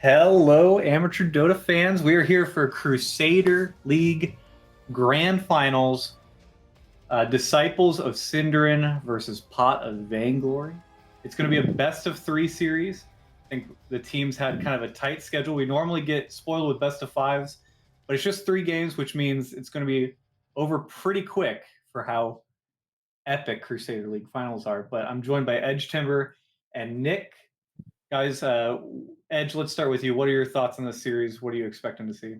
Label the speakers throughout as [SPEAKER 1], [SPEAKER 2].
[SPEAKER 1] Hello, amateur Dota fans. We are here for Crusader League Grand Finals. Disciples of Synderen versus Pot of Vainglory. It's going to be a best of three series. I think the teams had kind of a tight schedule. We normally get spoiled with best of fives, but it's just three games, which means it's going to be over pretty quick for how epic Crusader League finals are. But I'm joined by Edge Timber and Nick. Guys, Edge, let's start with you. What are your thoughts on this series? What are you expecting to see?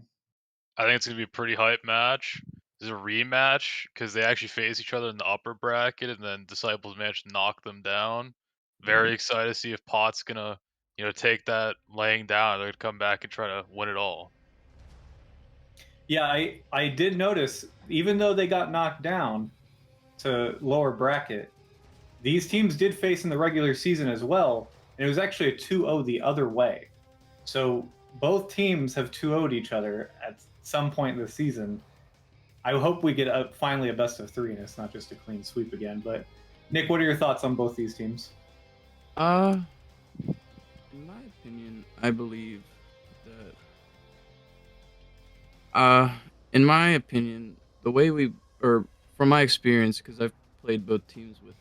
[SPEAKER 2] I think it's gonna be a pretty hype match. There's a rematch because they actually face each other in the upper bracket, and then Disciples managed to knock them down. Very excited to see if Pot's gonna, take that laying down. They're gonna come back and try to win it all.
[SPEAKER 1] Yeah, I did notice, even though they got knocked down to lower bracket, these teams did face in the regular season as well, and it was actually a 2-0 the other way. So both teams have 2-0'd each other at some point in the season. I hope we get finally a best of three, and it's not just a clean sweep again. But Nick, what are your thoughts on both these teams?
[SPEAKER 3] Uh, in my opinion, I believe that uh in my opinion, the way we or from my experience, because I've played both teams with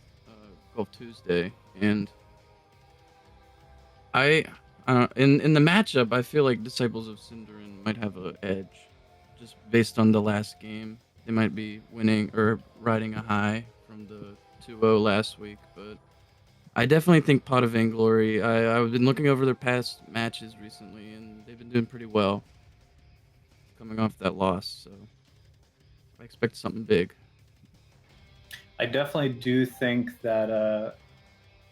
[SPEAKER 3] Golf Tuesday, and I in the matchup, I feel like Disciples of Synderen might have a edge, just based on the last game. They might be winning or riding a high from the 2-0 last week, but I definitely think Pot of Vainglory. I've been looking over their past matches recently, and they've been doing pretty well coming off that loss. So I expect something big.
[SPEAKER 1] I definitely do think that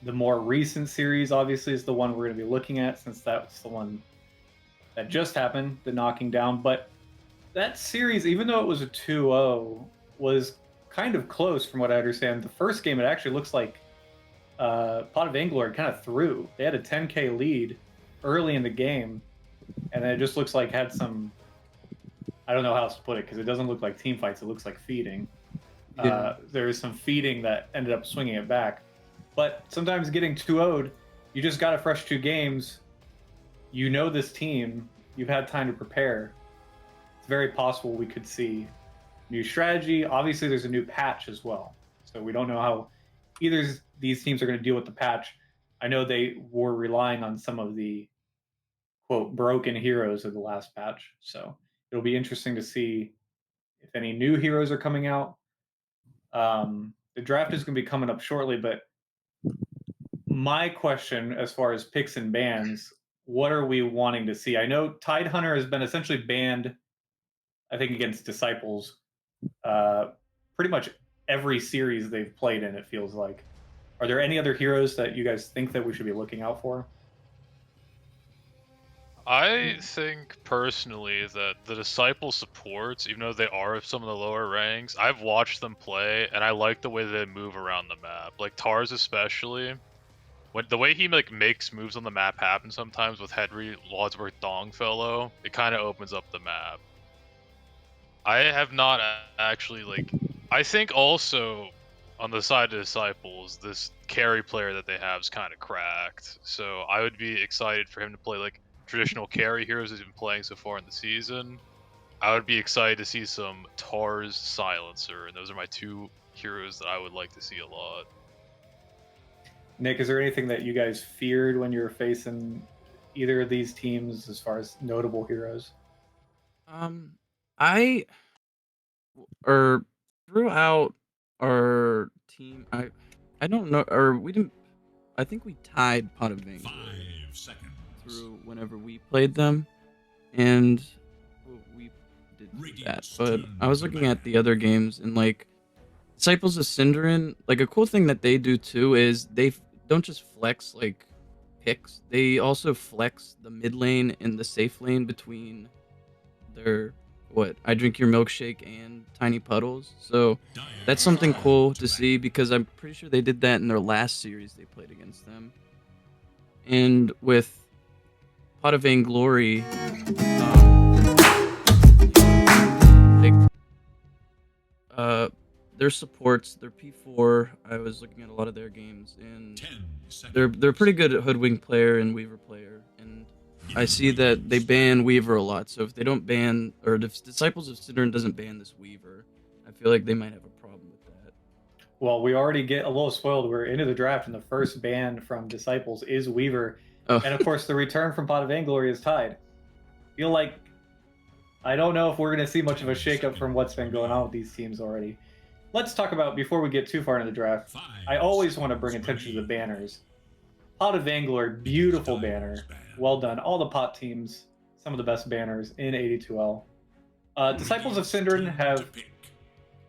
[SPEAKER 1] the more recent series, obviously, is the one we're going to be looking at, since that's the one that just happened, the knocking down. But that series, even though it was a 2-0, was kind of close from what I understand. The first game, it actually looks like Pot of Vainglory kind of threw. They had a 10K lead early in the game, and then it just looks like had some. I don't know how else to put it, because it doesn't look like team fights. It looks like feeding.
[SPEAKER 3] Yeah.
[SPEAKER 1] There was some feeding that ended up swinging it back. But sometimes getting 2-0'd, you just got a fresh two games. You know this team. You've had time to prepare. It's very possible we could see new strategy. Obviously, there's a new patch as well. So we don't know how either of these teams are going to deal with the patch. I know they were relying on some of the quote broken heroes of the last patch. So it'll be interesting to see if any new heroes are coming out. The draft is going to be coming up shortly, but my question as far as picks and bans, what are we wanting to see? I know Tidehunter has been essentially banned, I think, against Disciples uh, pretty much every series they've played in, it feels like. Are there any other heroes that you guys think that we should be looking out for?
[SPEAKER 2] I think personally that the Disciple supports, even though they are some of the lower ranks, I've watched them play, and I like the way they move around the map. Like Tars especially. When the way he makes moves on the map happen sometimes with Henry Wadsworth Dongfellow, it kind of opens up the map. I have not actually I think also on the side of Disciples, this carry player that they have is kind of cracked. So I would be excited for him to play like traditional carry heroes he's been playing so far in the season. I would be excited to see some Tars Silencer, and those are my two heroes that I would like to see a lot.
[SPEAKER 1] Nick, is there anything that you guys feared when you were facing either of these teams as far as notable heroes?
[SPEAKER 3] Um, I or throughout our team, I don't know, or we didn't. I think we tied Pot of Vainglory
[SPEAKER 4] 5 seconds.
[SPEAKER 3] through whenever we played them, and well, we did do that.
[SPEAKER 4] Radiant's
[SPEAKER 3] But
[SPEAKER 4] turn
[SPEAKER 3] I was
[SPEAKER 4] to
[SPEAKER 3] looking at
[SPEAKER 4] bat.
[SPEAKER 3] the other games, and like Disciples of Synderen, like a cool thing that they do too is don't just flex like picks. They also flex the mid lane and the safe lane between their what I drink your milkshake and tiny puddles. So that's
[SPEAKER 4] Dire's
[SPEAKER 3] something
[SPEAKER 4] turn
[SPEAKER 3] cool
[SPEAKER 4] to
[SPEAKER 3] to
[SPEAKER 4] bat.
[SPEAKER 3] see because I'm pretty sure they did that in their last series they played against them. And with Pot of Vainglory, they uh their supports, their P4. I was looking at a lot of their games, and
[SPEAKER 4] 10
[SPEAKER 3] they're pretty
[SPEAKER 4] seconds.
[SPEAKER 3] good at Hoodwink player and Weaver player, and I see that they ban Weaver a lot. So if they don't ban, or if Disciples of Synderen doesn't ban this Weaver, I feel like they might have a problem with that.
[SPEAKER 1] Well, we already get a little spoiled. We're into the draft, and the first ban from Disciples is Weaver.
[SPEAKER 3] Oh,
[SPEAKER 1] And of course, the return from Pot of Vainglory is tied. Feel like I don't know if we're going to see much of a shakeup from what's been going on with these teams already. Let's talk about, before we get too far into the draft, I always want to bring attention to the banners. Pot of Vainglory, beautiful banner. Well done. All the pot teams, some of the best banners in AD2L. Disciples of Synderen have,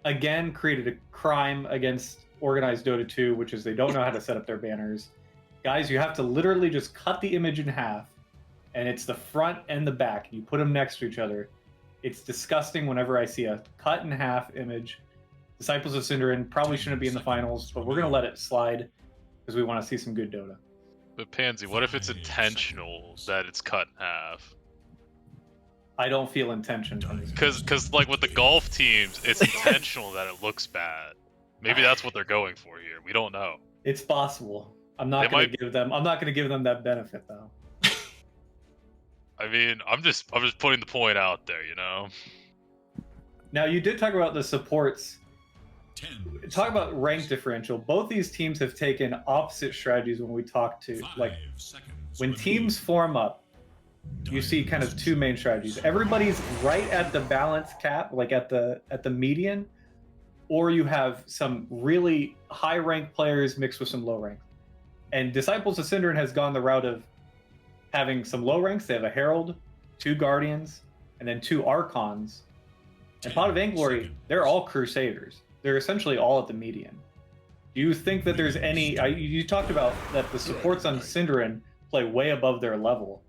[SPEAKER 1] again, created a crime against organized Dota 2, which is they don't know how to set up their banners. Guys, you have to literally just cut the image in half, and it's the front and the back. You put them next to each other. It's disgusting whenever I see a cut in half image. Disciples of Synderen probably shouldn't be in the finals, but we're going to let it slide because we want to see some good Dota.
[SPEAKER 2] But Pansy, what if it's intentional that it's cut in half?
[SPEAKER 1] I don't feel intention from this.
[SPEAKER 2] Because like with the golf teams, it's intentional that it looks bad. Maybe that's what they're going for here. We don't know.
[SPEAKER 1] It's possible. I'm not going to give them that benefit though.
[SPEAKER 2] I mean, I'm just putting the point out there, you know.
[SPEAKER 1] Now you did talk about the supports. Talk about rank differential. Both these teams have taken opposite strategies when we talk to, like, when teams form up, you see kind of two main strategies. Everybody's right at the balance cap, like at the median, or you have some really high rank players mixed with some low rank. And Disciples of Synderen has gone the route of having some low ranks. They have a Herald, 2 Guardians, and then 2 Archons. And Pot of Vainglory, they're all Crusaders. They're essentially all at the median. Do you think that there's any... you talked about that the supports on Synderen play way above their level.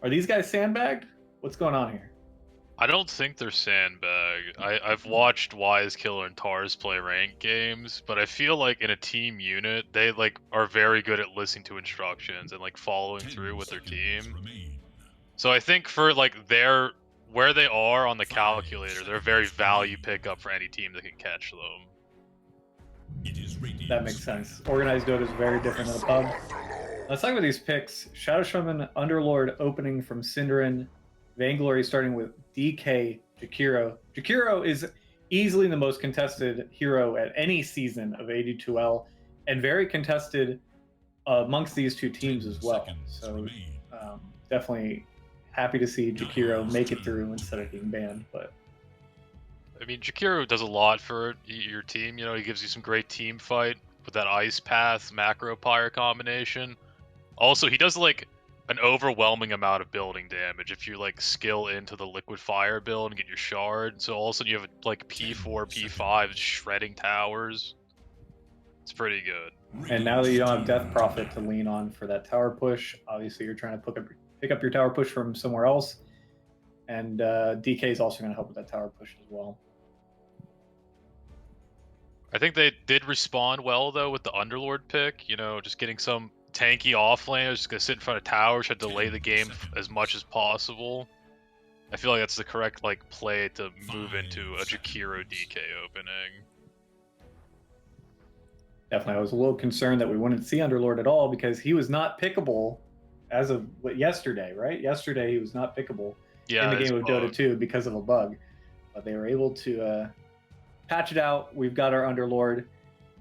[SPEAKER 1] Are these guys sandbagged? What's going on here?
[SPEAKER 2] I don't think they're sandbagged. I've watched Wise Killer and Tars play ranked games, but I feel like in a team unit, they like are very good at listening to instructions and like following through with their team. So I think for like where they are on the calculator, they're a very value pickup for any team that can catch them.
[SPEAKER 1] That makes sense. Organized Dota is very different than a pub. Let's talk about these picks. Shadow Shaman, Underlord opening from Synderen. Vainglory starting with DK, Jakiro. Jakiro is easily the most contested hero at any season of AD2L, and very contested amongst these two teams as well. So definitely happy to see Jakiro make it through instead of being banned. But
[SPEAKER 2] I mean, Jakiro does a lot for your team. You know, he gives you some great team fight with that Ice Path Macro Pyre combination. Also, he does like an overwhelming amount of building damage if you like skill into the Liquid Fire build and get your shard. So all of a sudden you have like P4, P5 shredding towers. It's pretty good.
[SPEAKER 1] And now that you don't have Death Prophet to lean on for that tower push, obviously you're trying to pick up your tower push from somewhere else. And DK is also going to help with that tower push as well.
[SPEAKER 2] I think they did respond well though with the Underlord pick. You know, just getting some tanky offlane, just gonna sit in front of towers, try to delay the game as much as possible. I feel like that's the correct like play to move into a Jakiro DK opening.
[SPEAKER 1] Definitely, I was a little concerned that we wouldn't see Underlord at all because he was not pickable as of yesterday, right? Yesterday he was not pickable in the game of Dota 2 because of a bug. But they were able to patch it out. We've got our Underlord.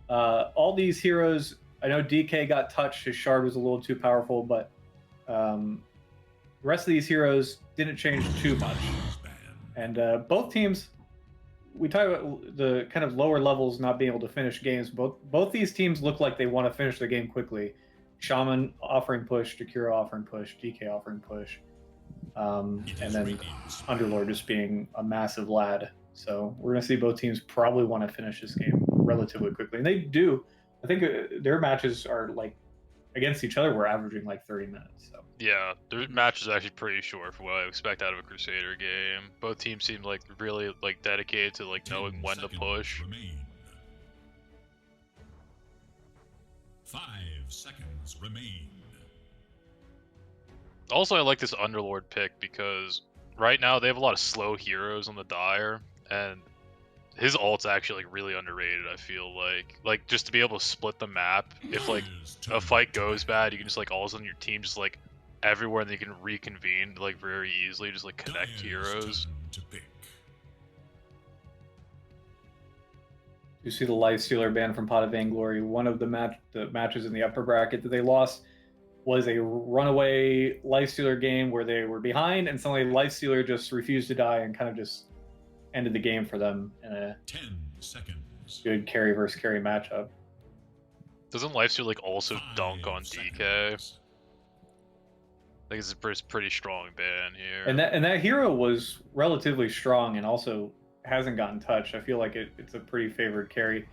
[SPEAKER 1] All these heroes, I know DK got touched, his shard was a little too powerful, but the rest of these heroes didn't change too much. And both teams, we talk about the kind of lower levels not being able to finish games. Both these teams look like they want to finish the game quickly. Shaman offering push, Jakiro offering push, DK offering push. And then Underlord just being a massive lad. So we're going to see both teams probably want to finish this game relatively quickly. And they do. I think their matches are like against each other. We're averaging like 30 minutes. So
[SPEAKER 2] yeah, their match is actually pretty short for what I expect out of a Crusader game. Both teams seem like really like dedicated to like knowing when to push.
[SPEAKER 4] 5 seconds remain.
[SPEAKER 2] Also, I like this Underlord pick because right now they have a lot of slow heroes on the Dire, and his ult's actually like really underrated. I feel like just to be able to split the map. If like a fight goes bad, you can just like all of a sudden your team just like everywhere, and they can reconvene like very easily, just like connect
[SPEAKER 4] Dire's
[SPEAKER 2] heroes.
[SPEAKER 4] turn to pick.
[SPEAKER 1] You see the Lifestealer ban from Pot of Vainglory. One of the matches in the upper bracket that they lost was a runaway Lifestealer game where they were behind, and suddenly Lifestealer just refused to die and kind of just ended the game for them in a
[SPEAKER 4] 10 seconds.
[SPEAKER 1] good carry versus carry matchup.
[SPEAKER 2] Doesn't Lifesteal like also
[SPEAKER 4] 5
[SPEAKER 2] dunk on DK?
[SPEAKER 4] seconds.
[SPEAKER 2] I think it's a pretty strong ban here.
[SPEAKER 1] And that hero was relatively strong and also hasn't gotten touched. I feel like it's a pretty favored carry.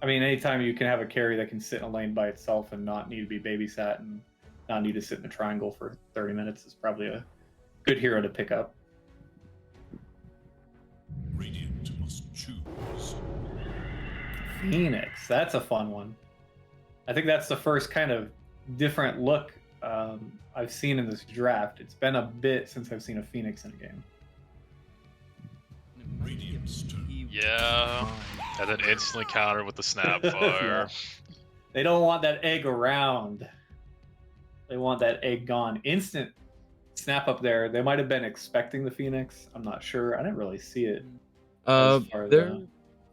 [SPEAKER 1] I mean, anytime you can have a carry that can sit in a lane by itself and not need to be babysat and not need to sit in a triangle for 30 minutes is probably a good hero to pick up.
[SPEAKER 4] Radiant must choose.
[SPEAKER 1] Phoenix, that's a fun one. I think that's the first kind of different look I've seen in this draft. It's been a bit since I've seen a Phoenix in a game.
[SPEAKER 4] Radiant's turn.
[SPEAKER 2] Yeah, and then instantly countered with the Snapfire.
[SPEAKER 1] Yeah. They don't want that egg around. They want that egg gone. Instant snap up there. They might have been expecting the Phoenix. I'm not sure. I didn't really see it. As far as
[SPEAKER 3] They're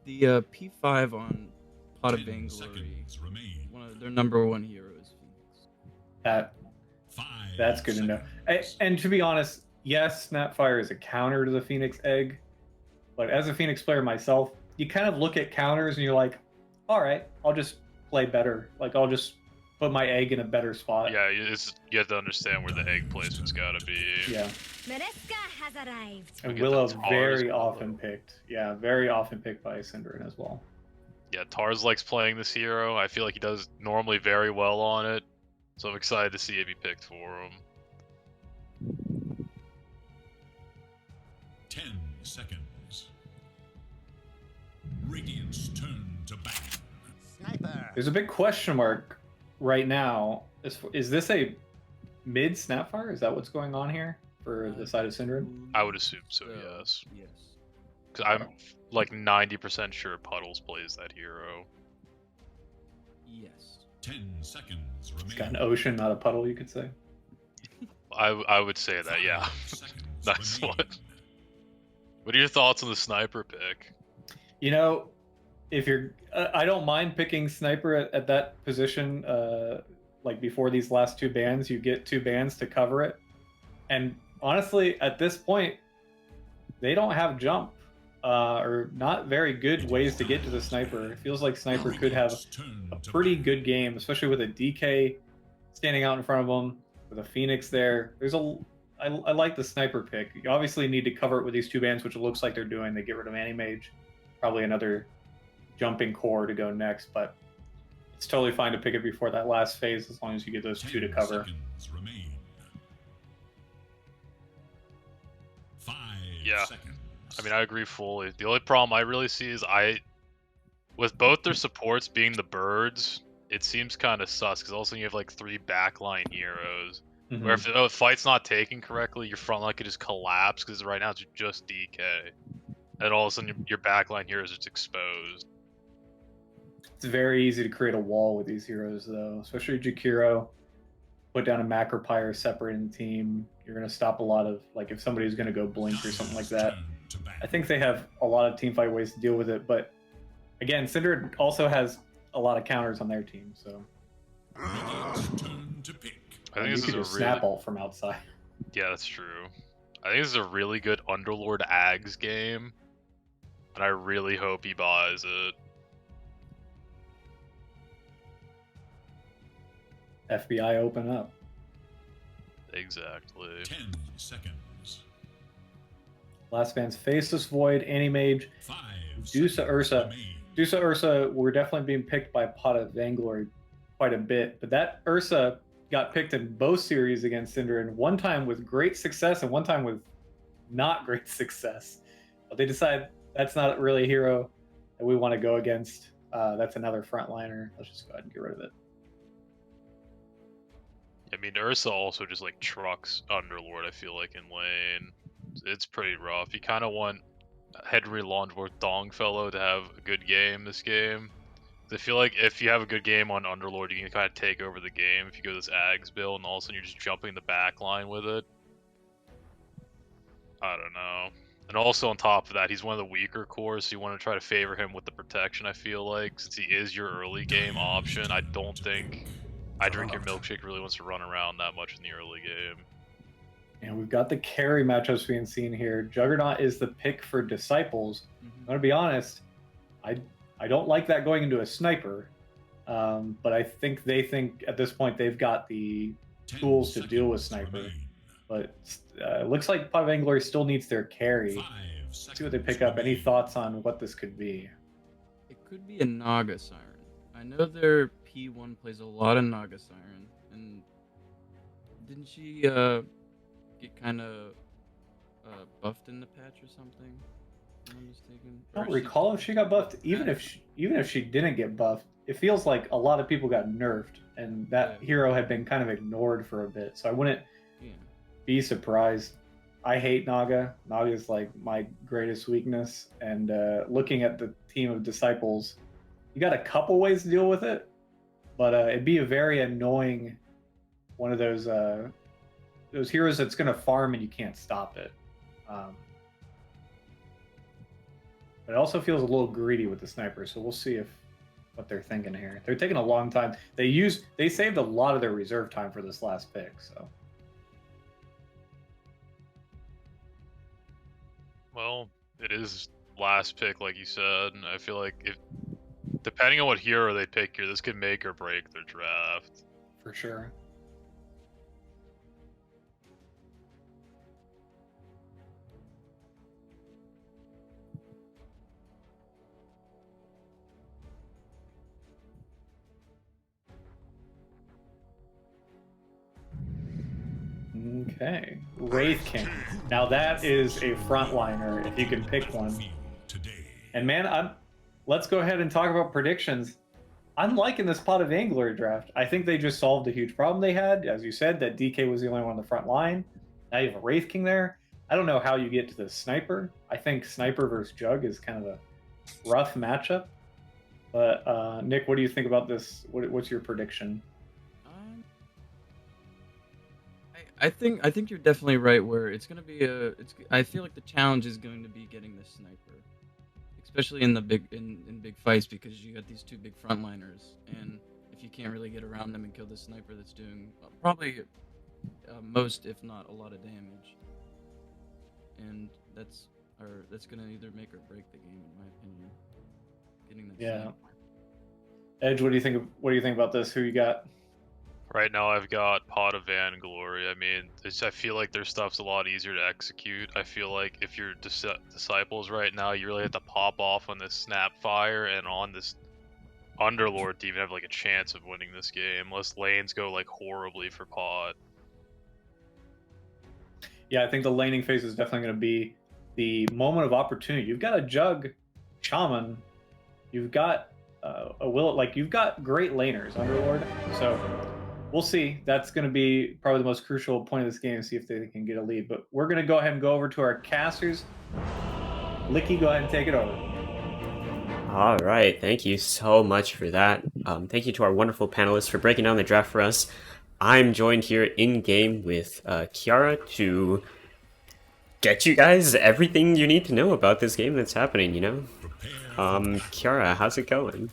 [SPEAKER 3] the P5 on Pot of
[SPEAKER 4] 10
[SPEAKER 3] Vainglory.
[SPEAKER 4] seconds remain.
[SPEAKER 3] One of their number one heroes, Phoenix.
[SPEAKER 4] 5
[SPEAKER 1] That's good to know.
[SPEAKER 4] seconds.
[SPEAKER 1] And to be honest, yes, Snapfire is a counter to the Phoenix egg. But as a Phoenix player myself, you kind of look at counters and you're like, all right, I'll just play better. Like, I'll just put my egg in a better spot.
[SPEAKER 2] Yeah, you have to understand where the egg placement's gotta be.
[SPEAKER 1] Yeah.
[SPEAKER 5] Mariska has arrived.
[SPEAKER 1] And
[SPEAKER 2] Get
[SPEAKER 1] Willow
[SPEAKER 2] the Tars
[SPEAKER 1] very
[SPEAKER 2] Willow.
[SPEAKER 1] often picked. Yeah, very often picked by Synderen as well.
[SPEAKER 2] Yeah, Tars likes playing this hero. I feel like he does normally very well on it. So I'm excited to see it be picked for him.
[SPEAKER 4] 10 seconds. Radiant's turn to ban.
[SPEAKER 6] Sniper.
[SPEAKER 1] There's a big question mark right now. Is this a mid Snapfire? Is that what's going on here for the side of Synderen?
[SPEAKER 2] I would assume so, yes.
[SPEAKER 3] Yes.
[SPEAKER 2] Because I'm like 90% sure Puddles plays that hero.
[SPEAKER 3] Yes.
[SPEAKER 4] 10 seconds
[SPEAKER 1] It's got an
[SPEAKER 4] remain.
[SPEAKER 1] ocean, not a puddle, you could say.
[SPEAKER 2] I would say that, yeah.
[SPEAKER 4] 5 seconds
[SPEAKER 2] Nice
[SPEAKER 4] remain.
[SPEAKER 2] one. What are your thoughts on the sniper pick?
[SPEAKER 1] You know, if you're, I don't mind picking sniper at that position. Like before these last two bans, you get two bans to cover it. And honestly, at this point, they don't have jump or not very good ways to get to the sniper. It feels like sniper could have
[SPEAKER 4] Radiant's turn
[SPEAKER 1] a
[SPEAKER 4] to
[SPEAKER 1] pretty
[SPEAKER 4] ban.
[SPEAKER 1] good game, especially with a DK standing out in front of them, with a Phoenix there. I like the sniper pick. You obviously need to cover it with these two bans, which it looks like they're doing. They get rid of Anti-Mage, probably another jumping core to go next, but it's totally fine to pick it before that last phase as long as you get those two to
[SPEAKER 4] 10
[SPEAKER 1] cover.
[SPEAKER 4] seconds remain. 5
[SPEAKER 2] Yeah.
[SPEAKER 4] seconds.
[SPEAKER 2] I mean, I agree fully. The only problem I really see is with both their supports being the birds, it seems kind of sus because also you have like 3 backline heroes.
[SPEAKER 1] Mhm.
[SPEAKER 2] Where if the fight's not taken correctly, your front line could just collapse because right now it's just DK. And all of a sudden your backline heroes are just exposed.
[SPEAKER 1] It's very easy to create a wall with these heroes, though, especially Jakiro. Put down a Macropyre separating the team. You're going to stop a lot of, like, if somebody's going to go blink or something like that.
[SPEAKER 4] Turn to ban.
[SPEAKER 1] I think they have a lot of teamfight ways to deal with it, but again, Synderen also has a lot of counters on their team, so
[SPEAKER 4] Radiant's turn to pick.
[SPEAKER 2] I think
[SPEAKER 1] you
[SPEAKER 2] this
[SPEAKER 1] could
[SPEAKER 2] is
[SPEAKER 1] just
[SPEAKER 2] a really
[SPEAKER 1] snap ult from outside.
[SPEAKER 2] Yeah, that's true. I think this is a really good Underlord Ags game, and I really hope he buys it.
[SPEAKER 1] FBI open up.
[SPEAKER 2] Exactly.
[SPEAKER 4] 10 seconds.
[SPEAKER 1] Last man's Faceless Void, Anti-Mage,
[SPEAKER 4] 5
[SPEAKER 1] Dusa
[SPEAKER 4] seconds
[SPEAKER 1] Ursa.
[SPEAKER 4] remain.
[SPEAKER 1] Dusa Ursa were definitely being picked by Pot of Vainglory quite a bit, but that Ursa got picked in both series against Synderen, one time with great success and one time with not great success. But they decide that's not really a hero that we want to go against. That's another frontliner. Let's just go ahead and get rid of it.
[SPEAKER 2] I mean, Ursa also just like trucks Underlord, I feel like, in lane. It's pretty rough. You kind of want Henry Longworth Dongfellow to have a good game this game. I feel like if you have a good game on Underlord, you can kind of take over the game if you go this Ags build, and all of a sudden you're just jumping the back line with it. I don't know. And also on top of that, he's one of the weaker cores, so you want to try to favor him with the protection, I feel like. Since he is your early game option, I don't think I Drink Your Milkshake really wants to run around that much in the early game.
[SPEAKER 1] And we've got the carry matchups being seen here. Juggernaut is the pick for Disciples. I'm going to be honest, I don't like that going into a sniper, but I think they think at this point they've got the tools to deal with sniper. But it looks like Pot of Vainglory still needs their carry. Let's see what they pick up. Any thoughts on what this could be?
[SPEAKER 3] It could be a Naga Siren. I know their P1 plays a lot of Naga Siren, and didn't she get kind of buffed in the patch or something? If I'm mistaken.
[SPEAKER 1] I don't recall if she got buffed. Even if she didn't get buffed, it feels like a lot of people got nerfed, and that hero had been kind of ignored for a bit. So I wouldn't be surprised. I hate Naga. Naga is like my greatest weakness. And looking at the team of Disciples, you got a couple ways to deal with it, but it'd be a very annoying one of those heroes that's going to farm and you can't stop it. But it also feels a little greedy with the sniper, so we'll see what they're thinking here. They're taking a long time. They saved a lot of their reserve time for this last pick, so.
[SPEAKER 2] Well, it is last pick, like you said, and I feel like depending on what hero they pick here, this could make or break their draft.
[SPEAKER 1] For sure. Okay, Wraith King. Now that is a frontliner if you can pick one. And man, let's go ahead and talk about predictions. I'm liking this Pot of Vainglory draft. I think they just solved a huge problem they had. As you said, that DK was the only one on the front line. Now you have a Wraith King there. I don't know how you get to the Sniper. I think Sniper versus Jug is kind of a rough matchup. But Nick, what do you think about this? What's your prediction?
[SPEAKER 3] I think you're definitely right. Where it's gonna be I feel like the challenge is going to be getting the sniper, especially in the big fights, because you got these two big frontliners, and if you can't really get around them and kill the sniper that's doing probably most, if not a lot of damage, and that's gonna either make or break the game, in my opinion. Getting that sniper.
[SPEAKER 1] Edge, what do you think? What do you think about this? Who you got?
[SPEAKER 2] Right now, I've got Pot of Vainglory. I mean, I feel like their stuff's a lot easier to execute. I feel like if you're Disciples right now, you really have to pop off on this Snapfire and on this Underlord to even have like a chance of winning this game, unless lanes go like horribly for Pot.
[SPEAKER 1] Yeah, I think the laning phase is definitely going to be the moment of opportunity. You've got a Jug Shaman, you've got a Will, like you've got great laners, Underlord. So we'll see. That's going to be probably the most crucial point of this game, see if they can get a lead. But we're going to go ahead and go over to our casters. Licky, go ahead and take it over.
[SPEAKER 6] All right, thank you so much for that. Thank you to our wonderful panelists for breaking down the draft for us. I'm joined here in-game with Kiara to get you guys everything you need to know about this game that's happening, you know? Kiara, how's it going?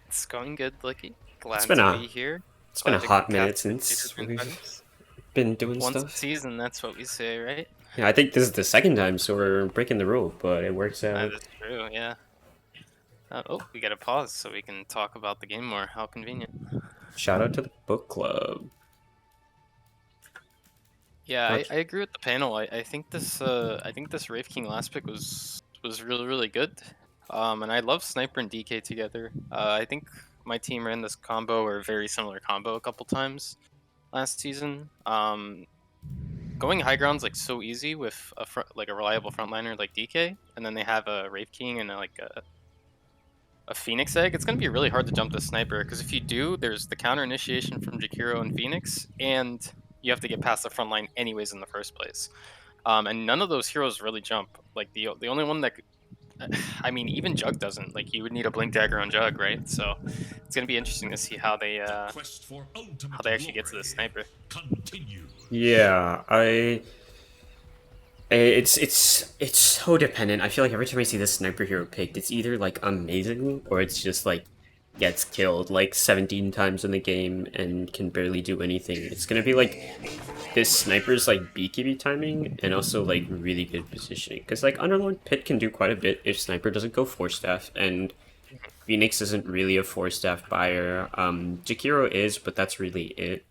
[SPEAKER 7] It's going good, Licky. Glad to be here.
[SPEAKER 6] It's been a hot minute since we've been doing
[SPEAKER 7] Once
[SPEAKER 6] stuff.
[SPEAKER 7] a season, that's what we say, right?
[SPEAKER 6] Yeah, I think this is the second time, so we're breaking the rule, but it works out.
[SPEAKER 7] That is true, yeah. We got to pause so we can talk about the game more. How convenient.
[SPEAKER 6] Shout out to the book club.
[SPEAKER 7] Yeah, I agree with the panel. I think this Wraith King last pick was really good. And I love Sniper and DK together. I think my team ran this combo, or a very similar combo, a couple times last season. Going high ground's like so easy with a reliable frontliner like DK, and then they have a Wraith King and a Phoenix Egg. It's going to be really hard to jump the Sniper, because if you do, there's the counter initiation from Jakiro and Phoenix, and you have to get past the front line anyways in the first place. And none of those heroes really jump. Like the only one that I mean, even Jug doesn't. Like, you would need a Blink Dagger on Jug, right? So it's gonna be interesting to see how they actually get to the sniper.
[SPEAKER 4] Continue.
[SPEAKER 6] Yeah, it's so dependent. I feel like every time I see this sniper hero picked, it's either like amazing or it's just like gets killed like 17 times in the game and can barely do anything. It's gonna be like this sniper's like BKB timing and also like really good positioning. Because like Underlord Pit can do quite a bit if sniper doesn't go 4-staff, and Phoenix isn't really a 4-staff buyer. Jakiro is, but that's really it.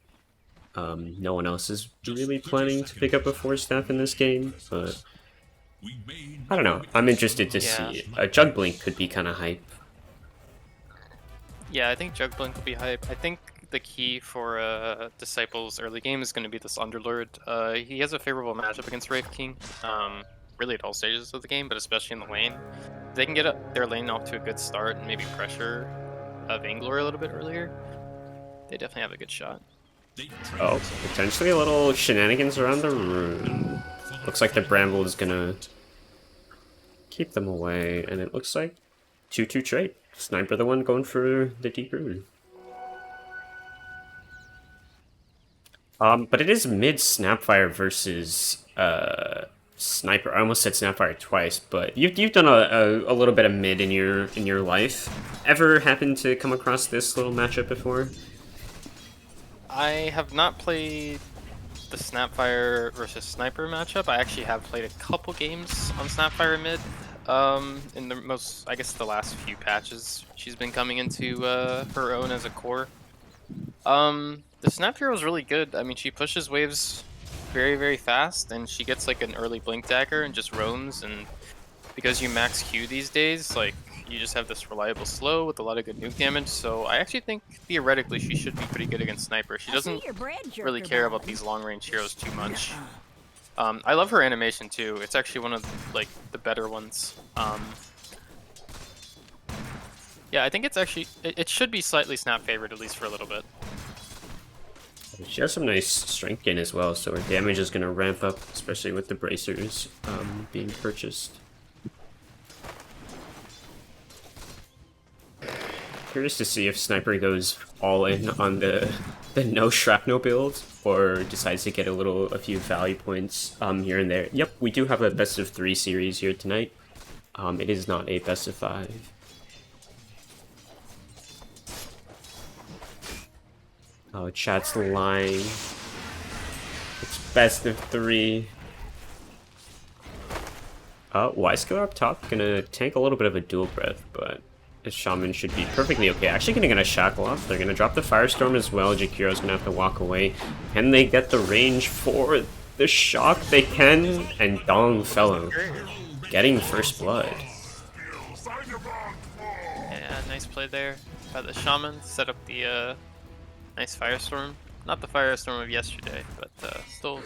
[SPEAKER 6] No one else is really planning to pick up a 4-staff in this game, but I don't know. I'm interested to see. A Jug Blink could be kind of hype.
[SPEAKER 7] Yeah, I think Jug Blink will be hype. I think the key for Disciples early game is going to be this Underlord. He has a favorable matchup against Wraith King, really at all stages of the game, but especially in the lane. If they can get their lane off to a good start and maybe pressure Vainglory a little bit earlier, they definitely have a good shot.
[SPEAKER 6] Oh, potentially a little shenanigans around the room. Looks like the Bramble is gonna keep them away, and it looks like 2-2 trade. Sniper the one going for the deep rune. But it is mid Snapfire versus Sniper. I almost said Snapfire twice, but you've done a little bit of mid in your life. Ever happened to come across this little matchup before?
[SPEAKER 7] I have not played the Snapfire versus Sniper matchup. I actually have played a couple games on Snapfire mid. In the most, I guess, the last few patches, she's been coming into her own as a core. The Snap Hero is really good. I mean, she pushes waves very, very fast, and she gets like an early Blink Dagger and just roams. And because you max Q these days, like, you just have this reliable slow with a lot of good nuke damage. So I actually think theoretically she should be pretty good against Sniper. She doesn't really care about these long range heroes too much. I love her animation too. It's actually one of like the better ones. Yeah, I think it's actually it should be slightly Snap favored at least for a little bit.
[SPEAKER 6] She has some nice strength gain as well, so her damage is going to ramp up, especially with the bracers being purchased. Curious to see if Sniper goes all in on the no shrapnel build, or decides to get a few value points here and there. Yep, we do have a best of 3 series here tonight. It is not a best of 5. Oh, chat's lying. It's best of 3. Y-Skill up top, gonna tank a little bit of a dual breath, but the Shaman should be perfectly okay. Actually gonna shackle off. They're gonna drop the Firestorm as well. Jakiro's gonna have to walk away. Can they get the range for the shock? They can, and Dong Fellow getting first blood.
[SPEAKER 7] Yeah, nice play there by the Shaman. Set up the nice Firestorm. Not the Firestorm of yesterday, but still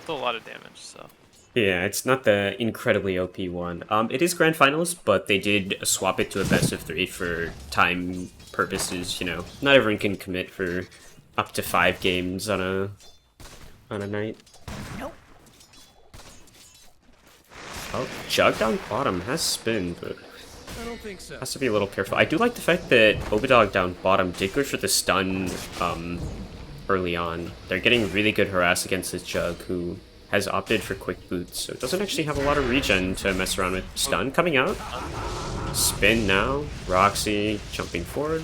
[SPEAKER 7] a lot of damage, so.
[SPEAKER 6] Yeah, it's not the incredibly OP one. It is Grand Finals, but they did swap it to a best of 3 for time purposes, you know. Not everyone can commit for up to 5 games on a night.
[SPEAKER 5] Nope.
[SPEAKER 6] Oh, Jug down bottom has spin, but
[SPEAKER 3] I don't think so.
[SPEAKER 6] has to be a little careful. I do like the fact that Obadog down bottom did go for the stun early on. They're getting really good harass against this Jug, who has opted for quick boots, so it doesn't actually have a lot of regen to mess around with. Stun coming out. Spin now. Roxy jumping forward.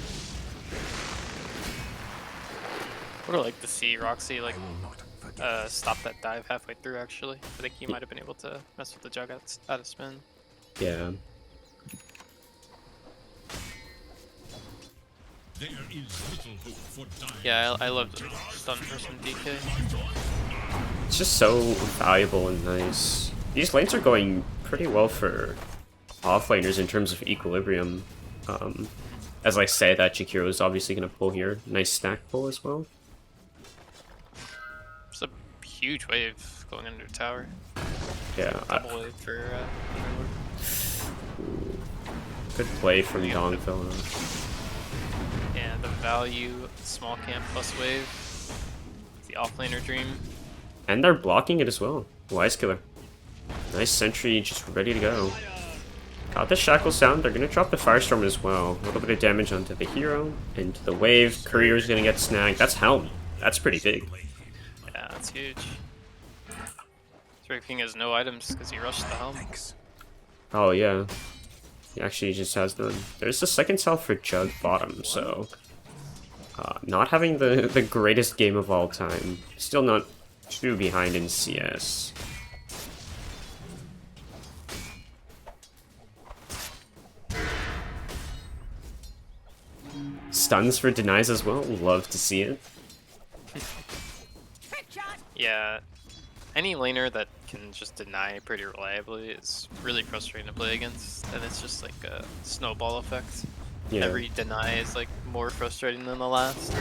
[SPEAKER 7] Would have liked to see Roxy like stop that dive halfway through. Actually, I think he might have been able to mess with the Jug out of spin.
[SPEAKER 6] Yeah.
[SPEAKER 4] There is little hope for dying.
[SPEAKER 7] Yeah, I love the stun for some DK.
[SPEAKER 6] It's just so valuable and nice. These lanes are going pretty well for offlaners in terms of equilibrium. As I say that, Jakiro is obviously going to pull here. Nice stack pull as well.
[SPEAKER 7] It's a huge wave going under tower.
[SPEAKER 6] Yeah.
[SPEAKER 7] Double wave for
[SPEAKER 6] Good play from Dongfellow.
[SPEAKER 7] and the value small camp plus wave. The offlaner dream.
[SPEAKER 6] And they're blocking it as well. Wise Killer. Nice sentry, just ready to go. Got the shackles down. They're gonna drop the firestorm as well. A little bit of damage onto the hero, into the wave. Courier's gonna get snagged. That's Helm. That's pretty big.
[SPEAKER 7] Yeah, that's huge. Wraith King has no items because he rushed the helm.
[SPEAKER 6] Oh yeah. He actually just has none. There's the second cell for Jug bottom, so not having the greatest game of all time. Still not too behind in CS. Stuns for denies as well. Love to see it.
[SPEAKER 7] Yeah, any laner that can just deny pretty reliably is really frustrating to play against, and it's just like a snowball effect.
[SPEAKER 6] Yeah.
[SPEAKER 7] Every deny is like more frustrating than the last.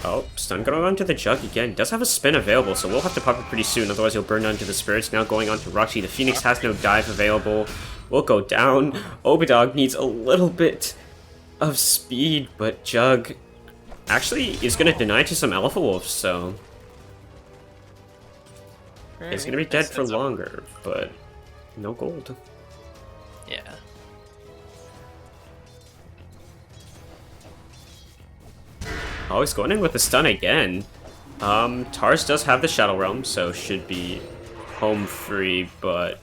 [SPEAKER 6] Oh, stun going on to the Jug again. Does have a spin available, so we'll have to pop it pretty soon, otherwise he'll burn down to the spirits. Now going on to Roxy. The Phoenix has no dive available. Will go down. Obidog needs a little bit of speed, but Jug actually is going to deny to some Alpha Wolves, so it's going to be dead for longer, but no gold.
[SPEAKER 7] Yeah.
[SPEAKER 6] Oh, he's going in with the stun again. Tars does have the Shadow Realm, so should be home free, but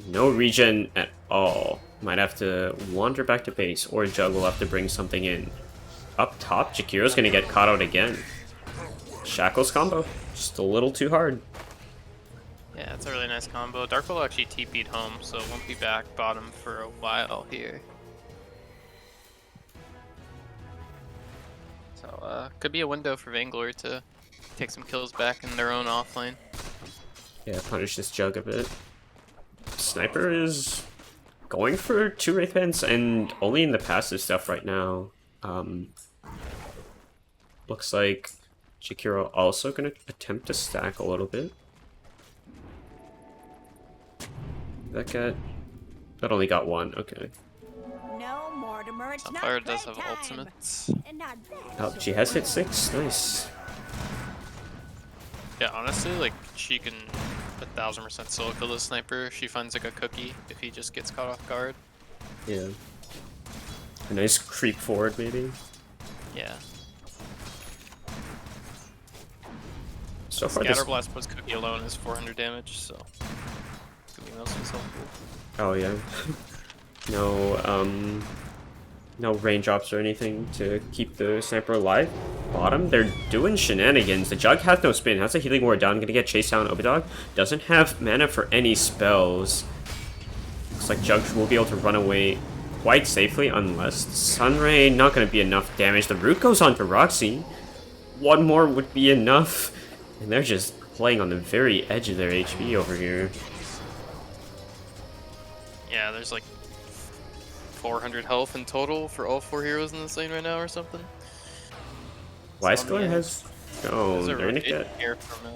[SPEAKER 6] no regen at all. Might have to wander back to base, or Jug will have to bring something in. Up top, Jakiro's gonna get caught out again. Shackles combo, just a little too hard.
[SPEAKER 7] Yeah, it's a really nice combo. Dark will actually TP'd home, so it won't be back bottom for a while here. So, could be a window for Vainglory to take some kills back in their own offlane.
[SPEAKER 6] Yeah, punish this Jug a bit. Sniper is going for 2 Wraith Bands and only in the passive stuff right now. Looks like Jakiro also gonna attempt to stack a little bit. That only got 1, okay.
[SPEAKER 5] No, Mortimer, it's
[SPEAKER 7] Sapphire
[SPEAKER 5] not
[SPEAKER 7] does have
[SPEAKER 5] bedtime.
[SPEAKER 7] ultimates.
[SPEAKER 5] And not
[SPEAKER 6] Oh, she has hit 6, nice.
[SPEAKER 7] Yeah, honestly, like, she can 1000% solo kill the sniper if she finds like a cookie if he just gets caught off guard.
[SPEAKER 6] Yeah. A nice creep forward, maybe.
[SPEAKER 7] Yeah.
[SPEAKER 6] So far this...
[SPEAKER 7] Scatterblast plus cookie alone is 400 damage, so cookie mouse is helpful.
[SPEAKER 6] Oh yeah. No raindrops or anything to keep the sniper alive. Bottom, they're doing shenanigans. The Jug has no spin, has a healing ward down, gonna get chased down. Obidog doesn't have mana for any spells. Looks like Jug will be able to run away quite safely unless Sunray, not gonna be enough damage. The root goes on to Roxy. One more would be enough. And they're just playing on the very edge of their HP over here.
[SPEAKER 7] Yeah, there's like 400 health in total for all 4 heroes in this lane right now or something.
[SPEAKER 6] Wiseclear has... Oh, they're gonna get
[SPEAKER 7] here from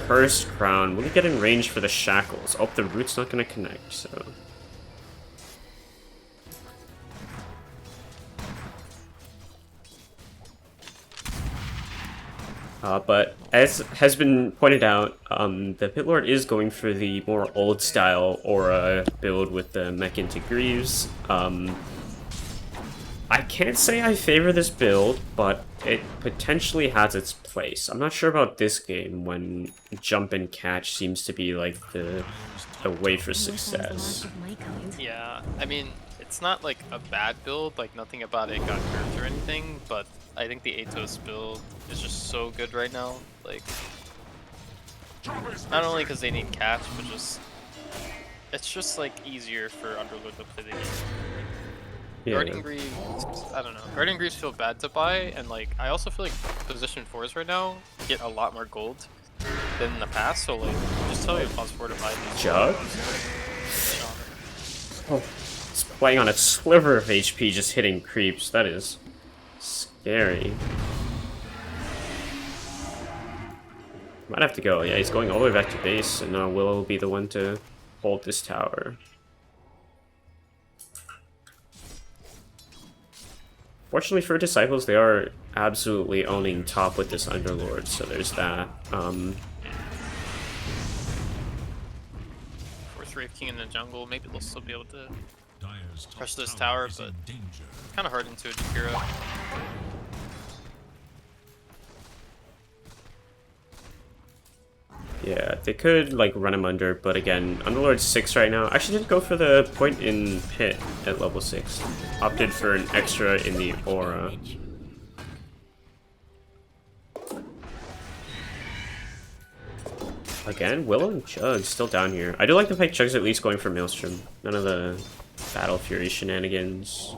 [SPEAKER 6] Cursed Crown. Will he get in range for the shackles? Oh, the root's not gonna connect, so... But as has been pointed out, the Pit Lord is going for the more old style aura build with the mech into Greaves. I can't say I favor this build, but it potentially has its place. I'm not sure about this game when jump and catch seems to be like the way for success.
[SPEAKER 7] Yeah, I mean, it's not like a bad build, like nothing about it got nerfed or anything, but I think the Atos build is just so good right now. Like, not only because they need catch, but just it's just like easier for Underlord to play the game.
[SPEAKER 6] Yeah.
[SPEAKER 7] Guardian Greaves, I don't know. Guardian Greaves feel bad to buy, and like I also feel like position 4s right now get a lot more gold than in the past. So like, just tell me +4 to buy these.
[SPEAKER 6] Jug? Oh, it's playing on a sliver of HP, just hitting creeps. That is scary. Might have to go. Yeah, he's going all the way back to base, and Will will be the one to hold this tower. Fortunately for Disciples, they are absolutely owning top with this Underlord, so there's that.
[SPEAKER 7] Force Wraith King in the jungle, maybe they'll still be able to rush this tower, but kind of hard into a Jakiro.
[SPEAKER 6] Yeah, they could like run him under, but again, Underlord's 6 right now. Actually did go for the point in pit at level 6. Opted for an extra in the aura. Again, Willow and Chug still down here. I do like the fact Chug's at least going for Maelstrom. None of the Battle Fury shenanigans.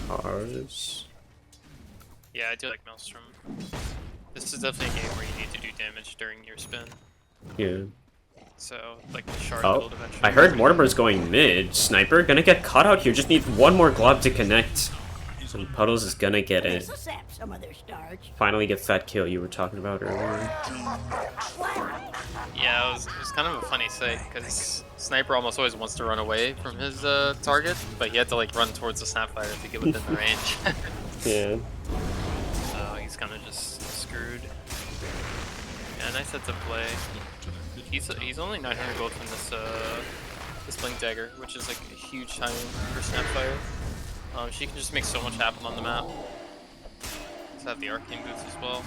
[SPEAKER 6] Tars.
[SPEAKER 7] Yeah, I do like Maelstrom. This is definitely a game where you need to do damage during your spin.
[SPEAKER 6] Yeah.
[SPEAKER 7] So, like the shard
[SPEAKER 6] Oh,
[SPEAKER 7] build eventually.
[SPEAKER 6] I heard Mortimer's going mid. Sniper gonna get caught out here. Just needs one more glob to connect. And Puddles is gonna get it.
[SPEAKER 5] This'll sap some of their starch.
[SPEAKER 6] Finally gets that kill you were talking about earlier.
[SPEAKER 7] Yeah, it was kind of a funny sight because Sniper almost always wants to run away from his target, but he had to like run towards the Snapfire to get within the range.
[SPEAKER 6] Yeah.
[SPEAKER 7] So he's kind of just screwed. Yeah, nice heads up play. He's only 900 gold from this Blink Dagger, which is like a huge timing for Snapfire. She can just make so much happen on the map. Let's have the Arcane boots as well.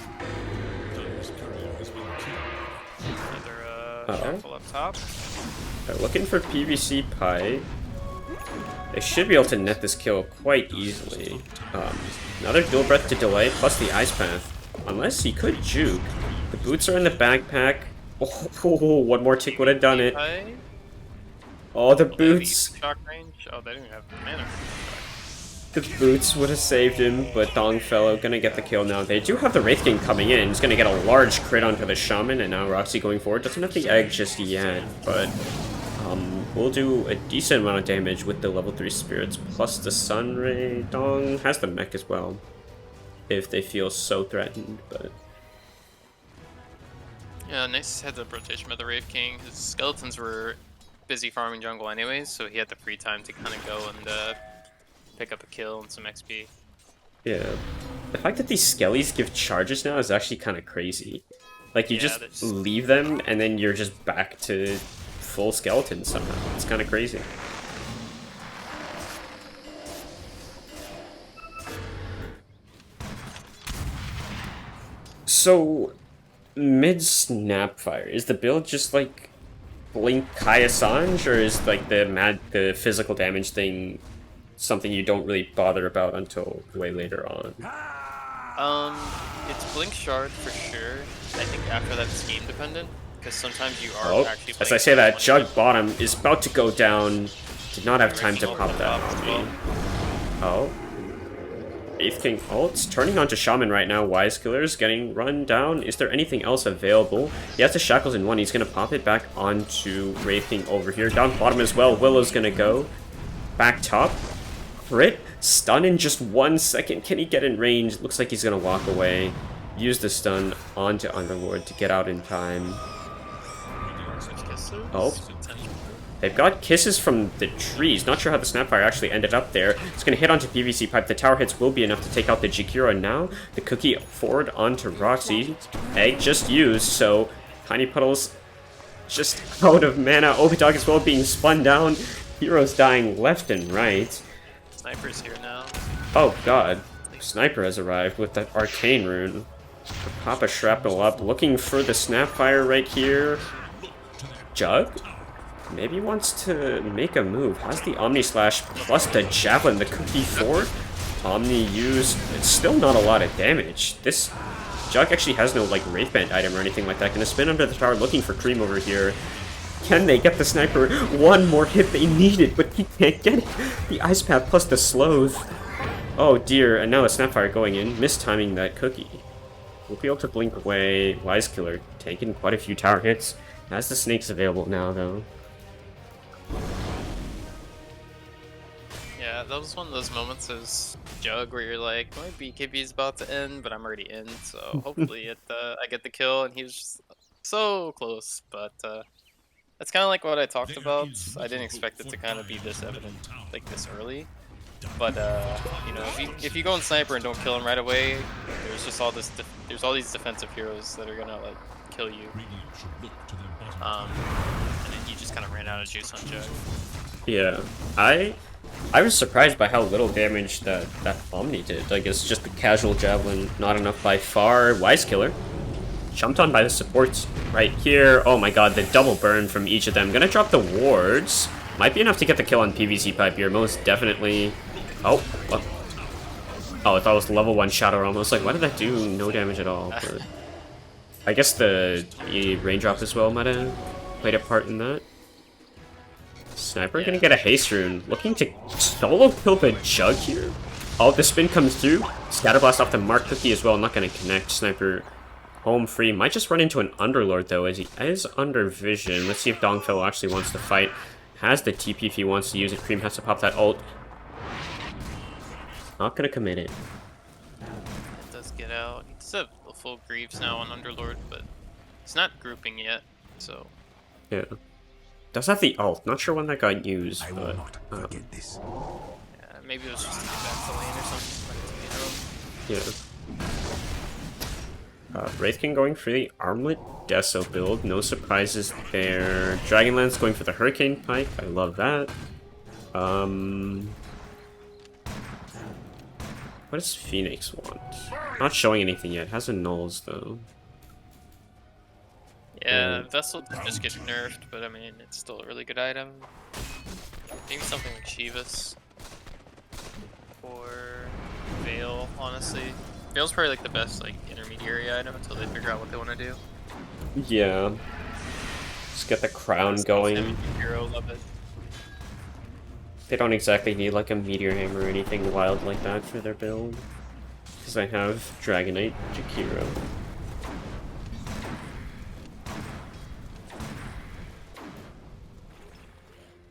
[SPEAKER 7] Another shuffle up top.
[SPEAKER 6] They're looking for PVC pipe. They should be able to net this kill quite easily. Another dual breath to delay, plus the ice path. Unless he could juke. The boots are in the backpack. Oh, one more tick would have done it. Oh, the boots.
[SPEAKER 7] Shock range? Oh, they didn't have mana.
[SPEAKER 6] The boots would have saved him, but Dongfellow gonna get the kill now. They do have the Wraith King coming in. He's gonna get a large crit onto the Shaman, and now Roxy going forward. Doesn't have the egg just yet, but we'll do a decent amount of damage with the level 3 spirits, plus the Sun Ray. Dong has the mech as well, if they feel so threatened, but...
[SPEAKER 7] Yeah, nice heads-up rotation by the Wraith King. His skeletons were busy farming jungle anyways, so he had the free time to kind of go and pick up a kill and some XP.
[SPEAKER 6] Yeah. The fact that these skellies give charges now is actually kind of crazy. Like, you just leave them, and then you're just back to full skeletons somehow. It's kind of crazy. So, mid Snapfire, is the build just like Blink Kai Assange, or is like the physical damage thing something you don't really bother about until way later on?
[SPEAKER 7] It's Blink Shard for sure. I think after that it's game dependent, because sometimes you are actually
[SPEAKER 6] as I say that, Jug bottom is about to go down. Did not have time to pop that on me. Oh. Wraith King ults, turning onto Shaman right now. Wise Killer's getting run down. Is there anything else available? He has the Shackles in one. He's going to pop it back onto Wraith King over here. Down bottom as well. Willow's going to go. Back top. Crit. Stun in just 1 second. Can he get in range? Looks like he's going to walk away. Use the stun onto Underlord to get out in time. Oh. They've got kisses from the trees. Not sure how the Snapfire actually ended up there. It's going to hit onto PVC pipe. The tower hits will be enough to take out the Jakiro now. The cookie forward onto Roxy. Egg just used, so Tiny Puddles just out of mana. Obidog as well being spun down. Heroes dying left and right.
[SPEAKER 7] Sniper's here now.
[SPEAKER 6] Oh god. Sniper has arrived with that arcane rune. Papa Shrapnel up, looking for the Snapfire right here. Jug? Maybe wants to make a move. Has the Omni Slash plus the Javelin, the cookie forward. Omni use. It's still not a lot of damage. This Jug actually has no like Wraithband item or anything like that. Gonna spin under the tower looking for Cream over here. Can they get the Sniper? One more hit they needed, but he can't get it. The Ice Path plus the Sloth. Oh dear, and now the Snapfire going in, mistiming that cookie. We'll be able to blink away. Wise Killer taking quite a few tower hits. Has the snakes available now though.
[SPEAKER 7] Yeah, that was one of those moments as Jug where you're like, my BKB is about to end, but I'm already in, so hopefully I get the kill, and he was just so close, but that's kind of like what I talked about. I didn't expect it to kind of be this evident, like this early, but you know, if you go in Sniper and don't kill him right away, there's just all this, there's all these defensive heroes that are gonna like kill you, and then you just kind of ran out of juice on Jug.
[SPEAKER 6] Yeah, I I was surprised by how little damage that Omni did. Like, it's just a casual javelin, not enough by far. Wise Killer. Jumped on by the supports right here. Oh my god, the double burn from each of them. Gonna drop the wards. Might be enough to get the kill on PVC Pipe here, most definitely. Oh, oh, I thought it was level 1 Shadow Realm. I was like, why did that do no damage at all? But I guess the raindrop as well might have played a part in that. Sniper gonna get a haste rune. Looking to solo kill the Jug here. Oh, the spin comes through. Scatterblast off the Mark Cookie as well. Not gonna connect. Sniper home free. Might just run into an Underlord though, as he is under vision. Let's see if Dongfellow actually wants to fight. Has the TP if he wants to use it. Cream has to pop that ult. Not gonna commit it.
[SPEAKER 7] It does get out. He does have the full Greaves now on Underlord, but he's not grouping yet, so...
[SPEAKER 6] Yeah. Does have the ult. Not sure when that got used,
[SPEAKER 4] I
[SPEAKER 6] but...
[SPEAKER 4] will not forget this.
[SPEAKER 7] Yeah, maybe it was just to get back to lane or something.
[SPEAKER 6] Yeah. Wraith King going for the Armlet Deso build. No surprises there. Dragonlance going for the Hurricane Pike. I love that. What does Phoenix want? Not showing anything yet. Has a nulls though.
[SPEAKER 7] Yeah, Vessel did just get nerfed, but I mean, it's still a really good item. Maybe something like Shivas. Or Veil, honestly. Veil's probably like the best like intermediary item until they figure out what they want to do.
[SPEAKER 6] Yeah. Just get the crown going.
[SPEAKER 7] Hero, love it.
[SPEAKER 6] They don't exactly need like a Meteor Hammer or anything wild like that for their build. Because I have Dragonite, Jakiro.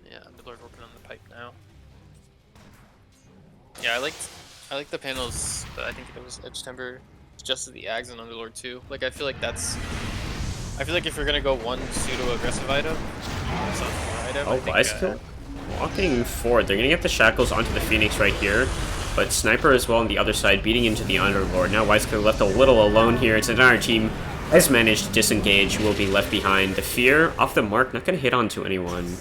[SPEAKER 7] Yeah, Underlord working on the pipe now. Yeah, I like the panels, but I think it was Edge Timber just as the Ags and Underlord too. Like I feel like if you're gonna go one pseudo aggressive item,
[SPEAKER 6] Oh, Wise Kill? Walking forward, they're gonna get the Shackles onto the Phoenix right here, but Sniper as well on the other side, beating into the Underlord. Now Wise Kill left a little alone here. It's another team has managed to disengage, will be left behind. The Fear off the mark, not gonna hit onto anyone.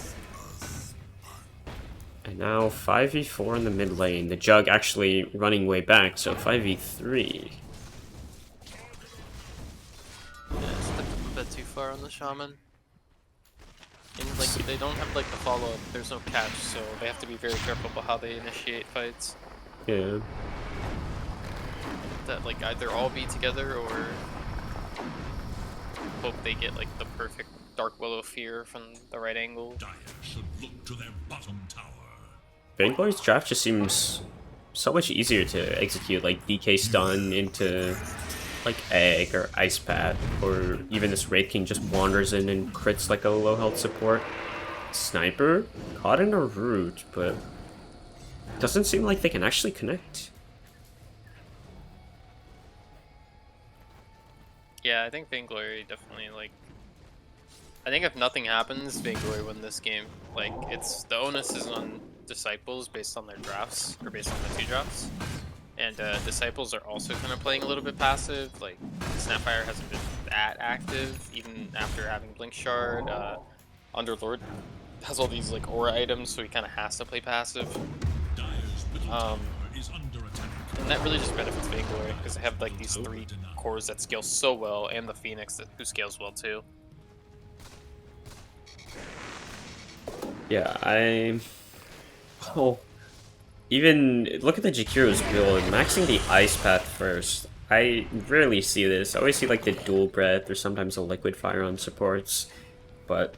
[SPEAKER 6] And now 5v4 in the mid lane. The Jug actually running way back, so 5v3.
[SPEAKER 7] Yeah, stepped up a bit too far on the Shaman. And like they don't have like the follow-up, there's no catch, so they have to be very careful about how they initiate fights.
[SPEAKER 6] Yeah.
[SPEAKER 7] That like either all be together or hope they get like the perfect Dark Willow Fear from the right angle.
[SPEAKER 4] Dire should look to their bottom tower.
[SPEAKER 6] Vainglory's draft just seems so much easier to execute, like DK stun into like Egg or Ice Path, or even this Wraith King just wanders in and crits like a low health support. Sniper caught in a root, but doesn't seem like they can actually connect.
[SPEAKER 7] Yeah, I think Vainglory definitely like. I think if nothing happens, Vainglory win this game. Like it's the onus is on Disciples based on their drafts or based on the 2 drafts. And Disciples are also kind of playing a little bit passive. Like Snapfire hasn't been that active even after having Blink Shard. Underlord has all these like aura items, so he kind of has to play passive.
[SPEAKER 4] Dire's middle tower is under attack.
[SPEAKER 7] And that really just benefits Vainglory because they have like these 3 cores that scale so well, and the Phoenix who scales well too.
[SPEAKER 6] Yeah, oh. Even look at the Jakiro's build, maxing the Ice Path first. I rarely see this. I always see like the Dual Breath or sometimes a Liquid Fire on supports, but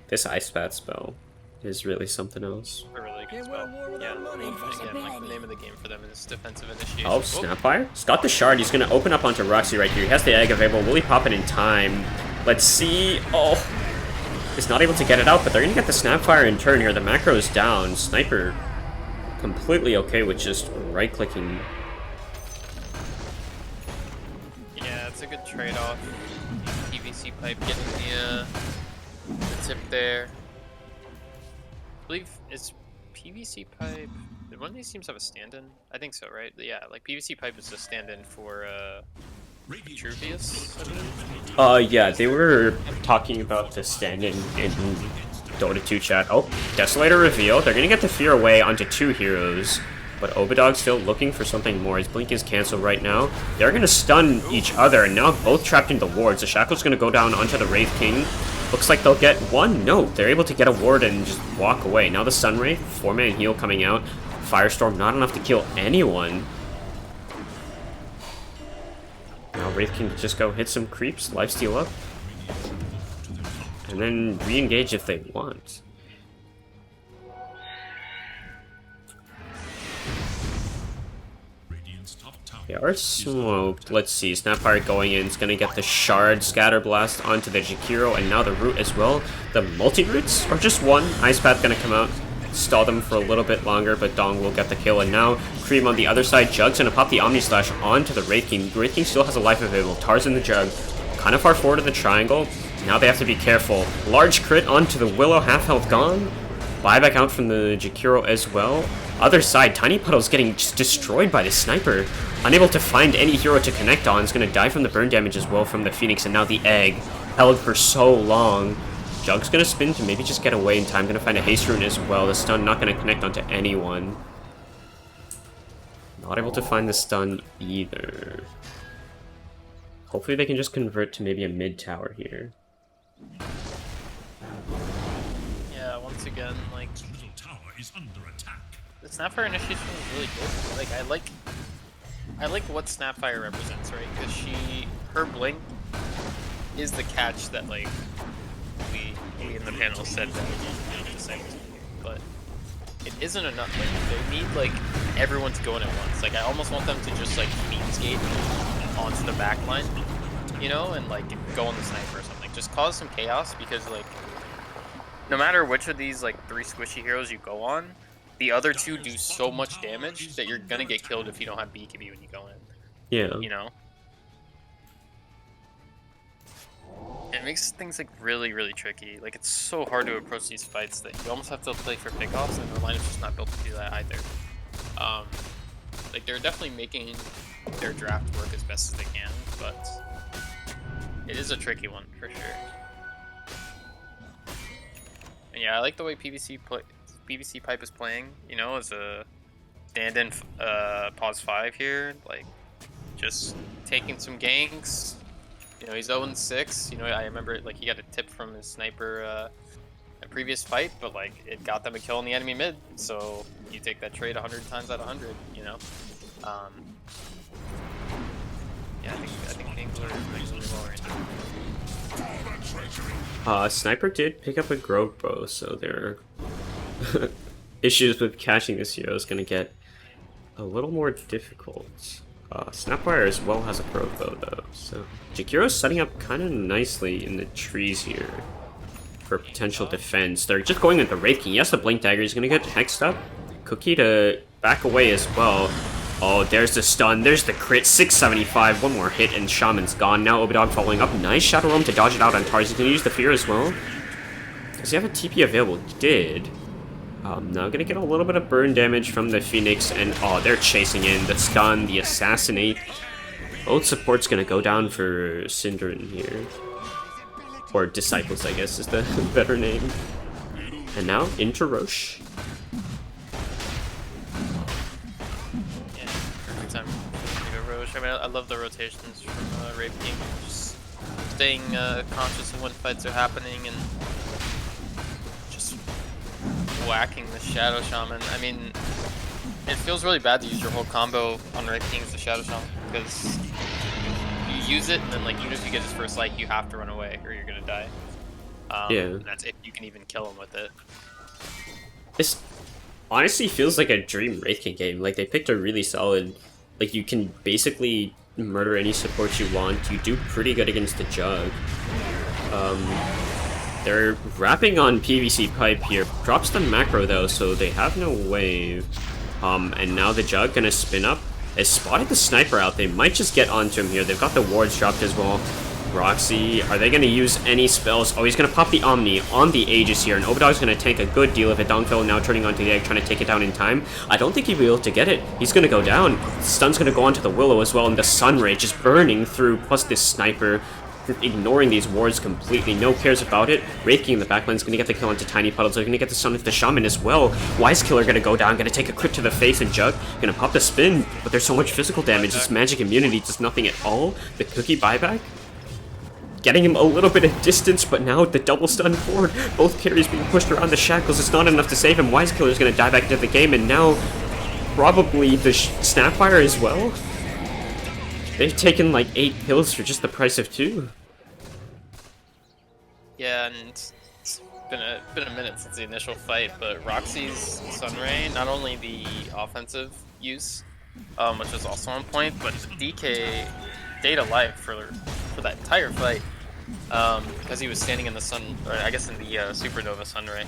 [SPEAKER 6] this Ice Path spell is really something else.
[SPEAKER 7] A really good spell. Yeah. Again, like the name of the game for them is defensive initiation.
[SPEAKER 6] Oh, Snapfire? He's got the shard. He's gonna open up onto Roxy right here. He has the egg available. Will he pop it in time? Let's see. Oh, he's not able to get it out, but they're gonna get the Snapfire in turn here. The macro is down. Sniper completely okay with just right-clicking.
[SPEAKER 7] Yeah, it's a good trade-off. PVC Pipe getting the tip there. I believe it's PVC Pipe. Did one of these teams have a stand-in? I think so, right? Yeah, like PVC Pipe is a stand-in for Vitruvius, I believe.
[SPEAKER 6] Yeah, they were talking about the stand-in in Dota 2 chat. Oh, Desolator reveal. They're gonna get the fear away onto 2 heroes. But Obadog still looking for something more. His blink is cancelled right now. They're gonna stun each other, and now both trapped into wards. The Shackle's gonna go down onto the Wraith King. Looks like they'll get one. No, they're able to get a ward and just walk away. Now the Sunray, 4-man heal coming out. Firestorm, not enough to kill anyone. Now Wraith King can just go hit some creeps, lifesteal up, and then re-engage if they want. They are smoked. Let's see. Snapfire going in. It's going to get the Shard Scatter Blast onto the Jakiro, and now the Root as well. The multi-roots are just one. Ice Path going to come out, stall them for a little bit longer, but Dong will get the kill. And now Cream on the other side. Jug's going to pop the Omni Slash onto the Wraith King. Wraith King still has a life available. Tar's in the Jug. Kind of far forward in the triangle. Now they have to be careful. Large crit onto the Willow. Half health gone. Buyback out from the Jakiro as well. Other side, Tiny Puddle's getting just destroyed by the Sniper. Unable to find any hero to connect on. Is going to die from the burn damage as well from the Phoenix. And now the Egg, held for so long. Jug's going to spin to maybe just get away in time. Going to find a Haste Rune as well. The stun not going to connect onto anyone. Not able to find the stun either. Hopefully they can just convert to maybe a mid tower here.
[SPEAKER 7] Yeah, once again, like,
[SPEAKER 4] Middle tower is under attack.
[SPEAKER 7] the Snapfire initiation is really good. Like, I like what Snapfire represents, right? Because her blink is the catch that, like, we in the panel said that but it isn't enough. Like, they need, like, everyone to go in at once. Like, I almost want them to just, like, skate onto the back line, you know, and, like, go on the Sniper or something. Just cause some chaos, because, like, no matter which of these, like, 3 squishy heroes you go on, the other 2 do so much damage that you're gonna get killed if you don't have BKB when you go in.
[SPEAKER 6] Yeah.
[SPEAKER 7] You know? It makes things, like, really, really tricky. Like, it's so hard to approach these fights that you almost have to play for pickoffs, and the line is just not built to do that either. Like, they're definitely making their draft work as best as they can, but it is a tricky one, for sure. And yeah, I like the way PVC Pipe is playing, you know, as a stand-in pause 5 here, like, just taking some ganks. You know, he's 0-6, you know, I remember, like, he got a tip from his Sniper a previous fight, but, like, it got them a kill in the enemy mid, so you take that trade 100 times out of 100, you know? Yeah, I think Vainglory is really well right now.
[SPEAKER 6] Sniper did pick up a Grove Bow, so their issues with catching this hero is going to get a little more difficult. Snapfire as well has a Grove Bow though, so Jakiro's setting up kind of nicely in the trees here for potential defense. They're just going with the Wraith King. He has the Blink Dagger. He's going to get hexed up. Cookie to back away as well. Oh, there's the stun. There's the crit. 675. One more hit and Shaman's gone. Now Obadog following up. Nice Shadow Realm to dodge it out on Tars. He's going to use the Fear as well. Does he have a TP available? He did. Now going to get a little bit of burn damage from the Phoenix. And oh, they're chasing in. The stun, the Assassinate. Both supports going to go down for Synderen here. Or Disciples, I guess, is the better name. And now into Roche.
[SPEAKER 7] Yeah, perfect time to go Roche. I mean, I love the rotations from Rape King. Just staying conscious of when fights are happening and just whacking the Shadow Shaman. I mean, it feels really bad to use your whole combo on Rape King as the Shadow Shaman, because you use it and then, like, even if you get his first light, you have to run away or you're gonna die.
[SPEAKER 6] Yeah.
[SPEAKER 7] And that's if you can even kill him with it.
[SPEAKER 6] This honestly feels like a dream Wraith King game. Like, they picked a really solid... Like, you can basically murder any support you want. You do pretty good against the Jug. They're wrapping on PVC Pipe here. Drops the macro, though, so they have no wave. And now the Jug gonna spin up. They spotted the Sniper out. They might just get onto him here. They've got the wards dropped as well. Roxy, are they going to use any spells? Oh, he's going to pop the Omni on the Aegis here, and Obadog's going to take a good deal of it. Dongfell now turning onto the Egg, trying to take it down in time. I don't think he'll be able to get it. He's going to go down. Stun's going to go onto the Willow as well, and the Sunray just burning through, plus this Sniper. ignoring these wards completely. No cares about it. Wraith King in the backline is going to get the kill into Tiny Puddles. They're going to get the stun into the Shaman as well. Wise Killer going to go down, going to take a crit to the face, and Jug going to pop the spin. But there's so much physical damage. This magic immunity does nothing at all. The cookie buyback getting him a little bit of distance, but now the double stun forward. Both carries being pushed around the shackles. It's not enough to save him. Wise Killer is going to die back into the game, and now probably the Snapfire as well. They've taken like 8 kills for just the price of 2.
[SPEAKER 7] Yeah, and it's been a minute since the initial fight, but Roxy's Sunray, not only the offensive use, which was also on point, but DK stayed alive for that entire fight, because he was standing in the sun, or I guess in the Supernova Sunray.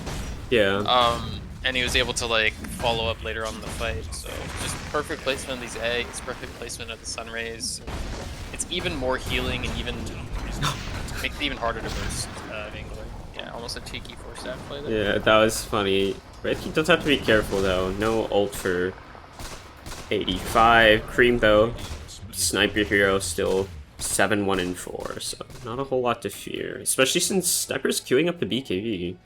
[SPEAKER 6] Yeah.
[SPEAKER 7] And he was able to like follow up later on in the fight. So just perfect placement of these eggs, perfect placement of the sun rays. It's even more healing and even makes it even harder to burst Vainglory. Yeah, almost a cheeky 4-stack play there.
[SPEAKER 6] Yeah, that was funny. Red King does have to be careful though. No ult for 85. Cream though, Sniper Hero still 7-1 and 4, so not a whole lot to fear. Especially since Sniper's queuing up the BKB.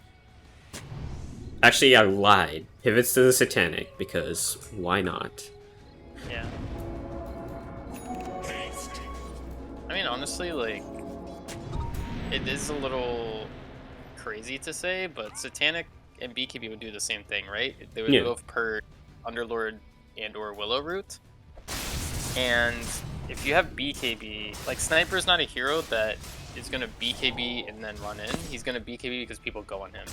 [SPEAKER 6] Actually, I lied. Pivots to the Satanic, because why not?
[SPEAKER 7] Yeah. I mean, honestly, like, it is a little crazy to say, but Satanic and BKB would do the same thing, right? They would both per Underlord and or Willow Root. And if you have BKB, like, Sniper's not a hero that is going to BKB and then run in. He's going to BKB because people go on him.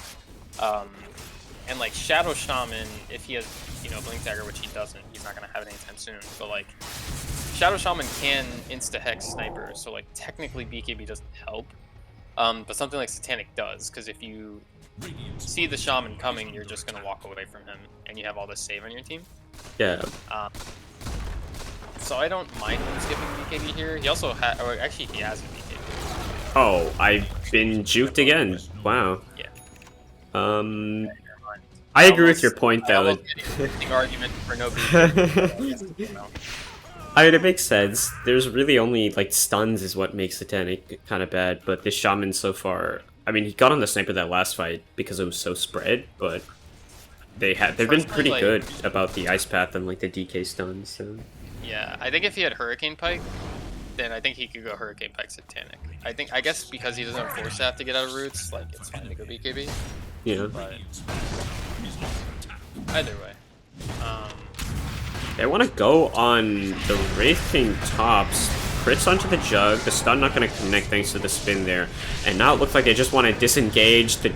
[SPEAKER 7] And like Shadow Shaman, if he has, you know, Blink Dagger, which he doesn't, he's not gonna have it anytime soon. But like, Shadow Shaman can insta hex Sniper, so like technically BKB doesn't help. But something like Satanic does, because if you see the Shaman coming, you're just gonna walk away from him, and you have all this save on your team.
[SPEAKER 6] Yeah.
[SPEAKER 7] So I don't mind him skipping BKB here. He also or actually he has a BKB.
[SPEAKER 6] Oh, I've been juked again. Wow.
[SPEAKER 7] Yeah.
[SPEAKER 6] I agree with your point though.
[SPEAKER 7] Argument for no BKB.
[SPEAKER 6] I mean, it makes sense. There's really only like stuns is what makes Satanic kind of bad, but this Shaman so far, I mean, he got on the Sniper that last fight because it was so spread, but they've been pretty good about the Ice Path and like the DK stuns. So.
[SPEAKER 7] Yeah, I think if he had Hurricane Pike, then I think he could go Hurricane Pike Satanic. I guess because he doesn't have Force Staff to get out of roots, like it's fine to go BKB.
[SPEAKER 6] Yeah.
[SPEAKER 7] But either way.
[SPEAKER 6] They want to go on the Wraith King tops, crits onto the Jug, the stun not going to connect thanks to the spin there, and now it looks like they just want to disengage the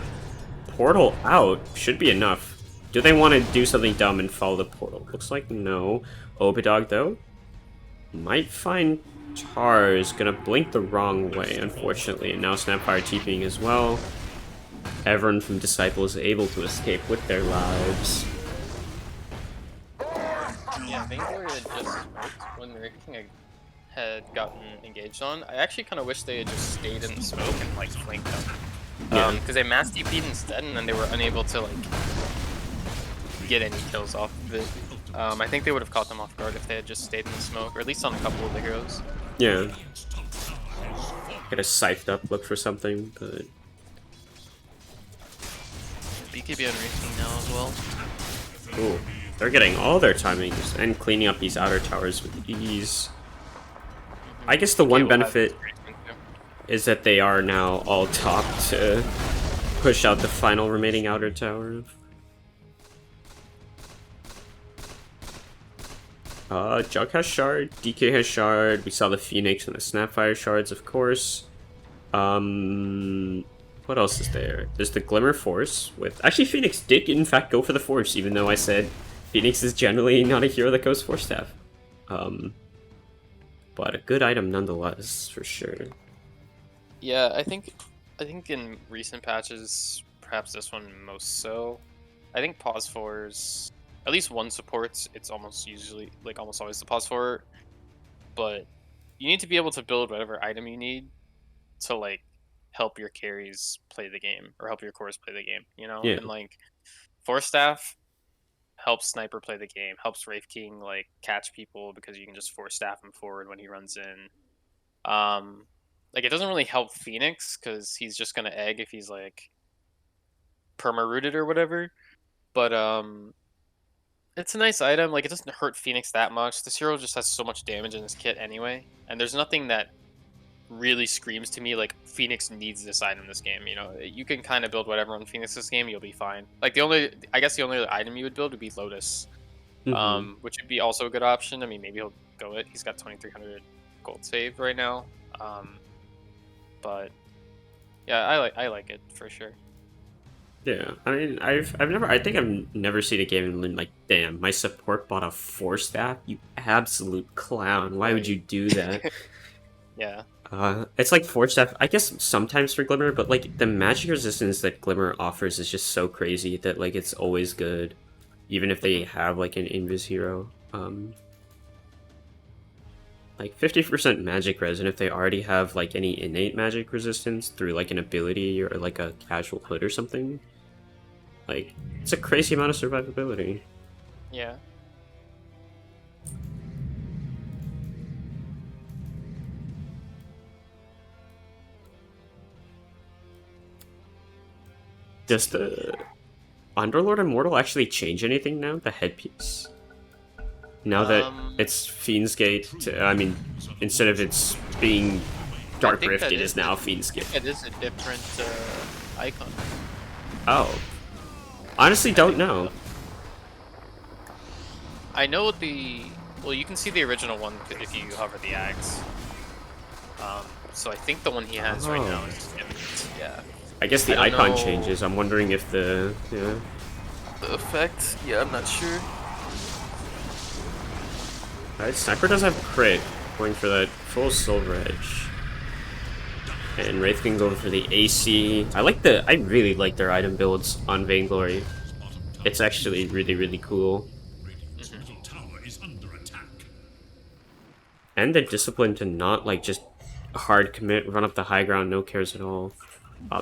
[SPEAKER 6] portal out. Should be enough. Do they want to do something dumb and follow the portal? Looks like no. Obidog though might find Tars, gonna blink the wrong way unfortunately, and now Snapfire TPing as well. Everyone from Disciple is able to escape with their lives.
[SPEAKER 7] Yeah, Vainglory had just smoked when King had gotten engaged on. I actually kind of wish they had just stayed in the smoke and like flanked them. Because they mass DP'd instead, and then they were unable to like get any kills off of it. I think they would have caught them off guard if they had just stayed in the smoke, or at least on a couple of the heroes.
[SPEAKER 6] Yeah. Get a scythed up look for something, but
[SPEAKER 7] BKB on Wraith King now as well.
[SPEAKER 6] ooh, they're getting all their timings and cleaning up these outer towers with ease. I guess the one benefit is that they are now all top to push out the final remaining outer tower. Jug has shard, DK has shard, we saw the Phoenix and the Snapfire shards, of course. What else is there? There's the Glimmer Force with... Actually, Phoenix did in fact go for the Force, even though I said Phoenix is generally not a hero that goes Force Staff. But a good item nonetheless, for sure.
[SPEAKER 7] Yeah, I think in recent patches, perhaps this one most so. I think pause fours, at least one supports. It's almost usually like almost always the pause four, but you need to be able to build whatever item you need to like help your carries play the game or help your cores play the game. You know,
[SPEAKER 6] Yeah.
[SPEAKER 7] and like Force Staff helps Sniper play the game, helps Wraith King like catch people because you can just Force Staff him forward when he runs in. Like, it doesn't really help Phoenix, because he's just gonna egg if he's, like, perma-rooted or whatever. But, it's a nice item. Like, it doesn't hurt Phoenix that much. This hero just has so much damage in his kit anyway. And there's nothing that really screams to me like Phoenix needs this item this game. You know, you can kind of build whatever on Phoenix this game, you'll be fine. Like, I guess the only other item you would build would be Lotus, which would be also a good option. I mean, maybe he'll go it. He's got 2,300 gold save right now, but yeah, I like it for sure.
[SPEAKER 6] Yeah, I mean, I think I've never seen a game and like, damn, my support bought a 4-staff. You absolute clown! Why would you do that?
[SPEAKER 7] Yeah.
[SPEAKER 6] It's like 4-staff, I guess sometimes for Glimmer, but like the magic resistance that Glimmer offers is just so crazy that like it's always good, even if they have like an invis hero. Like 50% magic res, and if they already have like any innate magic resistance through like an ability or like a casual hood or something, like it's a crazy amount of survivability.
[SPEAKER 7] Yeah.
[SPEAKER 6] Does the Underlord Immortal actually change anything now? The headpiece? Now that it's Fiend's Gate, I mean, instead of it's being Dark Rift, it is now Fiend's Gate.
[SPEAKER 7] It is a different icon.
[SPEAKER 6] Oh. Honestly, don't know.
[SPEAKER 7] I know well, you can see the original one if you hover the axe. So I think the one he has right now is different. Yeah.
[SPEAKER 6] I guess the icon changes. I'm wondering if the
[SPEAKER 7] effect. Yeah, I'm not sure.
[SPEAKER 6] Alright, Sniper does have crit, going for that full Silver Edge. And Wraith King going for the AC. I really like their item builds on Vainglory. It's actually really, really cool. And the discipline to not like just hard commit, run up the high ground, no cares at all.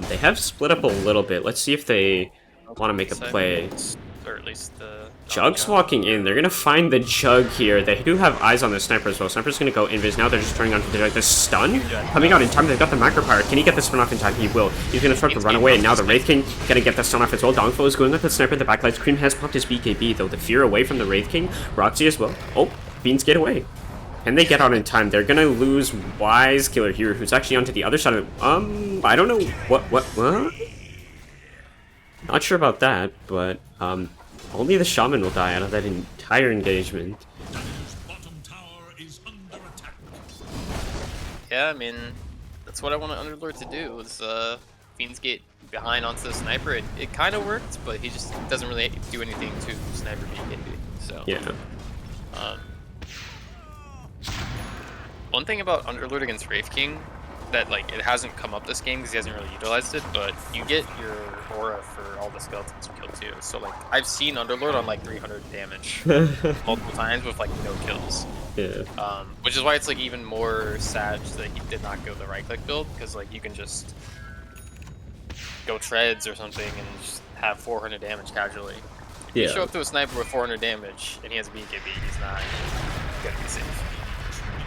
[SPEAKER 6] They have split up a little bit. Let's see if they want to make a play.
[SPEAKER 7] Or at least the
[SPEAKER 6] Jug's walking in. They're gonna find the Jug here. They do have eyes on the Sniper as well. Sniper's gonna go invis. Now they're just turning on to the Jug. The stun coming out in time. They've got the Macro Power. Can he get the stun off in time? He will. He's gonna start to run away. And now the Wraith King gonna get the stun off as well. Dongfo is going up the Sniper. The backlights. Cream has popped his BKB though. The fear away from the Wraith King. Roxy as well. Oh, Beans get away. And they get out in time. They're gonna lose Wise Killer here, who's actually onto the other side of the, I don't know what? Not sure about that, but only the Shaman will die out of that entire engagement.
[SPEAKER 7] Yeah, I mean, that's what I want an Underlord to do, is Fiend's Gate behind onto the Sniper. It kind of worked, but he just doesn't really do anything to Sniper BKB, so.
[SPEAKER 6] Yeah.
[SPEAKER 7] One thing about Underlord against Wraith King that like it hasn't come up this game because he hasn't really utilized it, but you get your aura for all the skeletons you kill too. So like I've seen Underlord on like 300 damage multiple times with like no kills.
[SPEAKER 6] Yeah.
[SPEAKER 7] Which is why it's like even more sad that he did not go the right click build, because like you can just go treads or something and just have 400 damage casually. If you show up to a sniper with 400 damage and he has a BKB, he's not gonna be safe.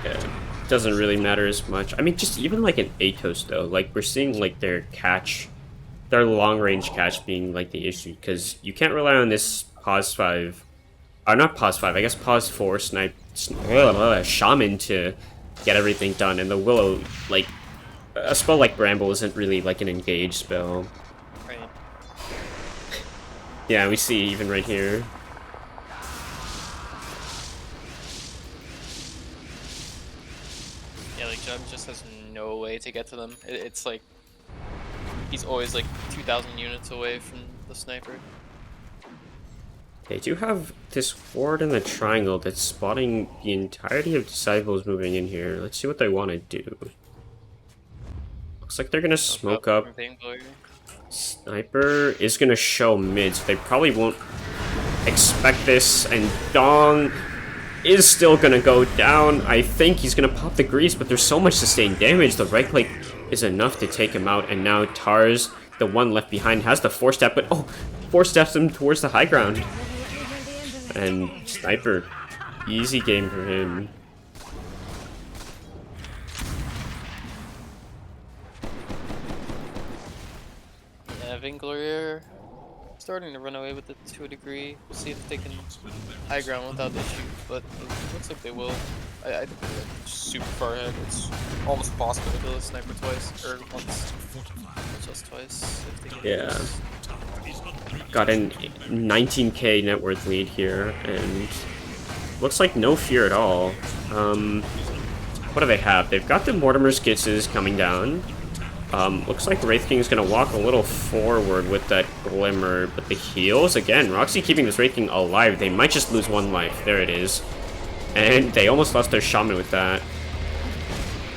[SPEAKER 6] Yeah. Doesn't really matter as much. I mean, just even like an Atos though, like we're seeing like their long range catch being like the issue, because you can't rely on this pause 5, or not pause 5, I guess pause 4 Shaman to get everything done, and the Willow, like a spell like Bramble isn't really like an engaged spell.
[SPEAKER 7] Right.
[SPEAKER 6] Yeah, we see even right here.
[SPEAKER 7] Jug just has no way to get to them. It's like he's always like 2,000 units away from the Sniper.
[SPEAKER 6] They do have this ward in the triangle that's spotting the entirety of Disciples moving in here. Let's see what they want to do. Looks like they're gonna smoke up. Sniper is gonna show mid, so they probably won't expect this, and Dong is still gonna go down. I think he's gonna pop the grease, but there's so much sustained damage. The right click is enough to take him out, and now Tars, the one left behind, has the 4-step, but 4-steps him towards the high ground. And Sniper, easy game for him.
[SPEAKER 7] Yeah, Vainglory are starting to run away with it to a degree. We'll see if they can high ground without issue, but it looks like they will. I think they're super far ahead. It's almost impossible to kill a sniper twice, or once, just twice. If they get
[SPEAKER 6] Yeah.
[SPEAKER 7] close.
[SPEAKER 6] Got an 19k net worth lead here, and looks like no fear at all. What do they have? They've got the Mortimer's Gitzes coming down. Looks like Wraith King's gonna walk a little forward with that Glimmer, but the heals, again, Roxy keeping this Wraith King alive. They might just lose one life. There it is. And they almost lost their Shaman with that.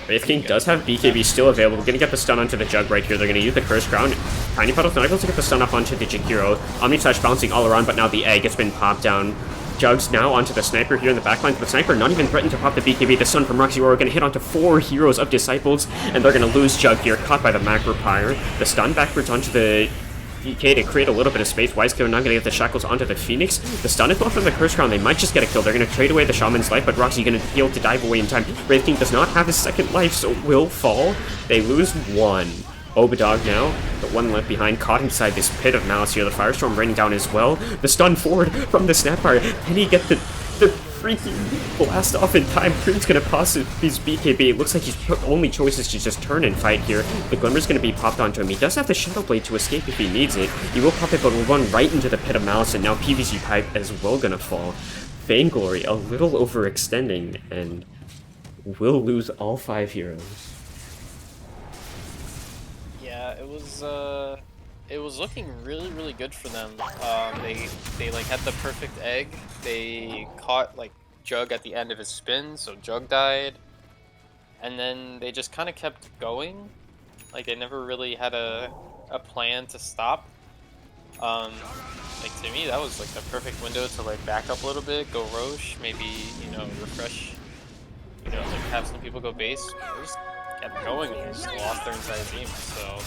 [SPEAKER 6] Wraith King does have BKB still available. Gonna get the stun onto the Jug right here. They're gonna use the Curse Crown. Tiny Puddle's not able to get the stun up onto the Jakiro. Omni Slash bouncing all around, but now the egg has been popped down. Jug's now onto the Sniper here in the backline. The Sniper not even threatened to pop the BKB. The stun from Roxy Aurora gonna hit onto 4 heroes of Disciples, and they're gonna lose Jug here, caught by the Macro Pyre. The stun backwards onto the DK to create a little bit of space. Wiseclear not gonna get the Shackles onto the Phoenix. The stun is well from the Curse Crown. They might just get a kill. They're gonna trade away the Shaman's life, but Roxy gonna heal to dive away in time. Wraith King does not have his second life, so will fall. They lose 1. Obadog now, the one left behind, caught inside this pit of malice here. The Firestorm raining down as well. The stun forward from the Snapfire. Can he get the freaking blast off in time? Cream's gonna pass his BKB. It looks like his only choice is to just turn and fight here. The Glimmer's gonna be popped onto him. He does have the Shadow Blade to escape if he needs it. He will pop it, but will run right into the pit of malice, and now PVZ Pipe as well gonna fall. Vainglory a little overextending, and will lose all 5 heroes.
[SPEAKER 7] Yeah, it was looking really good for them. They like had the perfect egg. They caught like Jug at the end of his spin, so Jug died, and then they just kind of kept going. Like they never really had a plan to stop. Like to me, that was like the perfect window to like back up a little bit, go Roche, maybe refresh, like have some people go base. They just kept going and just lost their entire team. So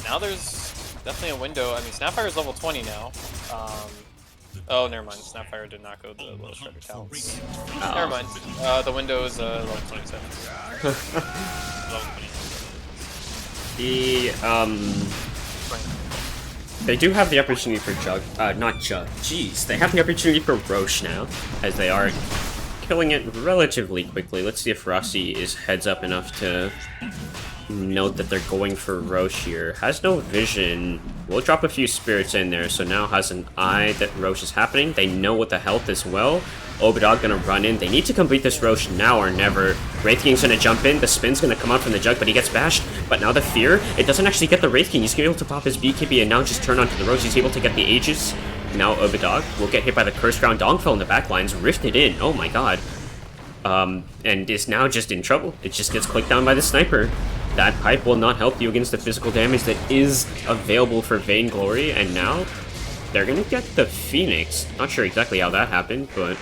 [SPEAKER 7] now there's definitely a window. I mean, Snapfire's level 20 now. Oh, never mind. Snapfire did not go the little shredder talents. Never mind. The window is level 27. Level 27.
[SPEAKER 6] They do have the opportunity for Jug, not Jug, jeez. They have the opportunity for Roche now, as they are killing it relatively quickly. Let's see if Roxy is heads up enough to note that they're going for Roche here. Has no vision. We'll drop a few spirits in there, so now has an eye that Roche is happening. They know what the health as well. Obadog gonna run in. They need to complete this Roche now or never. Wraith King's gonna jump in. The spin's gonna come out from the Jug, but he gets bashed. But now the Fear, it doesn't actually get the Wraith King. He's able to pop his BKB and now just turn onto the Roche. He's able to get the Aegis. Now Obadog will get hit by the Curse Crown. Dongfell in the backlines, rifted in. Oh my god. And is now just in trouble. It just gets clicked down by the Sniper. That pipe will not help you against the physical damage that is available for Vainglory, and now they're gonna get the Phoenix. Not sure exactly how that happened, but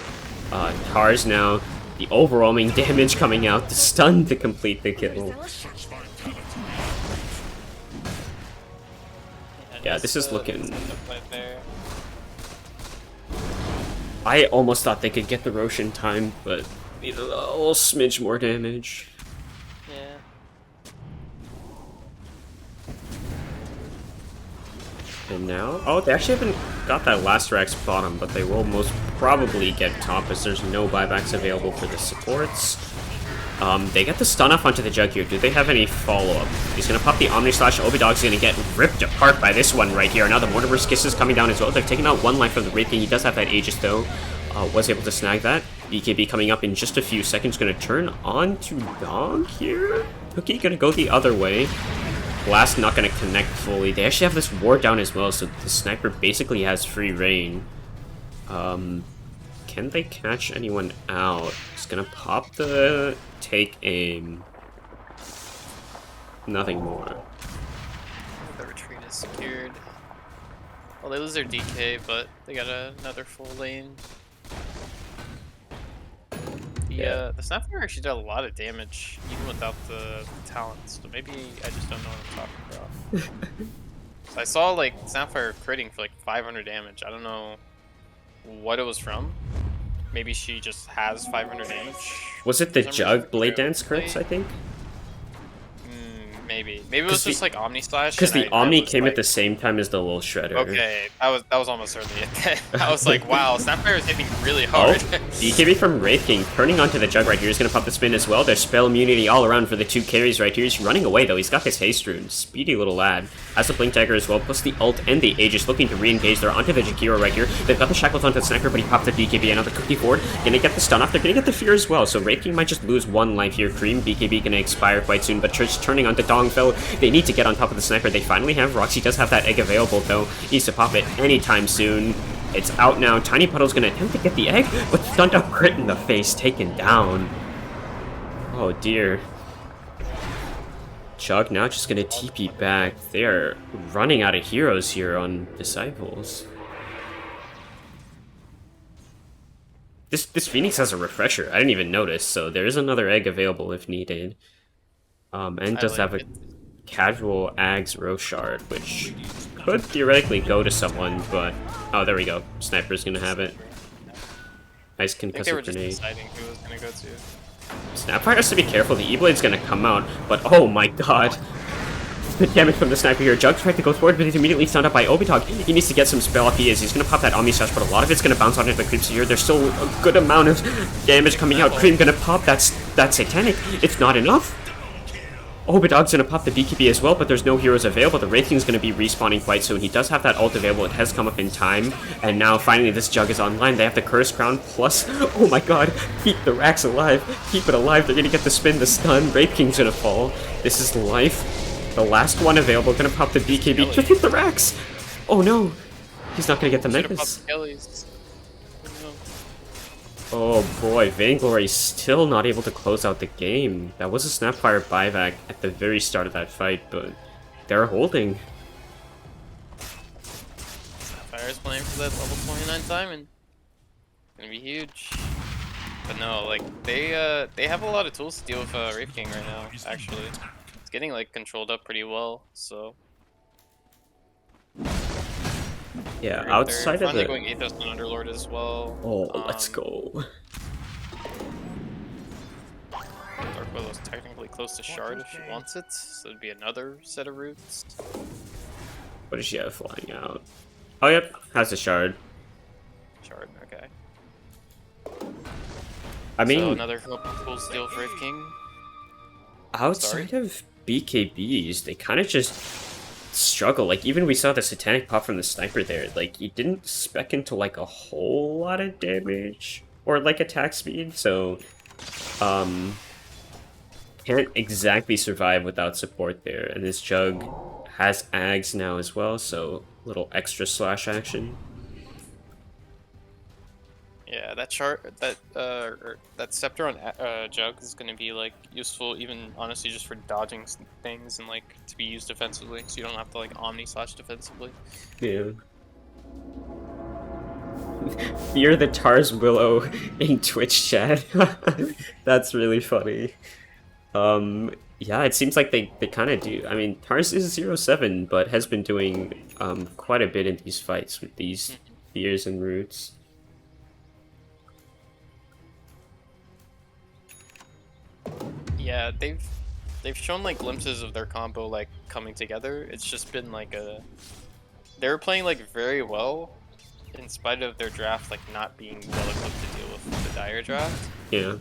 [SPEAKER 6] Tars now, the overwhelming damage coming out, the stun to complete the kill. Yeah, this is looking... I almost thought they could get the Roche in time, but need a little smidge more damage.
[SPEAKER 7] Yeah.
[SPEAKER 6] And now, oh, they actually haven't got that last Rex bottom, but they will most probably get top as there's no buybacks available for the supports. They get the stun off onto the Jug here. Do they have any follow-up? He's gonna pop the Omni Slash. Obadog's gonna get ripped apart by this one right here. Now the Mortimer's Kiss is coming down as well. They've taken out one life from the Wraith King. He does have that Aegis though. Was able to snag that. BKB coming up in just a few seconds. Gonna turn on to Dog here. Cookie gonna go the other way. Blast not gonna connect fully. They actually have this ward down as well, so the Sniper basically has free reign. Can they catch anyone out? It's gonna pop the take aim. Nothing more.
[SPEAKER 7] The retreat is secured. Well, they lose their DK, but they got another full lane. The Snapfire actually did a lot of damage, even without the talents, so maybe I just don't know what I'm talking about. So I saw, like, Snapfire critting for, like, 500 damage. I don't know what it was from. Maybe she just has 500 damage.
[SPEAKER 6] Was it the Jug Blade Dance crits, I think?
[SPEAKER 7] Maybe it was just like Omni Slash.
[SPEAKER 6] Because the Omni came
[SPEAKER 7] like,
[SPEAKER 6] at the same time as the little Shredder.
[SPEAKER 7] Okay, that was almost certainly it. I was like, wow, Snapfire is hitting really
[SPEAKER 6] Oh,
[SPEAKER 7] hard.
[SPEAKER 6] BKB from Wraith King turning onto the Jug right here. He's going to pop the spin as well. There's spell immunity all around for the 2 carries right here. He's running away though. He's got his haste rune. Speedy little lad. Has the Blink Dagger as well, plus the ult and the Aegis looking to re-engage. They're onto the Jakiro right here. They've got the Shackles onto the Sniper, but he popped the BKB. Another Cookie forward. Gonna get the stun off. They're gonna get the Fear as well. So Wraith King might just lose 1 life here. Cream BKB gonna expire quite soon, but Church turning onto Dongfell. They need to get on top of the Sniper. They finally have Roxy does have that egg available though. Needs to pop it anytime soon. It's out now. Tiny Puddle's gonna attempt to get the egg, but stunned up crit in the face, taken down. Oh dear. Chug now just gonna TP back. They are running out of heroes here on Disciples. This Phoenix has a refresher. I didn't even notice, so there is another egg available if needed. And does have a casual Ags Roshard, which could theoretically go to someone, but oh, there we go. Sniper's gonna have it. Nice concussive grenade.
[SPEAKER 7] Deciding who was gonna go to.
[SPEAKER 6] Snapfire has to be careful. The E-Blade's gonna come out, but oh my god. The damage from the Sniper here. Jug tried to go forward, but he's immediately stunned up by Obitog. He needs to get some spell off. He's gonna pop that Omni Slash, but a lot of it's gonna bounce onto the creeps here. There's still a good amount of damage coming out. Cream gonna pop. That's Satanic. It's not enough. Obidog's gonna pop the BKB as well, but there's no heroes available. The Wraith King's gonna be respawning quite soon. He does have that ult available. It has come up in time, and now finally this Jug is online. They have the Curse Crown plus, oh my god, keep the Rax alive. Keep it alive. They're gonna get the spin, the stun. Wraith King's gonna fall. This is life. The last one available. Gonna pop the BKB. Just hit the Rax. Oh no, he's not gonna get the Megas. Oh boy, Vainglory's still not able to close out the game. That was a Snapfire buyback at the very start of that fight, but they're holding.
[SPEAKER 7] Snapfire's playing for that level 29 Simon. Gonna be huge. But no, like they have a lot of tools to deal with Wraith King right now, actually. It's getting like controlled up pretty well, so
[SPEAKER 6] Yeah, outside
[SPEAKER 7] they're
[SPEAKER 6] of the...
[SPEAKER 7] going Aethos and Underlord as well.
[SPEAKER 6] Oh, let's go.
[SPEAKER 7] Dark Willow's technically close to Shard if she wants it, so it'd be another set of roots.
[SPEAKER 6] What does she have flying out? Oh, yep, has a Shard.
[SPEAKER 7] Shard, okay.
[SPEAKER 6] I mean,
[SPEAKER 7] so another cool steal for Wraith King.
[SPEAKER 6] outside of BKBs, they kind of just struggle. Like, even we saw the Satanic pop from the Sniper there. Like, he didn't spec into, like, a whole lot of damage or, like, attack speed, so, can't exactly survive without support there. And this Jug has Ags now as well, so little extra slash action.
[SPEAKER 7] Yeah, that that Scepter on Jug is going to be like useful, even honestly just for dodging things and like to be used defensively, so you don't have to like Omni Slash defensively.
[SPEAKER 6] Yeah. Fear the Tars Willow in Twitch chat. That's really funny. Yeah, it seems like they kind of do. I mean, Tars is 0-7, but has been doing quite a bit in these fights with these Fears and Roots.
[SPEAKER 7] Yeah, they've shown like glimpses of their combo like coming together. It's just been like they were playing like very well in spite of their draft like not being well equipped to deal with the dire draft.
[SPEAKER 6] Yeah.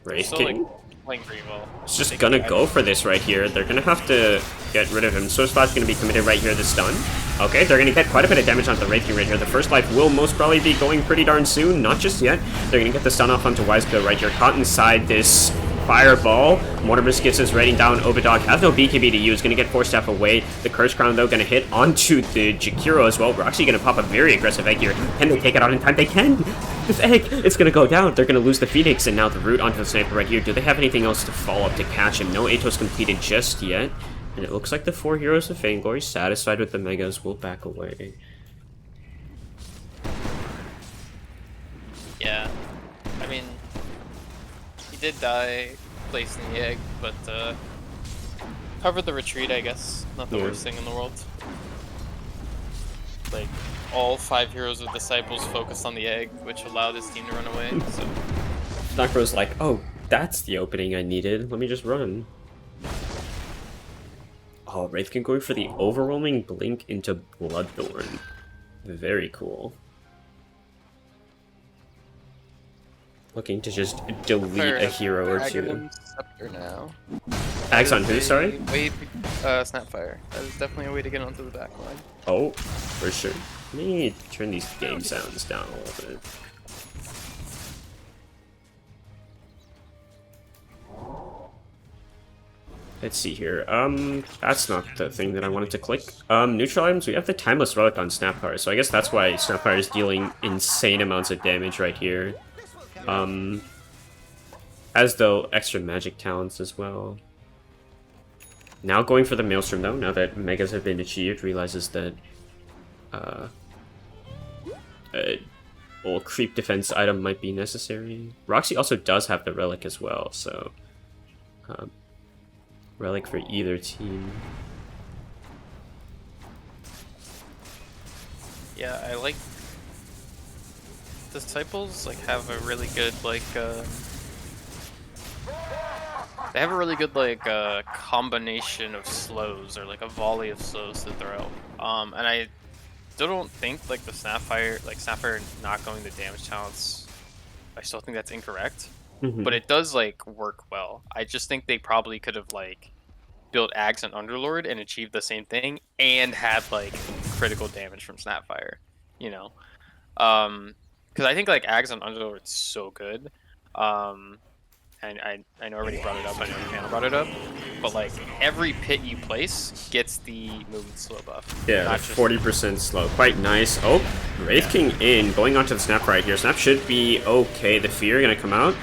[SPEAKER 6] Wraith King?
[SPEAKER 7] Like, playing pretty well.
[SPEAKER 6] It's just gonna go for this right here. They're gonna have to get rid of him. Source Flash's gonna be committed right here, the stun. Okay, they're gonna get quite a bit of damage onto the Wraith King right here. The first life will most probably be going pretty darn soon. Not just yet. They're gonna get the stun off onto Wisekill right here. Caught inside this fireball. Mortimer Skits is raining down. Obidog has no BKB to use. Gonna get Force Staff away. The Curse Crown, though, gonna hit onto the Jakiro as well. Roxy gonna pop a very aggressive egg here. Can they take it out in time? They can! This egg is gonna go down. They're gonna lose the Phoenix, and now the root onto the Sniper right here. Do they have anything else to follow up to catch him? No Atos completed just yet. And it looks like the 4 heroes of Vainglory, satisfied with the Megas, will back away.
[SPEAKER 7] Yeah, I mean, he did die placing the egg, but covered the retreat, I guess. Not the worst thing in the world. Like, all 5 heroes of Disciples focused on the egg, which allowed his team to run away, so...
[SPEAKER 6] Sniper was like, oh, that's the opening I needed. Let me just run. Oh, Wraithkin going for the overwhelming blink into Bloodthorn. Very cool. Looking to just delete a hero or two.
[SPEAKER 7] Dragon Scepter now.
[SPEAKER 6] Axe on
[SPEAKER 7] That
[SPEAKER 6] who,
[SPEAKER 7] is
[SPEAKER 6] sorry?
[SPEAKER 7] a way Snapfire. That is definitely a way to get onto the back line.
[SPEAKER 6] Oh, for sure. Let me turn these game sounds down a little bit. Let's see here. That's not the thing that I wanted to click. Neutral items, we have the Timeless Relic on Snapfire, so I guess that's why Snapfire is dealing insane amounts of damage right here. As though extra magic talents as well. Now going for the Maelstrom though, now that Megas have been achieved, realizes that well, creep defense item might be necessary. Roxy also does have the relic as well, so relic for either team.
[SPEAKER 7] Yeah, I like Disciples like have a really good like they have a really good like combination of slows or like a volley of slows to throw. And I still don't think like the Snapfire not going the damage talents. I still think that's incorrect. But it does like work well. I just think they probably could have like built Ags and Underlord and achieved the same thing and had like critical damage from Snapfire, you know. Because I think like Ags and Underlord is so good. And I know I already brought it up. I know Phantom brought it up, but like every pit you place gets the movement slow buff.
[SPEAKER 6] Yeah, 40% slow. Quite nice. Oh, Wraith King in, going onto the Snap right here. Snap should be okay. The Fear gonna come out.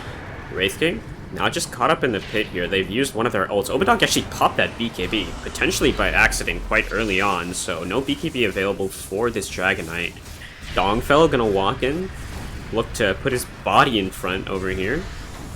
[SPEAKER 6] Wraith King now just caught up in the pit here. They've used one of their ults. Obadog actually popped that BKB, potentially by accident quite early on, so no BKB available for this Dragon Knight. Dongfell gonna walk in, look to put his body in front over here.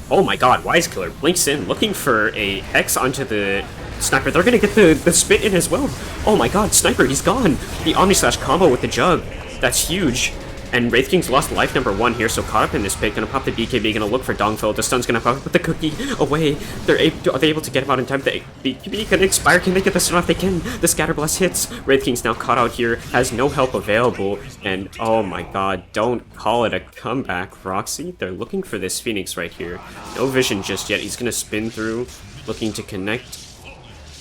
[SPEAKER 6] Oh my god, Wise Killer blinks in, looking for a Hex onto the Sniper. They're gonna get the spit in as well. Oh my god, Sniper, he's gone. The Omni Slash combo with the Jug. That's huge. And Wraith King's lost life number 1 here, so caught up in this pit. Gonna pop the BKB, gonna look for Dongfell. The stun's gonna pop with the cookie away. Are they able to get him out in time? The BKB gonna expire. Can they get the stun off? They can. The Scatter Blast hits. Wraith King's now caught out here, has no help available. And oh my god, don't call it a comeback, Roxy. They're looking for this Phoenix right here. No vision just yet. He's gonna spin through, looking to connect.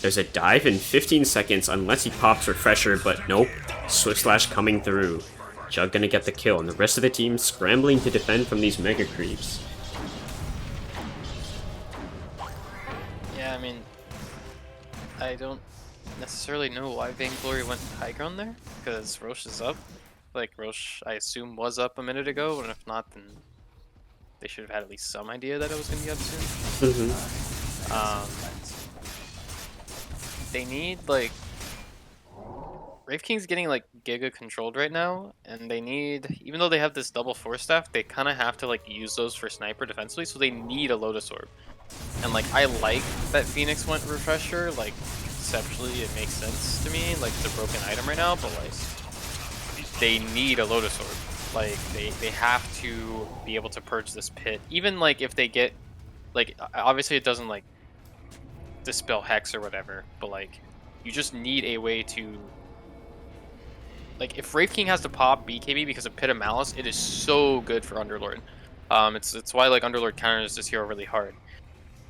[SPEAKER 6] There's a dive in 15 seconds unless he pops Refresher, but nope. Swift Slash coming through. Jug gonna get the kill, and the rest of the team scrambling to defend from these mega creeps.
[SPEAKER 7] Yeah, I mean, I don't necessarily know why Vainglory went high ground there, because Roche is up. Like, Roche, I assume, was up a minute ago, and if not, then they should have had at least some idea that it was gonna be up soon. They need, like... Wraith King's getting like Giga controlled right now, and they need, even though they have this double Force Staff, they kind of have to like use those for Sniper defensively, so they need a Lotus Orb. And like, I like that Phoenix went Refresher, like conceptually it makes sense to me, like it's a broken item right now, but like, they need a Lotus Orb. Like, they have to be able to purge this pit, even like if they get, like, obviously it doesn't like dispel Hex or whatever, but like, you just need a way to, like, if Wraith King has to pop BKB because of Pit of Malice, it is so good for Underlord. It's why like Underlord counters this hero really hard.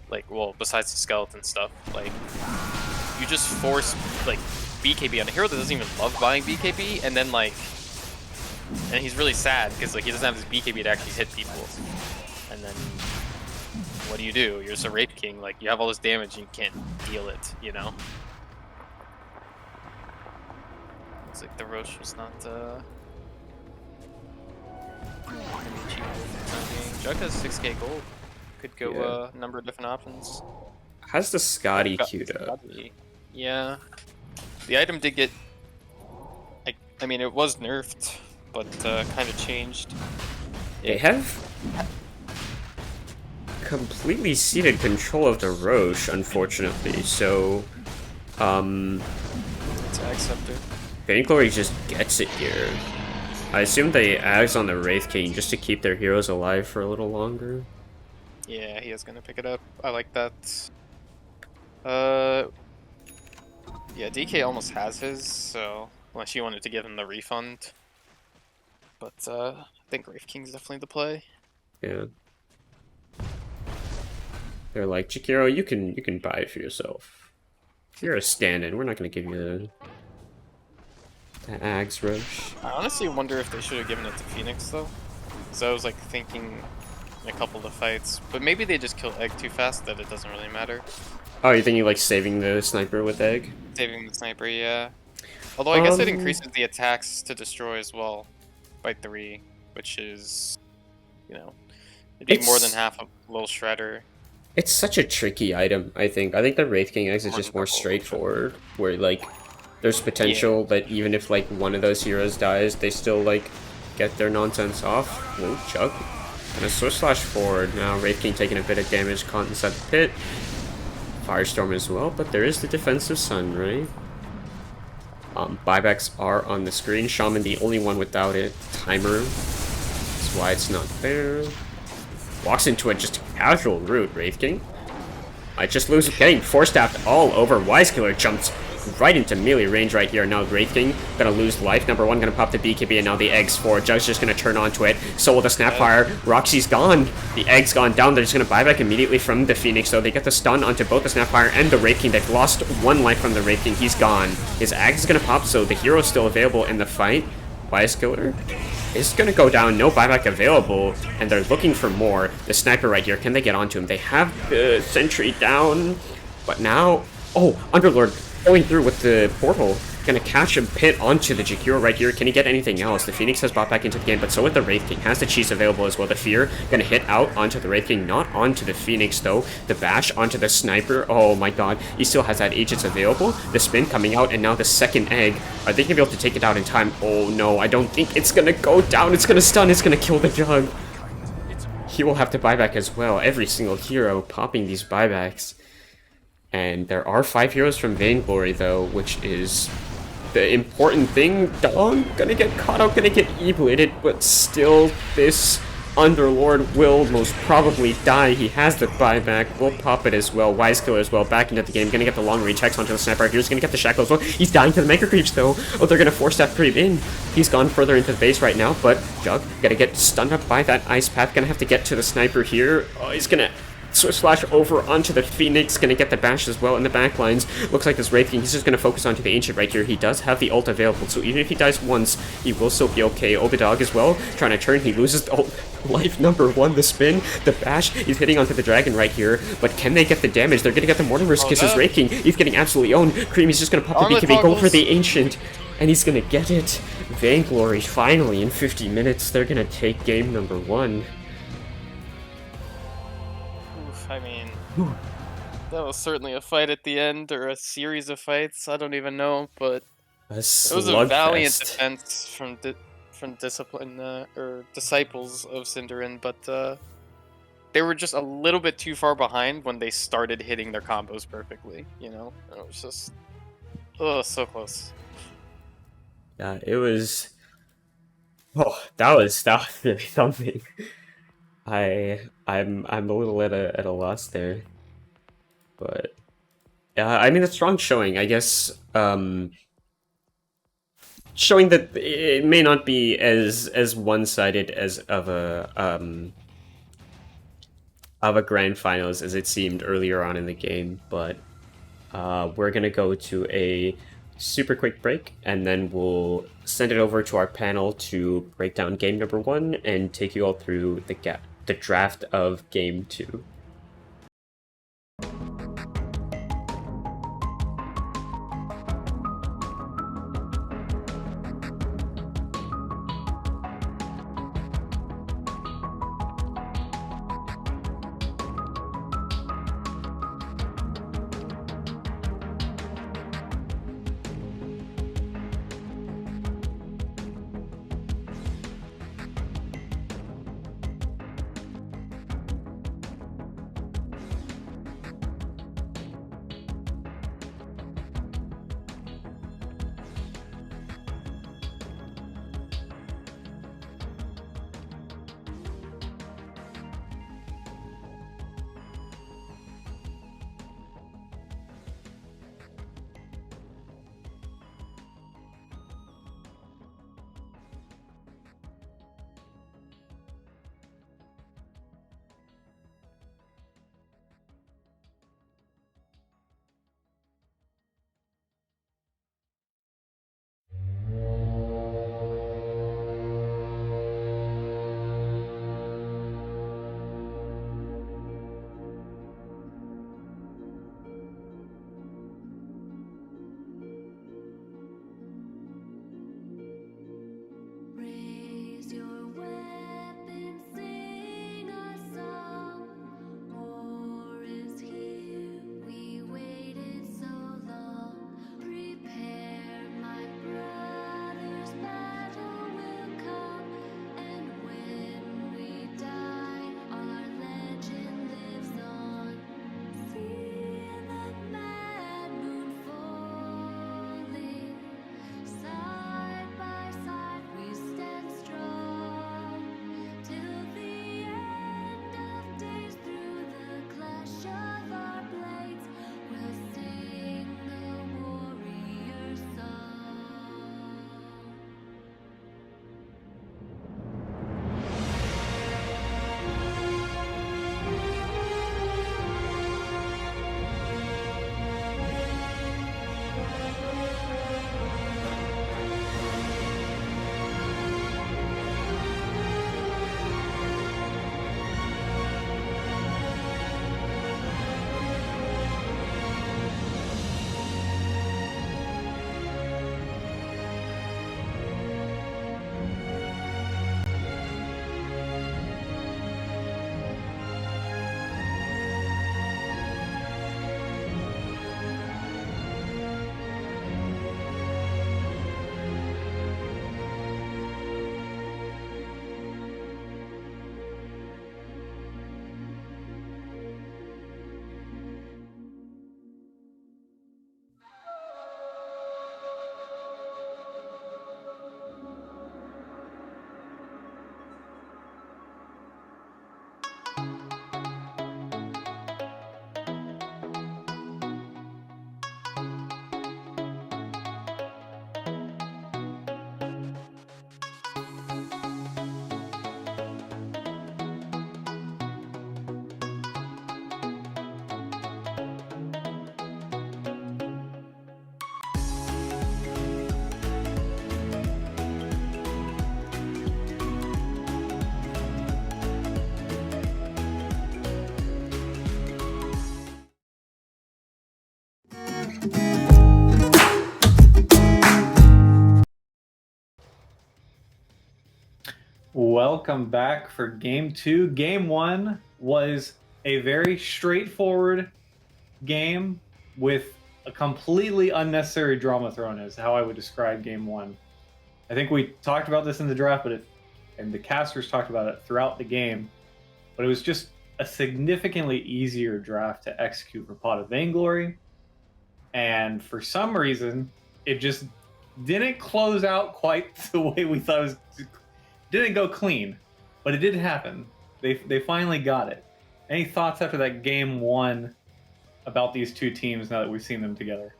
[SPEAKER 7] Like, well, besides the skeleton stuff, like, you just force like BKB on a hero that doesn't even love buying BKB, and then like, and he's really sad because like he doesn't have his BKB to actually hit people. And then what do? You're just a Wraith King. Like, you have all this damage and you can't deal it, you know. Looks like the Roche was not Jug has 6k gold. Could go a number of different options.
[SPEAKER 6] Has the Scotty queued up?
[SPEAKER 7] Yeah. The item did get, I mean, it was nerfed, but kind of changed.
[SPEAKER 6] They have completely ceded control of the Roche, unfortunately, so
[SPEAKER 7] It's Ag Scepter.
[SPEAKER 6] Vainglory just gets it here. I assume they Ags on the Wraith King just to keep their heroes alive for a little longer.
[SPEAKER 7] Yeah, he is gonna pick it up. I like that. Yeah, DK almost has his, so unless you wanted to give him the refund. But I think Wraith King's definitely the play.
[SPEAKER 6] Yeah. They're like, Chikiro, you can buy it for yourself. If you're a stand-in, we're not gonna give you the Axe Rush.
[SPEAKER 7] I honestly wonder if they should have given it to Phoenix though. So I was like thinking in a couple of the fights, but maybe they just kill Egg too fast that it doesn't really matter.
[SPEAKER 6] Oh, you think you like saving the sniper with Egg?
[SPEAKER 7] Saving the sniper, yeah. Although I guess it increases the attacks to destroy as well by 3, which is, you know, it'd be more than half a little shredder.
[SPEAKER 6] It's such a tricky item, I think. I think the Wraith King Eggs is just more straightforward, where, like, there's potential that even if, like, one of those heroes dies, they still, like, get their nonsense off. Whoa, Chug. And a Swift Slash forward. Now, Wraith King taking a bit of damage, caught inside the pit. Firestorm as well, but there is the defensive Sun, right? Buybacks are on the screen. Shaman the only one without it. Timer. That's why it's not there. Walks into it, just a casual route, Wraith King. Might just lose, getting force-tapped all over. Wisekiller jumps right into melee range right here. Now Wraith King gonna lose life. Number 1 gonna pop the BKB, and now the Egg's forward. Jug's just gonna turn onto it. So will the Snapfire. Roxy's gone. The Egg's gone down. They're just gonna buy back immediately from the Phoenix, so they get the stun onto both the Snapfire and the Wraith King. They've lost 1 life from the Wraith King. He's gone. His Axe is gonna pop, so the hero's still available in the fight. Wisekiller is gonna go down, no buyback available, and they're looking for more. The sniper right here, can they get onto him? They have the sentry down, but now, oh, Underlord going through with the portal, gonna catch him pit onto the Jakiro right here. Can he get anything else? The Phoenix has bought back into the game, but so with the Wraith King, has the cheese available as well. The Fear gonna hit out onto the Wraith King, not onto the Phoenix though. The bash onto the sniper, oh my god, he still has that Aegis available. The spin coming out, and now the second Egg. Are they gonna be able to take it out in time? Oh no, I don't think it's gonna go down. It's gonna stun, it's gonna kill the Jug. He will have to buy back as well. Every single hero popping these buybacks. And there are 5 heroes from Vainglory though, which is the important thing. Dong gonna get caught out, gonna get E-bladed, but still this Underlord will most probably die. He has the buyback, will pop it as well. Wisekiller as well, back into the game, gonna get the long reach X onto the sniper. Here's gonna get the shackle as well. He's dying to the Mega Creeps though. Oh, they're gonna force that creep in. He's gone further into the base right now, but Jug gonna get stunned up by that ice path. Gonna have to get to the sniper here. Oh, he's gonna Swift Slash over onto the Phoenix, gonna get the bash as well in the backlines. Looks like this Wraith King, he's just gonna focus onto the Ancient right here. He does have the ult available, so even if he dies once, he will still be okay. Obidog as well, trying to turn, he loses the ult. Life number 1, the spin, the bash, he's hitting onto the dragon right here, but can they get the damage? They're gonna get the Mortimer's Kisses. Wraith King, he's getting absolutely owned. Creamy's just gonna pop the BKB, go for the Ancient, and he's gonna get it. Vainglory, finally, in 50 minutes, they're gonna take game number 1.
[SPEAKER 7] I mean, that was certainly a fight at the end, or a series of fights. I don't even know, but it was a valiant defense from discipline or disciples of Synderen. But they were just a little bit too far behind when they started hitting their combos perfectly. You know, it was just so close.
[SPEAKER 6] Yeah, it was. Oh, that was really something. I'm a little at a loss there, but I mean, a strong showing, I guess. Showing that it may not be as one-sided as of a grand finals as it seemed earlier on in the game, but we're gonna go to a super quick break, and then we'll send it over to our panel to break down game number 1 and take you all through the draft of game 2.
[SPEAKER 1] Welcome back for game 2. Game 1 was a very straightforward game with a completely unnecessary drama thrown in, is how I would describe game 1. I think we talked about this in the draft, and the casters talked about it throughout the game, but it was just a significantly easier draft to execute for Pot of Vainglory. And for some reason, it just didn't close out quite the way we thought it was. Didn't go clean, but it did happen. They finally got it. Any thoughts after that game 1 about these two teams now that we've seen them together?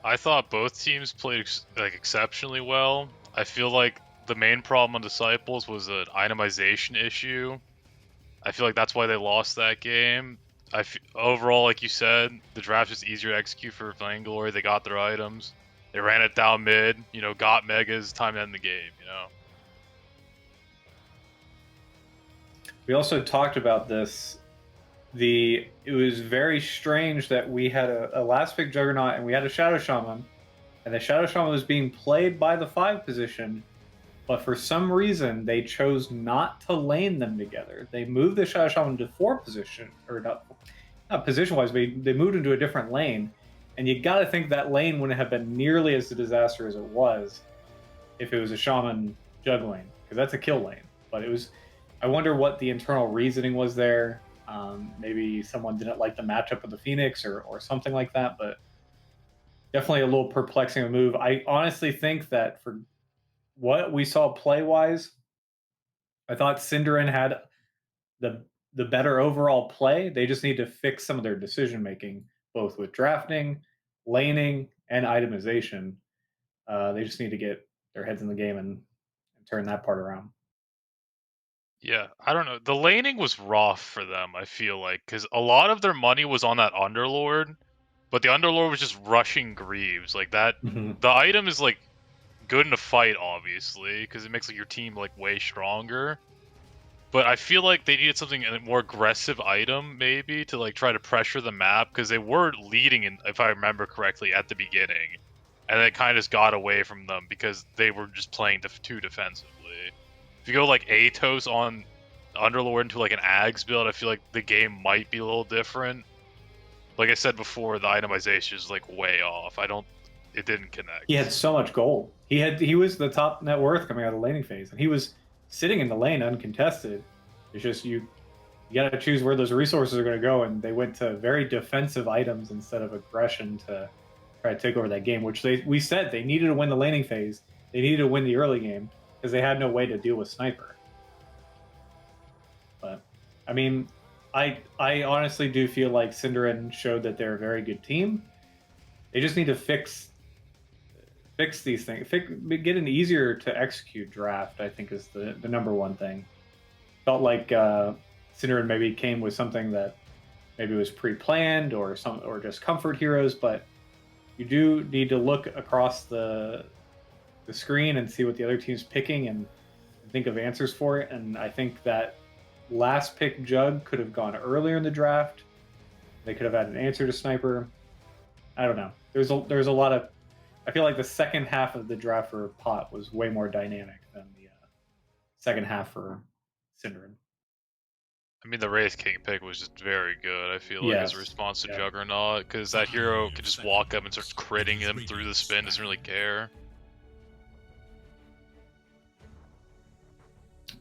[SPEAKER 2] I thought both teams played like exceptionally well. I feel like the main problem on Disciples was an itemization issue. I feel like that's why they lost that game. Overall, like you said, the draft is easier to execute for Vainglory. They got their items. They ran it down mid, got megas, time to end the game,
[SPEAKER 1] We also talked about this. It was very strange that we had a last pick Juggernaut and we had a Shadow Shaman, and the Shadow Shaman was being played by the 5 position, but for some reason they chose not to lane them together. They moved the Shadow Shaman to 4 position, or not position-wise, but they moved into a different lane. And you got to think that lane wouldn't have been nearly as a disaster as it was if it was a Shaman Jug lane, because that's a kill lane. But it was, I wonder what the internal reasoning was there. Maybe someone didn't like the matchup of the Phoenix or something like that, but definitely a little perplexing a move. I honestly think that for what we saw play-wise, I thought Synderen had the better overall play. They just need to fix some of their decision-making, both with drafting, laning, and itemization. They just need to get their heads in the game and turn that part around.
[SPEAKER 2] Yeah, I don't know. The laning was rough for them, I feel like, because a lot of their money was on that Underlord, but the Underlord was just rushing Greaves. Like that, the item is like good in a fight, obviously, because it makes like your team like way stronger. But I feel like they needed something, a more aggressive item, maybe, to like try to pressure the map, because they were leading, if I remember correctly, at the beginning, and it kind of just got away from them because they were just playing too defensively. If you go like Atos on Underlord into like an Ags build, I feel like the game might be a little different. Like I said before, the itemization is like way off. It didn't connect.
[SPEAKER 1] He had so much gold. He was the top net worth coming out of the laning phase, and he was sitting in the lane uncontested. It's just you got to choose where those resources are going to go, and they went to very defensive items instead of aggression to try to take over that game. Which we said they needed to win the laning phase. They needed to win the early game because they had no way to deal with Sniper. But I mean, I honestly do feel like Synderen showed that they're a very good team. They just need to fix these things. Get an easier to execute draft, I think, is the number one thing. Felt like Synderen maybe came with something that maybe was pre-planned or just comfort heroes, but you do need to look across the screen and see what the other team's picking and think of answers for it. And I think that last pick Jug could have gone earlier in the draft. They could have had an answer to Sniper. I don't know. There's a lot of. I feel like the second half of the draft for Pot was way more dynamic than the second half for Synderen.
[SPEAKER 2] I mean, the Wraith King pick was just very good. I feel like as a response to Juggernaut, because that hero can just walk up and start critting him through the spin, doesn't really care.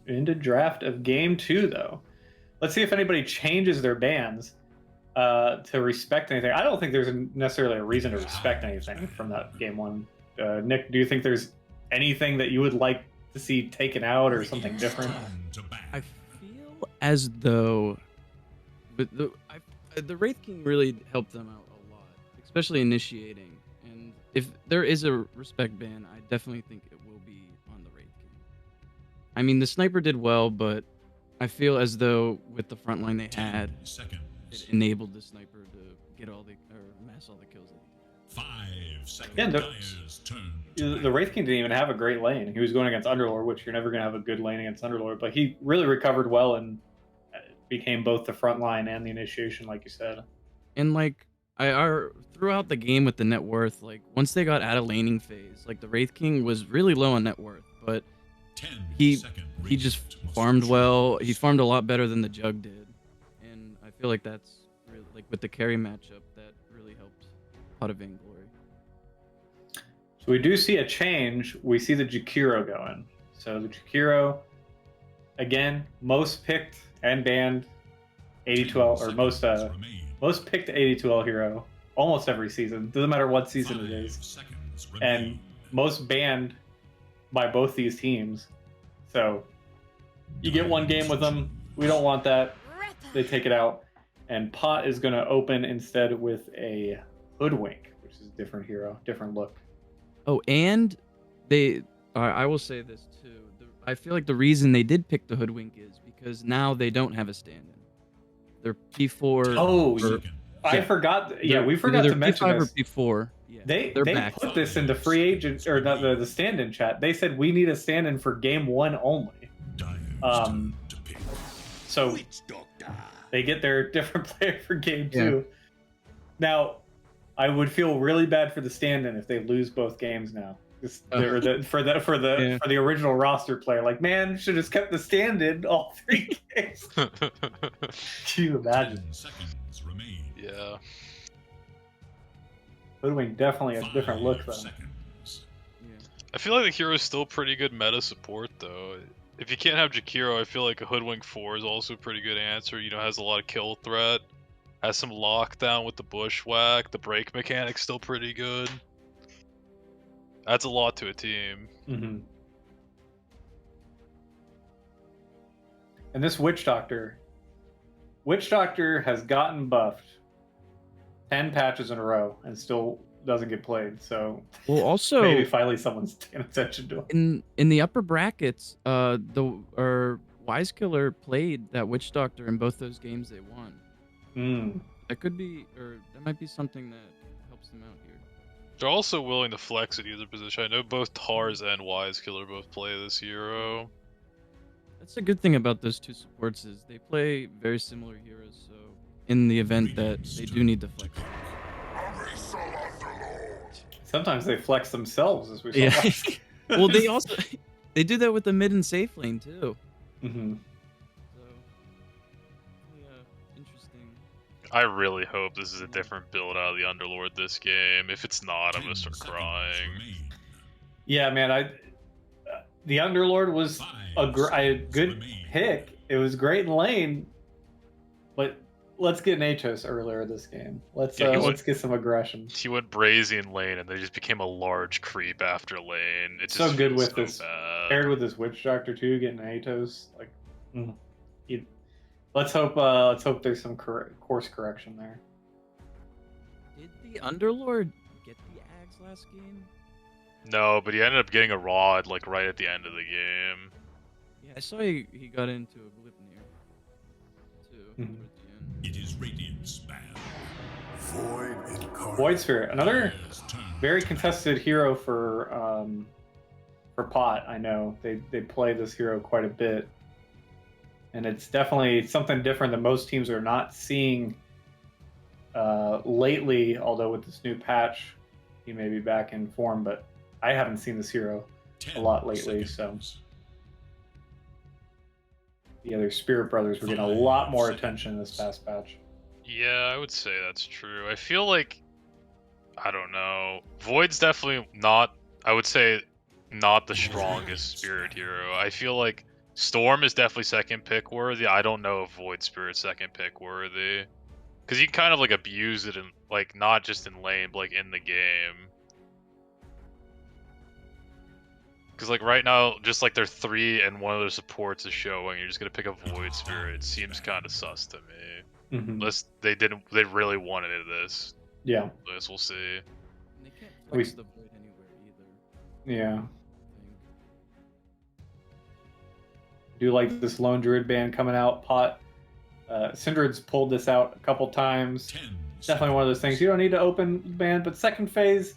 [SPEAKER 1] Into draft of game 2, though. Let's see if anybody changes their bans to respect anything. I don't think there's necessarily a reason to respect anything from that game 1. Nick, do you think there's anything that you would like to see taken out or something different?
[SPEAKER 3] I feel as though, but the Wraith King really helped them out a lot, especially initiating. And if there is a respect ban, I definitely think it will be on the Wraith King. I mean, the Sniper did well, but I feel as though with the front line they had, it enabled the Sniper to get amass all the kills.
[SPEAKER 4] 5 seconds.
[SPEAKER 1] The Wraith King didn't even have a great lane. He was going against Underlord, which you're never going to have a good lane against Underlord, but he really recovered well and became both the front line and the initiation, like you said.
[SPEAKER 3] And like, throughout the game with the net worth, like once they got out of laning phase, like the Wraith King was really low on net worth, but
[SPEAKER 4] 10
[SPEAKER 3] he
[SPEAKER 4] second
[SPEAKER 3] he just
[SPEAKER 4] radiant must
[SPEAKER 3] farmed well. He
[SPEAKER 4] choose.
[SPEAKER 3] farmed a lot better than the Jug did, and I feel like that's really, like with the carry matchup, that really helped Pot of Vainglory.
[SPEAKER 1] So we do see a change. We see the Jakiro going. So the Jakiro, again, most picked and banned AD2L, or most picked AD2L hero almost every season. Doesn't matter what season it is. And most banned by both these teams. So you get one game with them. We don't want that. They take it out. And Pot is going to open instead with a Hoodwink, which is a different hero, different look.
[SPEAKER 3] Oh, and I will say this too. I feel like the reason they did pick the Hoodwink is because now they don't have a stand-in. They're P4.
[SPEAKER 1] Oh, I forgot. Yeah, we forgot to mention
[SPEAKER 3] P5
[SPEAKER 1] this.
[SPEAKER 3] or P4. Yeah,
[SPEAKER 1] They
[SPEAKER 3] back.
[SPEAKER 1] put this into free agent or the stand-in chat. They said we need a stand-in for game 1 only. So they get their different player for game 2. Now, I would feel really bad for the stand-in if they lose both games now. For the original roster player, like, man, should have kept the stand-in all 3 games. Can you imagine?
[SPEAKER 4] 10 seconds remain.
[SPEAKER 2] Yeah.
[SPEAKER 1] Hoodwink definitely a different look though.
[SPEAKER 2] I feel like the hero is still pretty good meta support though. If you can't have Jakiro, I feel like a Hoodwink 4 is also a pretty good answer. You know, has a lot of kill threat, has some lockdown with the bushwhack. The break mechanic's still pretty good. Adds a lot to a team.
[SPEAKER 1] Mm-hmm. And this Witch Doctor has gotten buffed 10 patches in a row and still doesn't get played. So
[SPEAKER 3] well, also
[SPEAKER 1] maybe finally someone's paying attention to him.
[SPEAKER 3] In the upper brackets, Wise Killer played that Witch Doctor in both those games they won. That could be, or that might be something that helps them out here.
[SPEAKER 2] They're also willing to flex at either position. I know both Tars and Wise Killer both play this hero.
[SPEAKER 3] That's a good thing about those two supports is they play very similar heroes. So in the event that they do need to flex,
[SPEAKER 1] sometimes they flex themselves, as we saw.
[SPEAKER 3] Yeah. Well, they do that with the mid and safe lane too.
[SPEAKER 1] Mm-hmm.
[SPEAKER 3] So interesting.
[SPEAKER 2] I really hope this is a different build out of the Underlord this game. If it's not, I'm gonna start crying.
[SPEAKER 1] Yeah, man. The Underlord was a good pick. It was great in lane, but let's get Natos earlier this game. Let's get some aggression.
[SPEAKER 2] He went brazy in lane, and they just became a large creep after lane. It's
[SPEAKER 1] so good with
[SPEAKER 2] so
[SPEAKER 1] this
[SPEAKER 2] bad.
[SPEAKER 1] Paired with this Witch Doctor too, getting Natos. Like, let's hope there's some course correction there.
[SPEAKER 3] Did the Underlord get the Ags last game?
[SPEAKER 2] No, but he ended up getting a rod like right at the end of the game.
[SPEAKER 3] Yeah, I saw he got into a blip near too.
[SPEAKER 1] Mm-hmm.
[SPEAKER 3] Towards the end.
[SPEAKER 4] It is radiant spam.
[SPEAKER 1] Void Spirit, another very contested hero for Pot. I know they play this hero quite a bit, and it's definitely something different that most teams are not seeing lately. Although with this new patch, he may be back in form, but I haven't seen this hero a lot lately.
[SPEAKER 4] Seconds.
[SPEAKER 1] So the other Spirit Brothers were getting a lot more attention this past patch.
[SPEAKER 2] Yeah, I would say that's true. I feel like, I don't know, Void's definitely not, I would say, not the strongest Spirit hero. I feel like Storm is definitely second pick worthy. I don't know if Void Spirit's second pick worthy. Because you can kind of like abuse it in, like, not just in lane, but like in the game. Because like right now, just like they're 3 and one of their supports is showing, you're just gonna pick a Void Spirit. It seems kind of sus to me.
[SPEAKER 1] Mm-hmm.
[SPEAKER 2] Unless they really wanted this.
[SPEAKER 1] Yeah.
[SPEAKER 2] I guess we'll see.
[SPEAKER 3] And they can't flex the Void anywhere either.
[SPEAKER 1] Yeah.
[SPEAKER 3] I think.
[SPEAKER 1] Do like this Lone Druid ban coming out. Pot. Synderen's pulled this out a couple times. Definitely one of those things. You don't need to open ban, but second phase,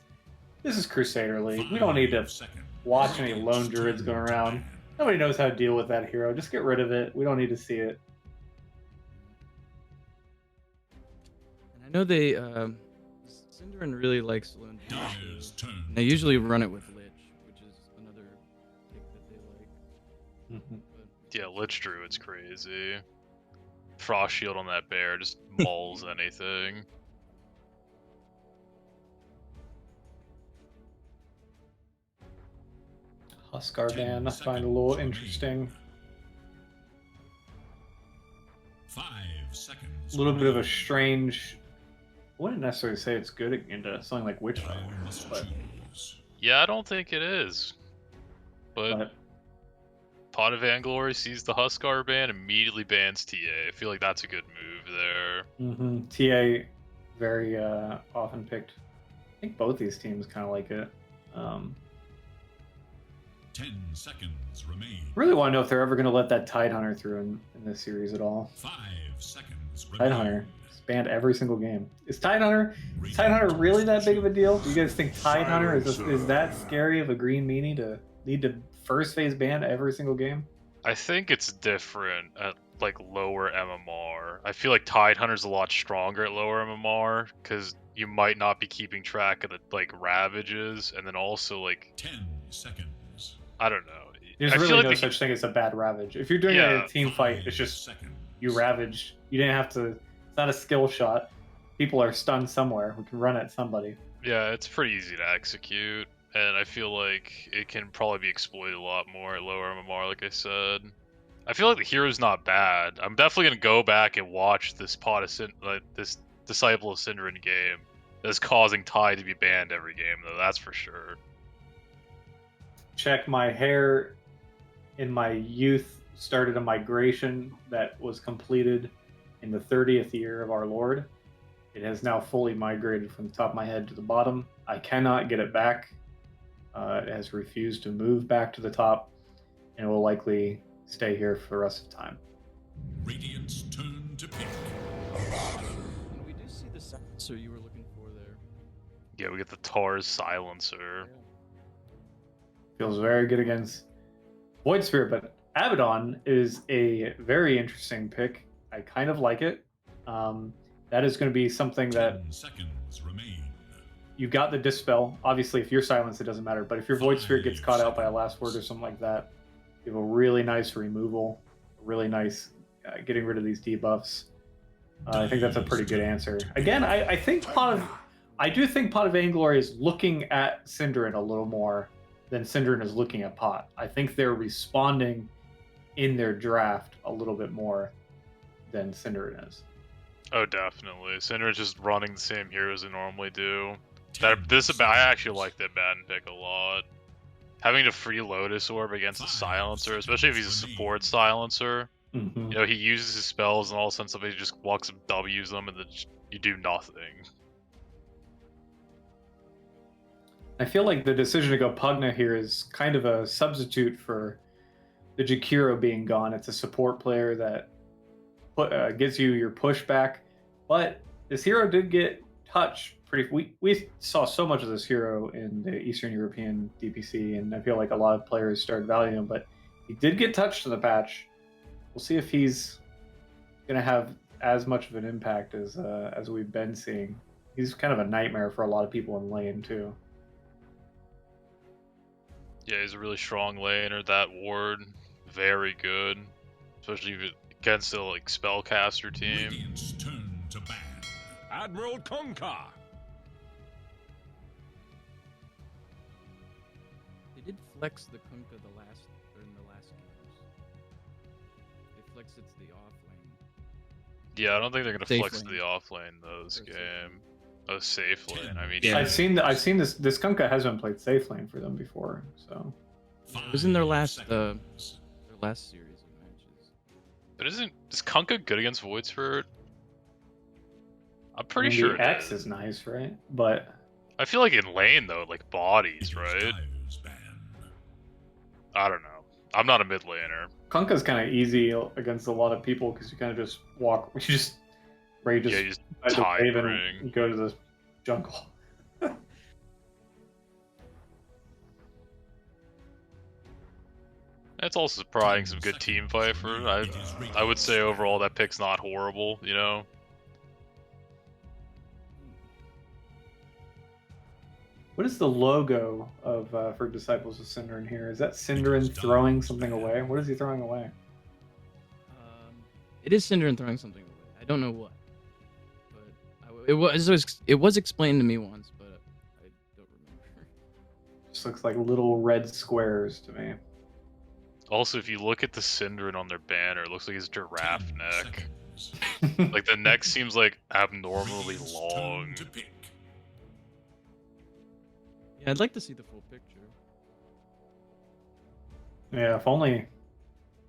[SPEAKER 1] this is Crusader League. We don't need to watch any Lone Druids going around. Nobody knows how to deal with that hero. Just get rid of it. We don't need to see it.
[SPEAKER 3] And I know they Synderen really likes Lone
[SPEAKER 4] Dyer's turn.
[SPEAKER 3] They usually run it with Lich, which is another pick that they like.
[SPEAKER 1] Mhm.
[SPEAKER 3] But
[SPEAKER 2] Yeah, Lich Druid's crazy. Frost Shield on that bear just mauls anything.
[SPEAKER 1] Huskar
[SPEAKER 4] 10
[SPEAKER 1] ban I find a little
[SPEAKER 4] seconds
[SPEAKER 1] interesting.
[SPEAKER 4] remaining. 5 seconds.
[SPEAKER 1] A little bit of a
[SPEAKER 4] remaining.
[SPEAKER 1] strange. I wouldn't necessarily say it's good into something like Witchfire,
[SPEAKER 4] Player must
[SPEAKER 1] but,
[SPEAKER 4] choose.
[SPEAKER 2] Yeah, I don't think it is. But Pot of Vainglory sees the Huskar ban, immediately bans TA. I feel like that's a good move there.
[SPEAKER 1] TA very often picked. I think both these teams kind of like it.
[SPEAKER 4] 10 seconds remain.
[SPEAKER 1] Really want to know if they're ever going to let that Tidehunter through in this series at all.
[SPEAKER 4] 5 seconds
[SPEAKER 1] Tidehunter
[SPEAKER 4] remain.
[SPEAKER 1] is banned every single game. Is Tidehunter really that big of a deal? Do you guys think Tidehunter is that scary of a green meanie to need to first phase ban every single game?
[SPEAKER 2] I think it's different at like lower MMR. I feel like Tidehunter's a lot stronger at lower MMR because you might not be keeping track of the like ravages, and then also like
[SPEAKER 4] 10 seconds.
[SPEAKER 2] I don't know.
[SPEAKER 1] There's
[SPEAKER 2] I feel
[SPEAKER 1] really
[SPEAKER 2] like
[SPEAKER 1] no
[SPEAKER 2] the-
[SPEAKER 1] such thing as a bad ravage. If you're doing it in
[SPEAKER 2] Yeah.
[SPEAKER 1] a team fight,
[SPEAKER 4] 5
[SPEAKER 1] it's just
[SPEAKER 4] seconds.
[SPEAKER 1] you ravage. You didn't have to. It's not a skill shot. People are stunned somewhere. We can run at somebody.
[SPEAKER 2] Yeah, it's pretty easy to execute, and I feel like it can probably be exploited a lot more at lower MMR, like I said. I feel like the hero's not bad. I'm definitely gonna go back and watch this this Disciple of Synderen game that's causing Tide to be banned every game, though. That's for sure.
[SPEAKER 1] Check my hair. In my youth, started a migration that was completed in the 30th year of our Lord. It has now fully migrated from the top of my head to the bottom. I cannot get it back. It has refused to move back to the top, and will likely stay here for the rest of the time.
[SPEAKER 4] Radiant's turn to pick.
[SPEAKER 3] and we do see the silencer you were looking for there.
[SPEAKER 2] Yeah, we get the Tar's Silencer.
[SPEAKER 1] Feels very good against Void Spirit, but Abaddon is a very interesting pick. I kind of like it. That is going to be something that
[SPEAKER 4] 10 seconds remain.
[SPEAKER 1] you got the Dispel. Obviously, if you're silenced, it doesn't matter. But if your Void Spirit gets caught out by a last word or something like that, you have a really nice removal, really nice getting rid of these debuffs. I think that's a pretty good answer. Again, I do think Pot of Vainglory is looking at Synderen a little more than Synderen is looking at Pot. I think they're responding in their draft a little bit more than Synderen is.
[SPEAKER 2] Oh, definitely. Synderen's just running the same heroes they normally do.
[SPEAKER 4] 10
[SPEAKER 2] I actually like that Batten pick a lot. Having to free Lotus Orb against a Silencer, especially if he's a support Silencer.
[SPEAKER 1] Mm-hmm.
[SPEAKER 2] You know, he uses his spells and all of a sudden somebody just walks up, W's them, and then you do nothing.
[SPEAKER 1] I feel like the decision to go Pugna here is kind of a substitute for the Jakiro being gone. It's a support player that gives you your pushback, but this hero did get touched pretty. We saw so much of this hero in the Eastern European DPC, and I feel like a lot of players started valuing him, but he did get touched in the patch. We'll see if he's going to have as much of an impact as we've been seeing. He's kind of a nightmare for a lot of people in lane too.
[SPEAKER 2] Yeah, he's a really strong laner. That ward, very good. Especially against a like spellcaster team.
[SPEAKER 4] Radiant's turn to ban. Admiral Kunkka.
[SPEAKER 3] They did flex the Kunkka in the last games. They flexed it to the off lane.
[SPEAKER 2] Yeah, I don't think they're gonna
[SPEAKER 3] Safe
[SPEAKER 2] flex to
[SPEAKER 3] lane.
[SPEAKER 2] the offlane though this
[SPEAKER 3] Or safe
[SPEAKER 2] game. Oh, safe lane. I mean,
[SPEAKER 3] Yeah.
[SPEAKER 1] I've seen this Kunkka has been played safe lane for them before, so
[SPEAKER 3] It was in their
[SPEAKER 4] 5
[SPEAKER 3] last
[SPEAKER 4] seconds.
[SPEAKER 3] series of matches.
[SPEAKER 2] but is Kunkka good against Void Spirit? I'm
[SPEAKER 1] I
[SPEAKER 2] pretty
[SPEAKER 1] mean,
[SPEAKER 2] sure
[SPEAKER 1] the
[SPEAKER 2] it
[SPEAKER 1] X is nice, right? But
[SPEAKER 2] I feel like in lane though, like bodies, right?
[SPEAKER 4] Dyer's ban.
[SPEAKER 2] I don't know. I'm not a mid laner.
[SPEAKER 1] Kunkka's kind of easy against a lot of people because you kind of just walk. You just
[SPEAKER 2] Yeah, you just
[SPEAKER 1] ride the
[SPEAKER 2] tide
[SPEAKER 1] wave
[SPEAKER 2] ring.
[SPEAKER 1] and go to the jungle.
[SPEAKER 2] It's also providing some good team fight for. I would say overall that pick's not horrible. You know.
[SPEAKER 1] What is the logo of for Disciples of Synderen here? Is that Synderen throwing something away? What is he throwing away?
[SPEAKER 3] It is Synderen throwing something away. I don't know what, but it was explained to me once, but I don't remember.
[SPEAKER 1] Just looks like little red squares to me.
[SPEAKER 2] Also, if you look at the Synderen on their banner, it looks like his giraffe
[SPEAKER 4] 10
[SPEAKER 2] neck.
[SPEAKER 4] seconds.
[SPEAKER 2] Like the neck seems like abnormally
[SPEAKER 4] Reed's
[SPEAKER 2] long.
[SPEAKER 4] turn to pick.
[SPEAKER 3] Yeah, I'd like to see the full picture.
[SPEAKER 1] Yeah, if only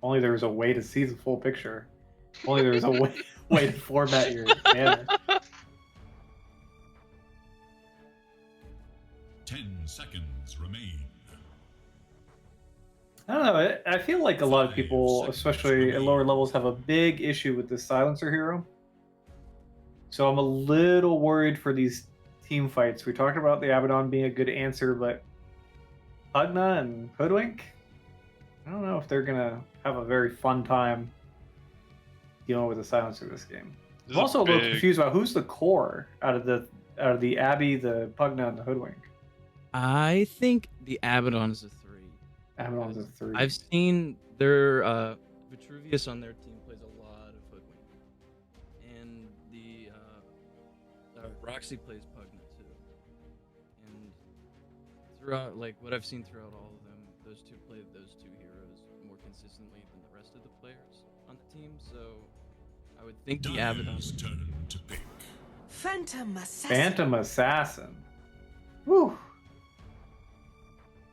[SPEAKER 1] there was a way to see the full picture. If only there was a way to format your banner.
[SPEAKER 4] 10 seconds remain.
[SPEAKER 1] I don't know. I feel like a lot of people, especially at lower levels, have a big issue with this silencer hero. So I'm a little worried for these team fights. We talked about the Abaddon being a good answer, but Pugna and Hoodwink, I don't know if they're gonna have a very fun time dealing with the silencer this game.
[SPEAKER 2] This
[SPEAKER 1] I'm
[SPEAKER 2] is
[SPEAKER 1] also a little
[SPEAKER 2] big-
[SPEAKER 1] confused about who's the core out of the Abby, the Pugna, and the Hoodwink.
[SPEAKER 3] I think the Abaddon is a 3.
[SPEAKER 1] Abaddon's a 3.
[SPEAKER 3] I've seen their Vitruvius on their team plays a lot of Hoodwink, and the Roxy plays Pugna too. And throughout, like what I've seen throughout all of them, those two play those two heroes more consistently than the rest of the players on the team. So I would think the Abaddon.
[SPEAKER 4] Dire's turn to pick.
[SPEAKER 5] Phantom Assassin.
[SPEAKER 1] Phantom Assassin. Whew.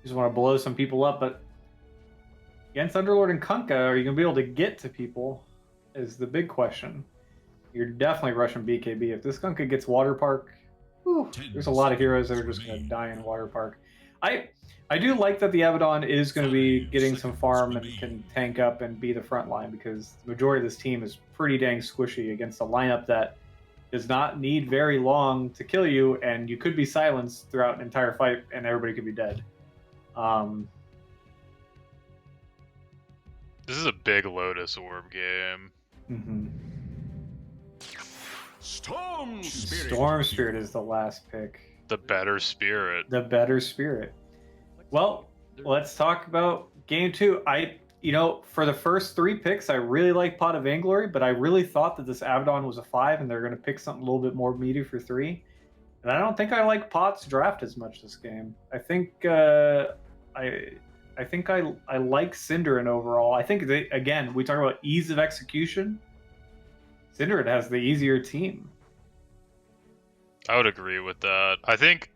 [SPEAKER 1] Just want to blow some people up, but against Underlord and Kunkka, are you going to be able to get to people? Is the big question. You're definitely rushing BKB. If this Kunkka gets Water Park, whew, there's a lot of heroes that are just going to die in Water Park. I do like that the Abaddon is going to be getting some farm and can tank up and be the front line, because the majority of this team is pretty dang squishy against a lineup that does not need very long to kill you, and you could be silenced throughout an entire fight and everybody could be dead.
[SPEAKER 2] This is a big Lotus Orb game.
[SPEAKER 1] Mm-hmm.
[SPEAKER 4] Storm Spirit.
[SPEAKER 1] Storm Spirit is the last pick.
[SPEAKER 2] The better spirit.
[SPEAKER 1] The better spirit. Well, let's talk about game 2. For the first 3 picks, I really like Pot of Vainglory, but I really thought that this Abaddon was a 5 and they're going to pick something a little bit more meaty for 3. And I don't think I like Pot's draft as much this game. I think I like Synderen overall. I think again, we talk about ease of execution. Synderen has the easier team.
[SPEAKER 2] I would agree with that. I think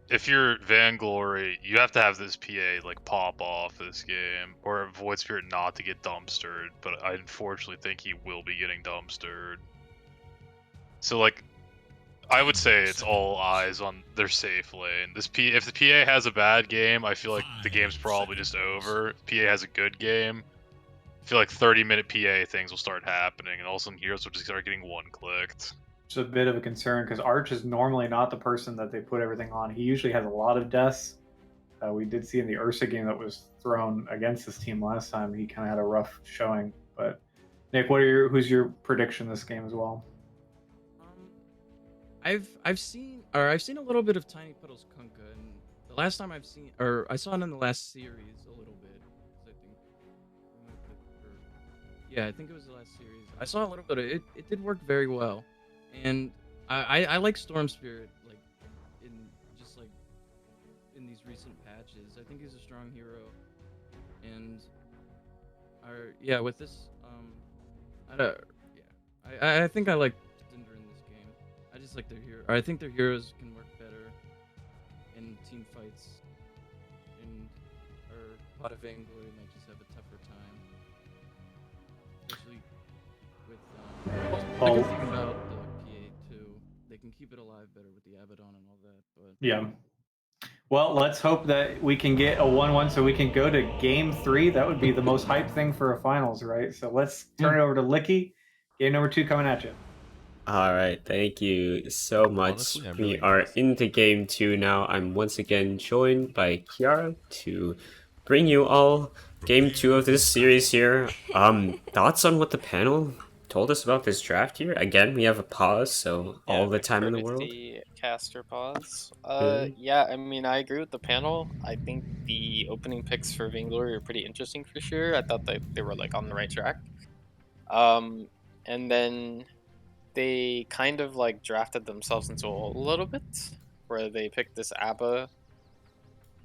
[SPEAKER 2] if you're Vainglory, you have to have this PA like pop off this game, or Void Spirit not to get dumpstered. But I unfortunately think he will be getting dumpstered. So like, I would say it's all eyes on their safe lane. If the PA has a bad game, I feel like the game's probably just over. If PA has a good game, I feel like 30-minute PA things will start happening, and all of a sudden heroes will just start getting one-clicked.
[SPEAKER 1] It's a bit of a concern because Arch is normally not the person that they put everything on. He usually has a lot of deaths. We did see in the Ursa game that was thrown against this team last time. He kind of had a rough showing. But Nick, who's your prediction this game as well?
[SPEAKER 3] I've seen a little bit of Tiny Puddles Kunkka, and the last time I saw it in the last series a little bit. I think it was the last series. I saw a little bit of it. It did work very well, and I like Storm Spirit in these recent patches. I think he's a strong hero, and with this I think I like Synderen in this game. I just like their hero. I think their heroes can work better in team fights, or Pot of Vainglory might just have a tougher time, especially with. The good thing about the PA too, they can keep it alive better with the Abaddon and all that. But
[SPEAKER 1] yeah. Well, let's hope that we can get a 1-1 so we can go to game 3. That would be the most hyped thing for a finals, right? So let's turn it over to Licky. Game number 2 coming at you.
[SPEAKER 6] All right, thank you so much.
[SPEAKER 8] Honestly, I'm
[SPEAKER 6] we
[SPEAKER 8] really
[SPEAKER 6] are
[SPEAKER 8] impressed.
[SPEAKER 6] into game 2 now. I'm once again joined by Kiara to bring you all game 2 of this series here. Thoughts on what the panel told us about this draft here. Again, we have a pause, so
[SPEAKER 7] Yeah,
[SPEAKER 6] all the time in the world.
[SPEAKER 7] the caster pause.
[SPEAKER 6] Mhm.
[SPEAKER 7] Yeah, I mean, I agree with the panel. I think the opening picks for Vainglory are pretty interesting for sure. I thought they were like on the right track. And then they kind of like drafted themselves into a little bit, where they picked this Abba,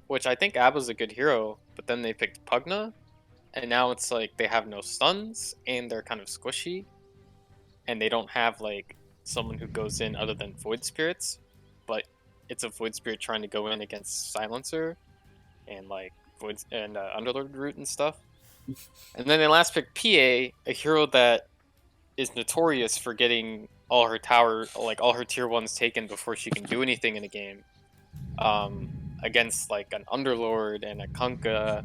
[SPEAKER 7] which I think Abba's a good hero, but then they picked Pugna, and now it's like they have no stuns and they're kind of squishy, and they don't have like someone who goes in other than Void Spirits, but it's a Void Spirit trying to go in against Silencer and like Void and Underlord Root and stuff. And then they last picked PA, a hero that is notorious for getting all her tower, like all her tier 1s taken before she can do anything in a game. Against like an Underlord and a Kunkka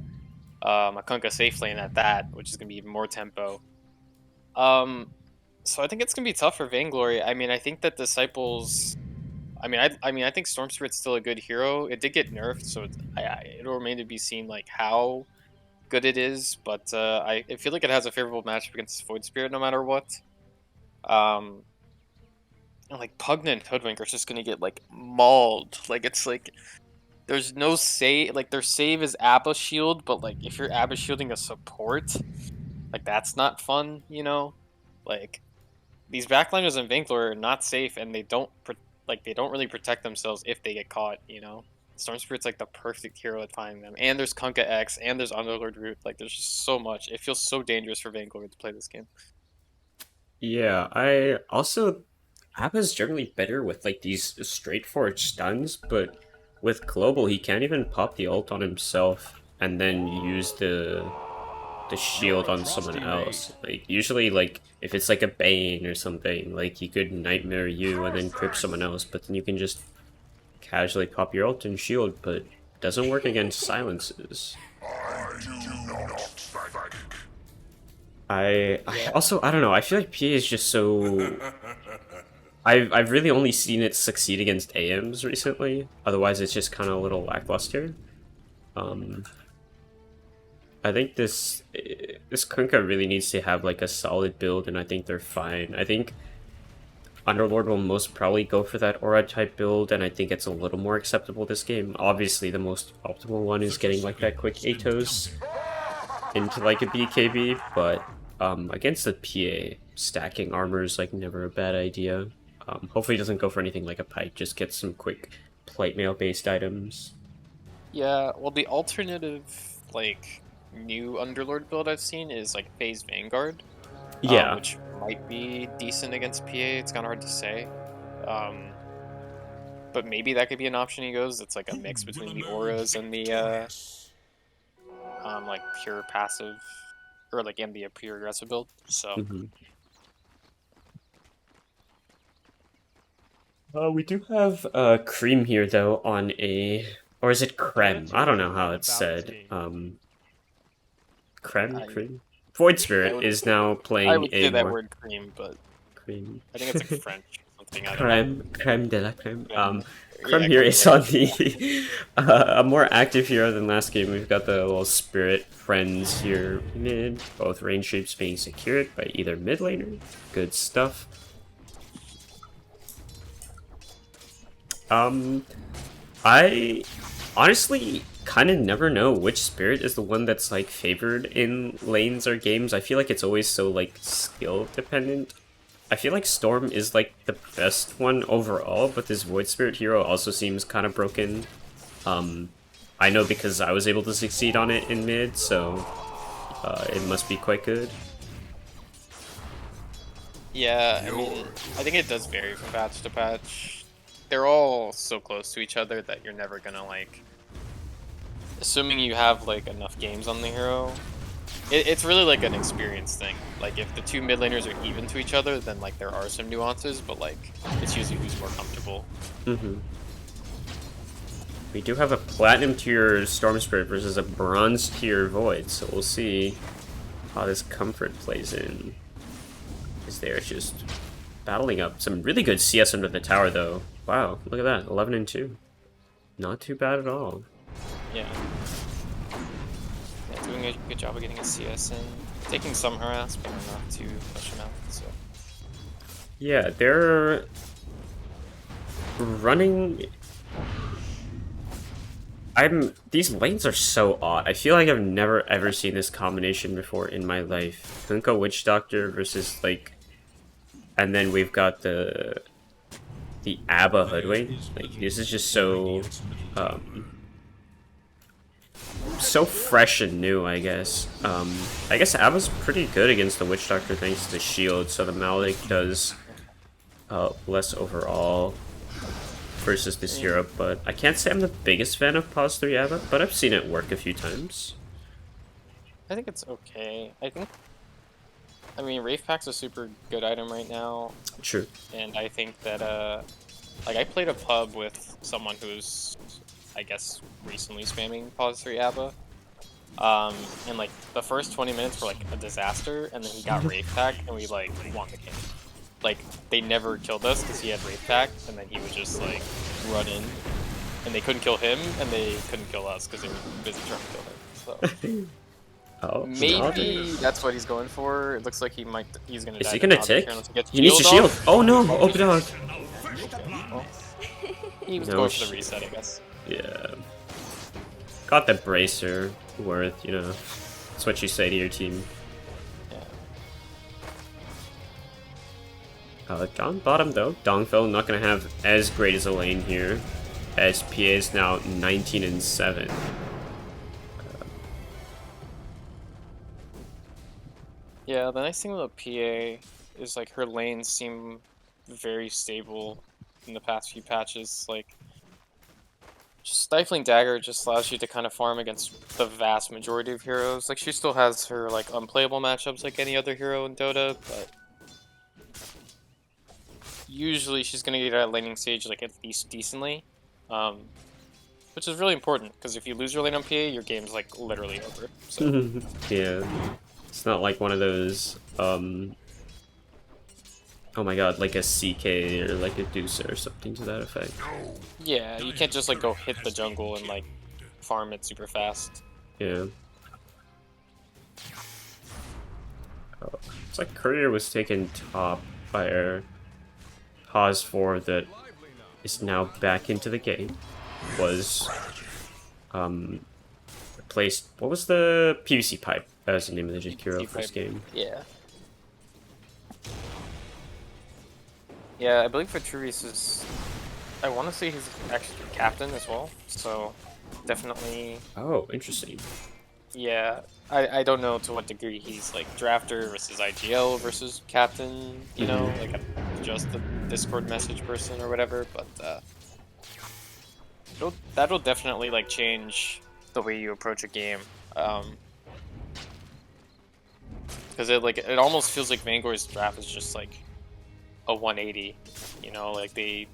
[SPEAKER 7] safe lane at that, which is gonna be even more tempo. So I think it's gonna be tough for Vainglory. I mean, I think that Disciples. I think Storm Spirit's still a good hero. It did get nerfed, so it'll remain to be seen like how good it is. But I feel like it has a favorable matchup against Void Spirit no matter what. And, like Pugna and Hoodwink are just gonna get like mauled. Like it's like there's no save. Like their save is Abba shield, but like if you're Abba shielding a support, like that's not fun, you know. Like these backliners in Vainglory are not safe, and they don't really protect themselves if they get caught, you know. Storm Spirit's like the perfect hero at finding them, and there's Kunkka X, and there's Underlord Root. Like there's just so much. It feels so dangerous for Vainglory to play this game.
[SPEAKER 6] Yeah, I also Appa's generally better with like these straightforward stuns, but with global he can't even pop the ult on himself and then use the shield on someone else. Like usually, like if it's like a Bane or something, like he could nightmare you and then grip someone else, but then you can just casually pop your ult and shield, but it doesn't work against silences. I also, I don't know, I feel like PA is just so... I've really only seen it succeed against AMs recently, otherwise it's just kind of a little lackluster. I think this Kunkka really needs to have like a solid build, and I think they're fine. I think Underlord will most probably go for that aura type build, and I think it's a little more acceptable this game. Obviously the most optimal one is getting like that quick Atos into like a BKB, but against the PA, stacking armor is like never a bad idea. Hopefully he doesn't go for anything like a pike, just get some quick plate mail based items.
[SPEAKER 7] Yeah, well the alternative like new Underlord build I've seen is like Phase Vanguard.
[SPEAKER 6] Yeah.
[SPEAKER 7] Which might be decent against PA. It's kind of hard to say. But maybe that could be an option he goes. It's like a mix between the auras and the like pure passive, or like and the pure aggressive build. So
[SPEAKER 6] we do have Cream here though on a, or is it Creme? I don't know how it's said. Cream? Void Spirit is now playing
[SPEAKER 7] I would say that
[SPEAKER 6] more...
[SPEAKER 7] word cream, but
[SPEAKER 6] Cream.
[SPEAKER 7] I think it's like French or something. I don't know.
[SPEAKER 6] Creme de la creme.
[SPEAKER 7] Yeah,
[SPEAKER 6] Creme here is on the a more active hero than last game. We've got the little spirit friends here mid, both range shapes being secured by either mid laner. Good stuff. I honestly kind of never know which spirit is the one that's like favored in lanes or games. I feel like it's always so like skill dependent. I feel like Storm is like the best one overall, but this Void Spirit hero also seems kind of broken. I know because I was able to succeed on it in mid, so it must be quite good.
[SPEAKER 7] Yeah, I mean, I think it does vary from patch to patch. They're all so close to each other that you're never gonna like, assuming you have like enough games on the hero, it's really like an experience thing. Like if the two mid laners are even to each other, then like there are some nuances, but like it's usually who's more comfortable.
[SPEAKER 6] We do have a platinum tier Storm Spirit versus a bronze tier Void, so we'll see how this comfort plays in. Is there just battling up some really good CS under the tower though. Wow, look at that, 11 and 2. Not too bad at all.
[SPEAKER 7] Yeah. Doing a good job of getting a CS in. taking some harass, but not too much amount. So
[SPEAKER 6] Yeah, they're running. These lanes are so odd. I feel like I've never ever seen this combination before in my life. Kunkka Witch Doctor versus like, and then we've got the ABBA Hoodwink. Like this is just so so fresh and new, I guess. I guess ABBA's pretty good against the Witch Doctor thanks to the shield, so the Malik does less overall versus this hero, but I can't say I'm the biggest fan of Pause 3 ABBA, but I've seen it work a few times.
[SPEAKER 7] I think it's okay. I mean, Wraith Pack's a super good item right now.
[SPEAKER 6] True.
[SPEAKER 7] And I think that, like, I played a pub with someone who's, I guess, recently spamming Pause 3 ABBA. And, like, the first 20 minutes were, like, a disaster, and then he got Wraith Pack, and we, like, won the game. Like, they never killed us because he had Wraith Pack, and then he would just, like, run in. And they couldn't kill him, and they couldn't kill us because they were busy trying to kill him, so...
[SPEAKER 6] Oh,
[SPEAKER 7] maybe that's what he's going for. It looks like he's gonna die.
[SPEAKER 6] Is he gonna
[SPEAKER 7] to
[SPEAKER 6] tick?
[SPEAKER 7] get
[SPEAKER 6] He needs to shield. Oh no! Open dog.
[SPEAKER 7] Well, he was
[SPEAKER 6] No
[SPEAKER 7] going for the reset, I guess.
[SPEAKER 6] Yeah. Got the bracer worth, you know. That's what you say to your team.
[SPEAKER 7] Yeah.
[SPEAKER 6] Down bottom though, Dongfell not gonna have as great as a lane here, as PA is now 19 and 7.
[SPEAKER 7] Yeah, the nice thing with a PA is like her lanes seem very stable in the past few patches. Like, Stifling Dagger just allows you to kind of farm against the vast majority of heroes. Like, she still has her like unplayable matchups like any other hero in Dota, but usually she's gonna get at laning stage like at least decently, which is really important because if you lose your lane on PA, your game's like literally over. So.
[SPEAKER 6] Yeah. It's not like one of those, oh my god, like a CK or like a Deucer or something to that effect.
[SPEAKER 7] Yeah, you can't just like go hit the jungle and like farm it super fast.
[SPEAKER 6] Yeah. Oh, it's like Courier was taken top by our Pause 4 that is now back into the game. Was, replaced, what was the PVC pipe? That was the name of the Jakiro first game.
[SPEAKER 7] Yeah. Yeah, I believe Vitruvius is... I want to say he's actually captain as well, so definitely...
[SPEAKER 6] Oh, interesting.
[SPEAKER 7] Yeah, I don't know to what degree he's like drafter versus IGL versus captain, you know, like just a Discord message person or whatever, but that'll definitely like change the way you approach a game. Because it almost feels like Vainglory's draft is just like a 180, you know, like they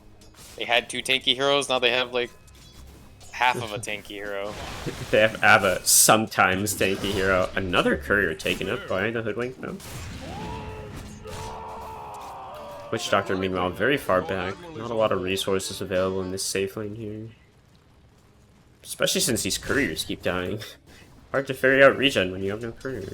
[SPEAKER 7] had 2 tanky heroes, now they have like half of a tanky hero.
[SPEAKER 6] They have ABBA, sometimes tanky hero. Another courier taken up by the Hoodwink though. Witch Doctor meanwhile very far back, not a lot of resources available in this safe lane here. Especially since these couriers keep dying. Hard to figure out regen when you have no courier.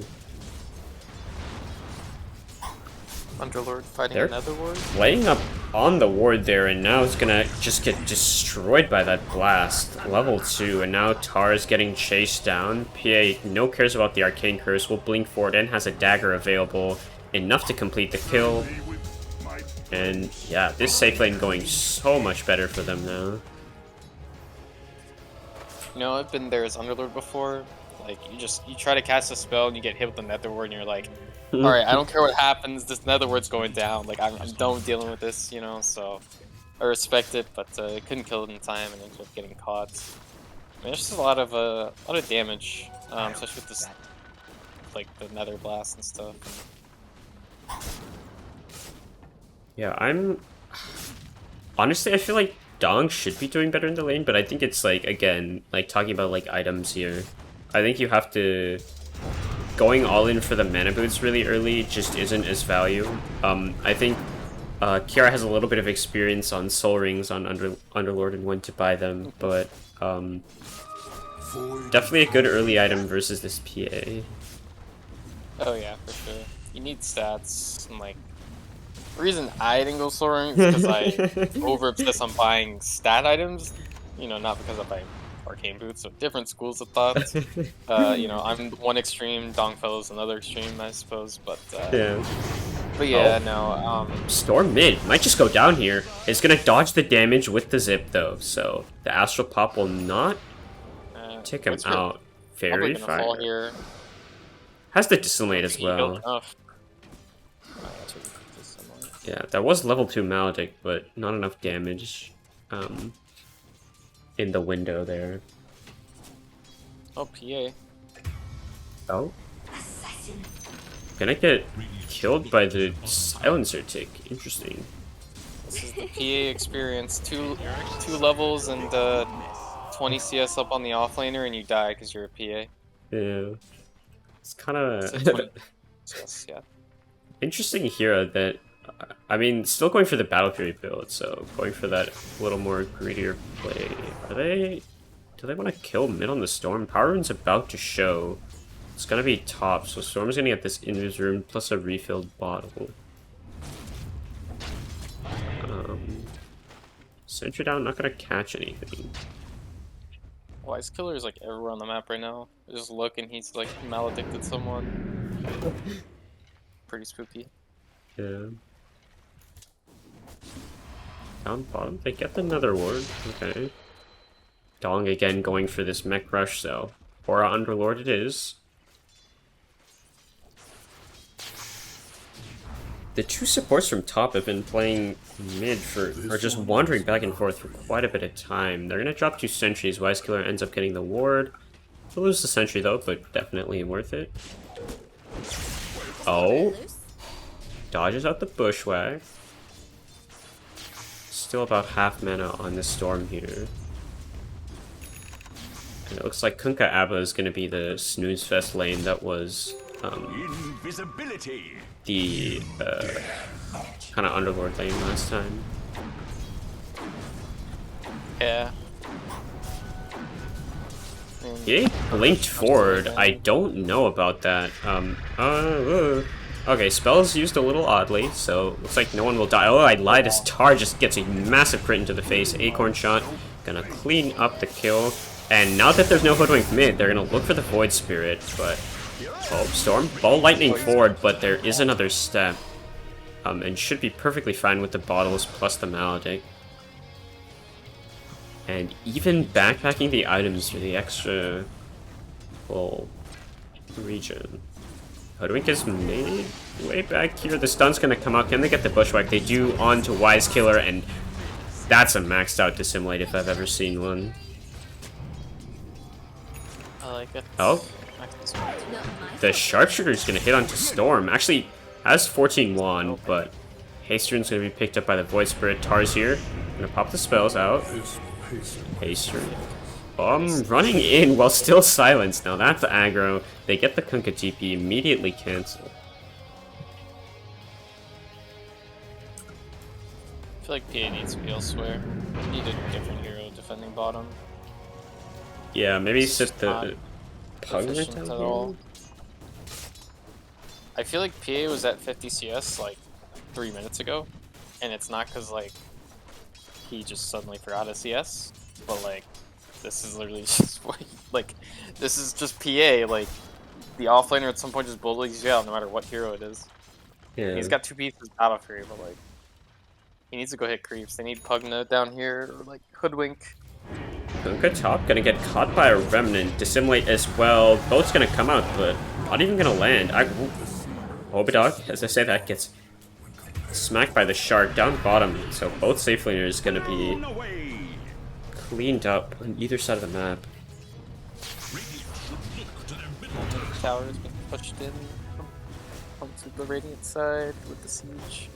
[SPEAKER 7] Underlord fighting another ward?
[SPEAKER 6] Laying up on the ward there, and now it's gonna just get destroyed by that blast. Level 2, and now Tar is getting chased down. PA no cares about the Arcane Curse, will blink forward and has a dagger available, enough to complete the kill. And yeah, this safe lane going so much better for them now.
[SPEAKER 7] You know, I've been there as Underlord before. Like, you try to cast a spell and you get hit with the Nether Ward and you're like, alright, I don't care what happens, this Nether Ward's going down. Like, I'm done dealing with this, you know, so I respect it, but I couldn't kill it in time and ended up getting caught. I mean, there's just a lot of damage, especially with this, like, the Nether Blast and stuff.
[SPEAKER 6] Yeah, honestly, I feel like Dong should be doing better in the lane, but I think it's like, again, like talking about like items here. I think you have to... Going all in for the mana boots really early just isn't as value. I think Kiara has a little bit of experience on soul rings on Underlord and when to buy them, but definitely a good early item versus this PA.
[SPEAKER 7] Oh yeah, for sure. You need stats, and like the reason I didn't go slow running is because I over obsess on buying stat items. You know, not because I buy arcane boots. So different schools of thought. You know, I'm one extreme, Dongfellow's another extreme, I suppose.
[SPEAKER 6] Yeah.
[SPEAKER 7] But yeah,
[SPEAKER 6] Oh.
[SPEAKER 7] no.
[SPEAKER 6] Storm mid might just go down here. It's gonna dodge the damage with the zip though, so the astral pop will not take him
[SPEAKER 7] Voidspirit
[SPEAKER 6] out.
[SPEAKER 7] probably
[SPEAKER 6] Fairy
[SPEAKER 7] gonna fall
[SPEAKER 6] fire
[SPEAKER 7] here.
[SPEAKER 6] has the dissimulate as
[SPEAKER 7] He healed
[SPEAKER 6] well.
[SPEAKER 7] enough. That's what Dissimulate.
[SPEAKER 6] Yeah, that was level 2 Maledict, but not enough damage in the window there.
[SPEAKER 7] Oh, PA.
[SPEAKER 6] Oh. Gonna get killed by the silencer tick. Interesting.
[SPEAKER 7] This is the PA experience. Two levels and 20 CS up on the offlaner, and you die because you're a PA.
[SPEAKER 6] Yeah. It's kind
[SPEAKER 7] So
[SPEAKER 6] of
[SPEAKER 7] 20 CS, yeah.
[SPEAKER 6] interesting hero that, I mean, still going for the Battle Fury build, so going for that little more greedier play. Do they want to kill mid on the Storm? Power Rune's about to show. It's gonna be top, so Storm's gonna get this Invis Rune plus a refilled bottle. Sentry down, not gonna catch anything.
[SPEAKER 7] Wise Killer is like everywhere on the map right now. I just look and he's like maledicted someone. Pretty spooky.
[SPEAKER 6] Yeah. Down bottom, they get the Nether Ward. Okay. Dong again going for this mech rush, so Aura Underlord it is. The two supports from top have been playing mid or just wandering back and forth for quite a bit of time. They're gonna drop 2 sentries. Wise Killer ends up getting the ward. He'll lose the sentry though, but definitely worth it. Oh. Dodges out the bushwhack. Still about half mana on the Storm here. And it looks like Kunkka Abba is gonna be the snooze fest lane that was
[SPEAKER 4] Invisibility.
[SPEAKER 6] the kind of Underlord lane last time.
[SPEAKER 7] Yeah.
[SPEAKER 6] He blinked forward. I don't know about that. Okay, spells used a little oddly, so looks like no one will die. Oh, I lied. As Tar just gets a massive crit into the face. Acorn shot, gonna clean up the kill. And now that there's no Hoodwink mid, they're gonna look for the Void Spirit, but oh, Storm, Ball Lightning forward, but there is another step. And should be perfectly fine with the bottles plus the Maledict. And even backpacking the items for the extra full region. Hoodwink is made way back here. The stun's gonna come out. Can they get the Bushwhack? They do on to Wise Killer, and that's a maxed out Dissimulate if I've ever seen one.
[SPEAKER 7] I like it.
[SPEAKER 6] Oh. The Sharpshooter's gonna hit onto Storm. Actually, has 14 wand, but Haste Rune's gonna be picked up by the Void Spirit. Tar's here. Gonna pop the spells out. Haste Rune. Running in while still silenced. Now that's aggro. They get the Kunkka TP, immediately cancel.
[SPEAKER 7] I feel like PA needs to be elsewhere. We need a different hero defending bottom.
[SPEAKER 6] Yeah, maybe sit the
[SPEAKER 7] not
[SPEAKER 6] Pugnet
[SPEAKER 7] efficient
[SPEAKER 6] down
[SPEAKER 7] at
[SPEAKER 6] here?
[SPEAKER 7] all. I feel like PA was at 50 CS like 3 minutes ago, and it's not because like he just suddenly forgot a CS, but like this is literally just like this is just PA. Like the offlaner at some point just bullies you out no matter what hero it is.
[SPEAKER 6] Yeah.
[SPEAKER 7] He's got 2 pieces Battle Fury, but like he needs to go hit creeps. They need Pugna down here or like Hoodwink.
[SPEAKER 6] Kunkka top gonna get caught by a Remnant. Dissimulate as well. Boat's gonna come out, but not even gonna land. Obidog, as I say that, gets smacked by the shark down bottom. So both safe laners gonna be cleaned up on either side of the map.
[SPEAKER 7] Tower has been pushed in onto the Radiant side with the siege.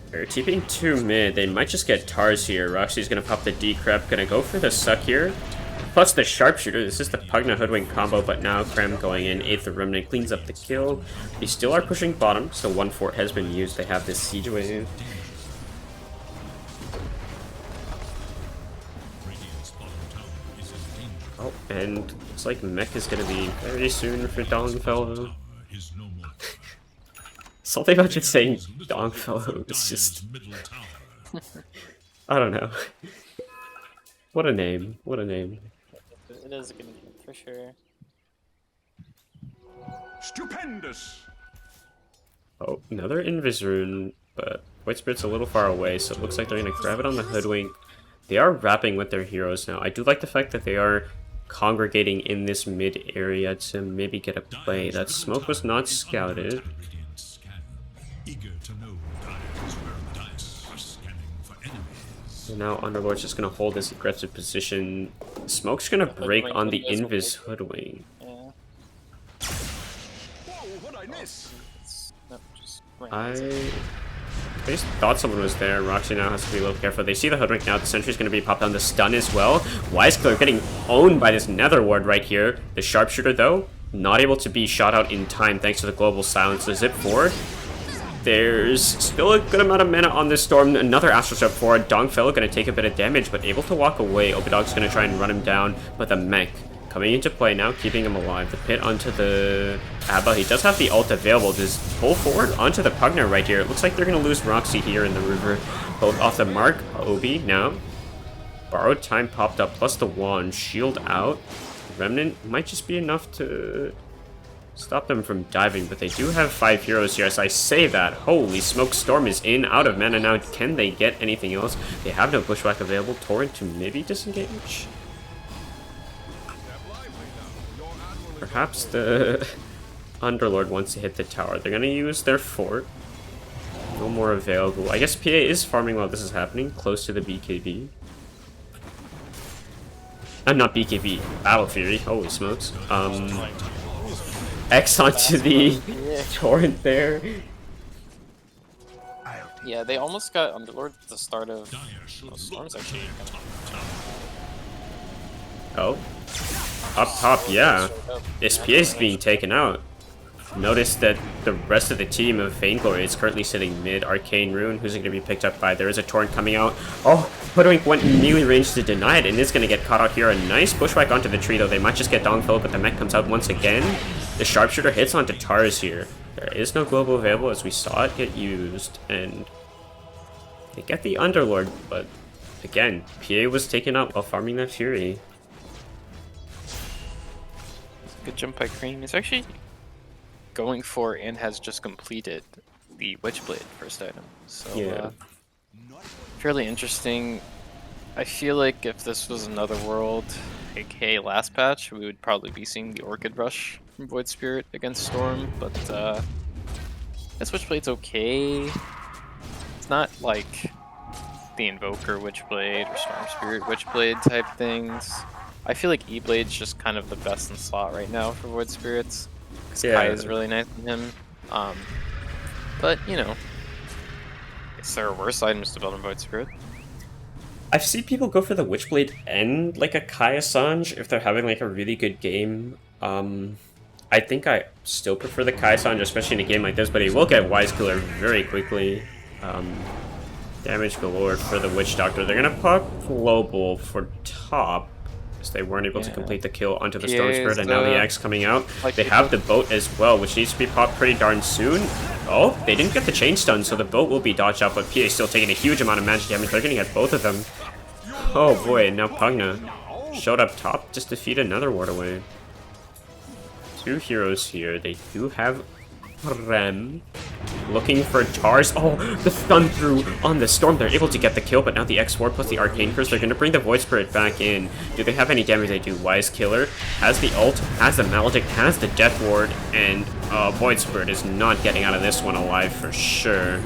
[SPEAKER 6] They're TPing 2 mid. They might just get Tars here. Roxy's gonna pop the Decrep, gonna go for the Suck here. Plus the Sharpshooter. This is the Pugna Hoodwink combo, but now Krem going in. 8th of Remnant cleans up the kill. They still are pushing bottom, so 1 fort has been used. They have this siege wave. Oh, and looks like Mech is gonna be very soon for Dongfell.
[SPEAKER 4] is no more.
[SPEAKER 6] Something about just saying Dongfellow is just... I don't know. What a name. What a name.
[SPEAKER 7] It is a good game for sure.
[SPEAKER 4] Stupendous.
[SPEAKER 6] Oh, another Invis rune, but White Spirit's a little far away, so it looks like they're gonna grab it on the Hoodwink. They are wrapping with their heroes now. I do like the fact that they are congregating in this mid area to maybe get a play. That smoke was not scouted.
[SPEAKER 4] Eager to know Dire's whereabouts are scanning for enemies.
[SPEAKER 6] And now Underlord's just gonna hold this aggressive position. Smoke's gonna break on the Invis Hoodwink.
[SPEAKER 7] Yeah.
[SPEAKER 4] Whoa, what'd I miss?
[SPEAKER 7] Nope, just
[SPEAKER 6] I just thought someone was there. Roxy now has to be a little careful. They see the Hoodwink now. The sentry's going to be popped on the stun as well. Wiseclear getting owned by this Nether Ward right here. The Sharpshooter, though, not able to be shot out in time thanks to the Global Silence. The Zip 4. There's still a good amount of mana on this Storm. Another Astral Step forward. Dongfellow going to take a bit of damage, but able to walk away. Obidog's going to try and run him down, but the mech coming into play now, keeping him alive. The pit onto the Abba. He does have the ult available. Just pull forward onto the Pugner right here. It looks like they're going to lose Roxy here in the river. Both off the mark. Obi now. Borrowed time popped up, plus the wand. Shield out. Remnant might just be enough to stop them from diving, but they do have 5 heroes here. As I say that, holy smoke, Storm is in, out of mana now. Can they get anything else? They have no Bushwhack available. Torrent to maybe disengage? Perhaps the Underlord wants to hit the tower. They're going to use their fort. No more available. I guess PA is farming while this is happening, close to the BKB. Not BKB, Battle Fury. Holy smokes. X onto the torrent there.
[SPEAKER 7] Yeah, they almost got Underlord at the start of Storm's actually
[SPEAKER 6] Oh. Up top, yeah. SPA is being taken out. Notice that the rest of the team of Vainglory is currently sitting mid. Arcane Rune, who's going to be picked up by? There is a Torrent coming out. Oh, Hoodwink went in melee range to deny it and is going to get caught out here. A nice Bushwhack onto the tree, though. They might just get Dongfellow, but the mech comes out once again. The Sharpshooter hits onto Tars here. There is no global available as we saw it get used. And they get the Underlord, but again, PA was taken out while farming that Fury.
[SPEAKER 7] good jump by Cream. He's actually going for and has just completed the Witchblade first item. So
[SPEAKER 6] Yeah.
[SPEAKER 7] fairly interesting. I feel like if this was another world, aka last patch, we would probably be seeing the Orchid Rush from Void Spirit against Storm, but this Witchblade's okay. It's not like the Invoker Witchblade or Storm Spirit Witchblade type things. I feel like E-Blade's just kind of the best in slot right now for Void Spirits. Because Kai is really nice on him. But, you know, is there worse items to build in Void Spirit?
[SPEAKER 6] I've seen people go for the Witchblade and like a Kai Assange if they're having like a really good game. I think I still prefer the Kai Assange, especially in a game like this, but he will get Wise Killer very quickly. Damage galore for the Witch Doctor. They're gonna pop Global for top, because they weren't able to complete the kill onto the Storm Spirit, and now the Axe coming out.
[SPEAKER 7] Like
[SPEAKER 6] they have the boat as well, which needs to be popped pretty darn soon. Oh, they didn't get the chain stun, so the boat will be dodged out, but PA still taking a huge amount of magic damage. They're gonna get both of them. Oh boy, and now Pugna showed up top just to feed another ward away. Two heroes here. They do have Rem looking for Tars. Oh, the stun through on the Storm. They're able to get the kill, but now the X4 plus the Arcane Curse, they're going to bring the Void Spirit back in. Do they have any damage? They do. Wise Killer has the ult, has the Maledict, has the Death Ward, and Void Spirit is not getting out of this one alive for sure.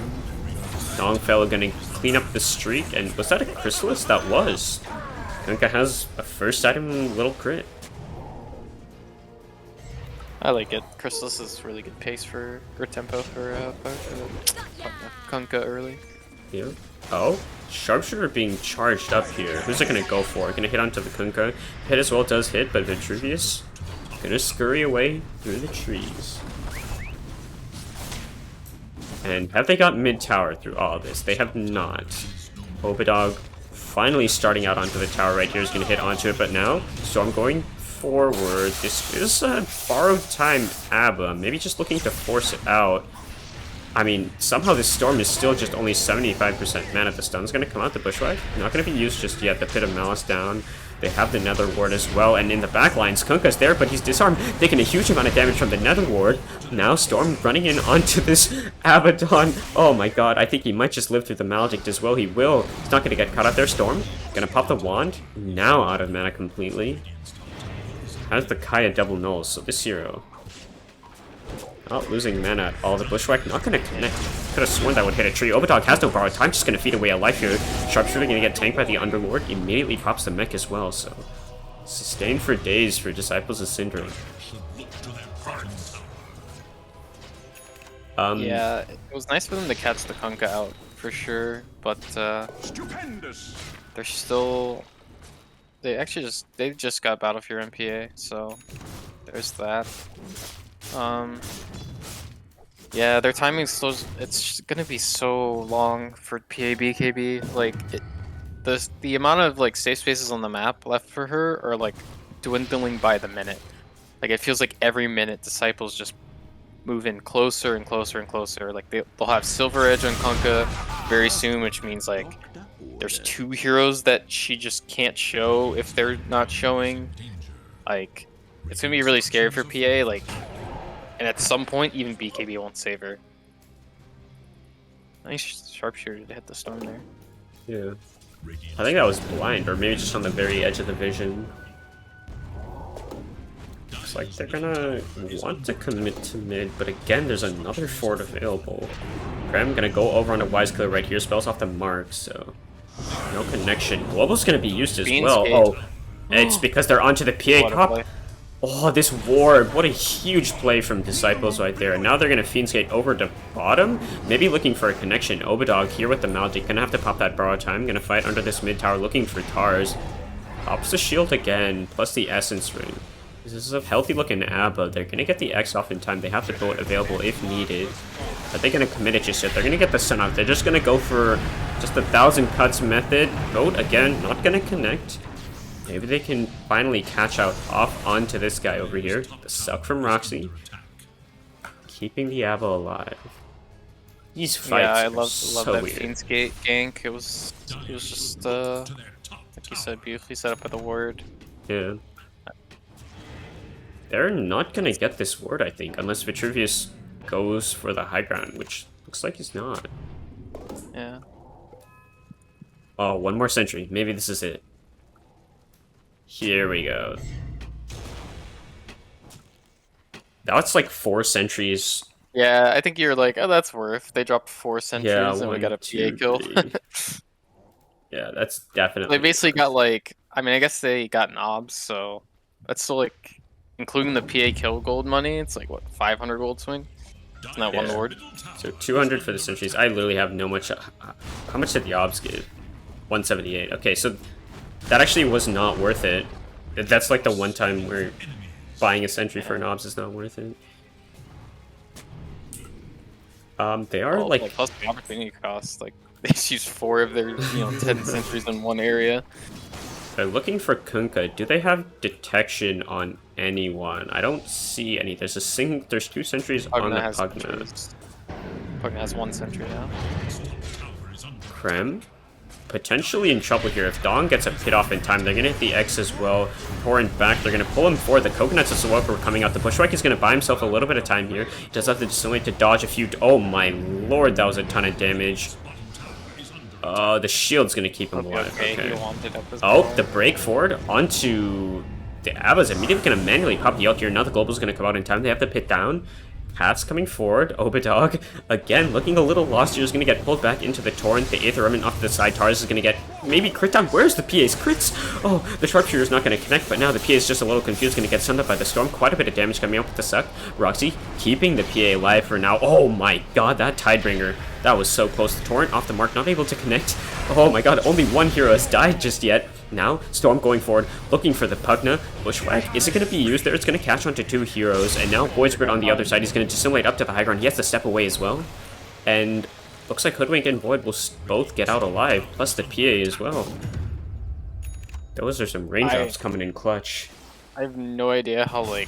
[SPEAKER 6] Dongfellow going to clean up the streak, and was that a Chrysalis? That was. Kunkka has a first item little crit.
[SPEAKER 7] I like it. Chrysalis is really good pace for, or tempo for Kunkka early.
[SPEAKER 6] Yeah. Oh, Sharpshooter being charged up here. Who's it gonna go for? Gonna hit onto the Kunkka. Hit as well does hit, but Vitruvius gonna scurry away through the trees. And have they got mid tower through all of this? They have not. Obidog finally starting out onto the tower right here is going to hit onto it, but now Storm going forward. This is a borrowed time ABBA, maybe just looking to force it out. I mean, somehow this Storm is still just only 75% mana. The stun's going to come out, the Bushwhack. Not going to be used just yet. The Pit of Malice down. They have the Nether Ward as well, and in the back lines, Kunkka's there, but he's disarmed, taking a huge amount of damage from the Nether Ward. Now Storm running in onto this Abaddon. Oh my god, I think he might just live through the Maledict as well. He will. He's not going to get caught out there. Storm going to pop the wand. Now out of mana completely. Has the Kaya double nulls, so this hero not losing mana at all. The Bushwhack not going to connect. Could have sworn that would hit a tree. Obadog has no borrowed time, just going to feed away a life here. Sharpshooter going to get tanked by the Underlord. Immediately pops the mech as well, so sustained for days for Disciples of Synderen.
[SPEAKER 7] Yeah, it was nice for them to catch the Kunkka out, for sure, but they're still... They just got Battlefield MPA, so there's that. Yeah, their timing's so... It's gonna be so long for PA BKB. Like, the amount of like safe spaces on the map left for her are like dwindling by the minute. Like, it feels like every minute Disciples just move in closer and closer and closer. Like, they'll have Silver Edge on Kunkka very soon, which means like there's 2 heroes that she just can't show if they're not showing. Like, it's gonna be really scary for PA. Like, and at some point, even BKB won't save her. Nice Sharpshooter to hit the Storm there.
[SPEAKER 6] Yeah. I think that was blind, or maybe just on the very edge of the vision. Looks like they're gonna want to commit to mid, but again, there's another fort available. Graham gonna go over on a Wise Killer right here, spells off the mark, so no connection. Global's gonna be used as well. Oh, it's because they're onto the PA cop. Oh, this ward. What a huge play from Disciples right there. And now they're going to Fiend's Gate over to bottom. Maybe looking for a connection. Obadog here with the Maledict. Going to have to pop that borrow time. Going to fight under this mid tower looking for Tars. Pops the shield again, plus the Essence Ring. This is a healthy looking ABBA. They're going to get the X off in time. They have the boat available if needed. Are they going to commit it just yet? They're going to get the sun off. They're just going to go for just the 1,000 cuts method. Boat again, not going to connect. Maybe they can finally catch out off onto this guy over here. The suck from Roxy. Keeping the ABBA alive. These fights
[SPEAKER 7] I
[SPEAKER 6] are
[SPEAKER 7] love
[SPEAKER 6] so
[SPEAKER 7] that
[SPEAKER 6] weird.
[SPEAKER 7] Fiend's Gate gank. It was just like you said, beautifully set up by the ward.
[SPEAKER 6] Yeah. They're not gonna get this ward, I think, unless Vitruvius goes for the high ground, which looks like he's not.
[SPEAKER 7] Yeah.
[SPEAKER 6] Oh, one more sentry. Maybe this is it. Here we go. That's like 4 sentries.
[SPEAKER 7] Yeah, I think you're like, oh, that's worth. They dropped 4 sentries and we got a PA kill.
[SPEAKER 6] Yeah, that's definitely.
[SPEAKER 7] They basically got like, I mean, I guess they got knobs, so that's still like, including the PA kill gold money, it's like, what, 500 gold swing? Isn't that one ward?
[SPEAKER 6] So 200 for the sentries. I literally have no much. How much did the obs give? 178. Okay, so that actually was not worth it. That's like the one time where buying a sentry for an obs is not worth it. They are like
[SPEAKER 7] plus the opportunity cost. Like, they just used 4 of their 10 sentries in one area.
[SPEAKER 6] they're looking for Kunkka. Do they have detection on anyone? I don't see any. There's 2 sentries on the Pugna.
[SPEAKER 7] Pugna has 1 sentry now.
[SPEAKER 6] Krem? Potentially in trouble here. If Dong gets a pit off in time, they're going to hit the X as well. Torrent back. They're going to pull him forward. The Coconuts as well were coming out. The Bushwhack is going to buy himself a little bit of time here. He does have to dissimulate to dodge a few. Oh my lord, that was a ton of damage. The shield's going to keep him alive. Okay. Oh, the break forward onto the ABBA's immediately going to manually pop the ult here. Now the Global's going to come out in time. They have to pit down. Path's coming forward. Obadog, again, looking a little lost here, is going to get pulled back into the Torrent. The Aether Remnant off to the side. Tars is going to get maybe crit down. Where's the PA's crits? Oh, the Sharpshooter is not going to connect, but now the PA is just a little confused. Going to get summed up by the Storm. Quite a bit of damage coming up with the suck. Roxy keeping the PA alive for now. Oh my god, that Tidebringer. That was so close. The Torrent off the mark, not able to connect. Oh my god, only 1 hero has died just yet. Now, Storm going forward, looking for the Pugna. Bushwhack, is it going to be used there? It's going to catch onto 2 heroes. And now Void's Grid on the other side. He's going to dissimulate up to the high ground. He has to step away as well. And looks like Hoodwink and Void will both get out alive, plus the PA as well. Those are some raindrops coming in clutch.
[SPEAKER 7] I have no idea how like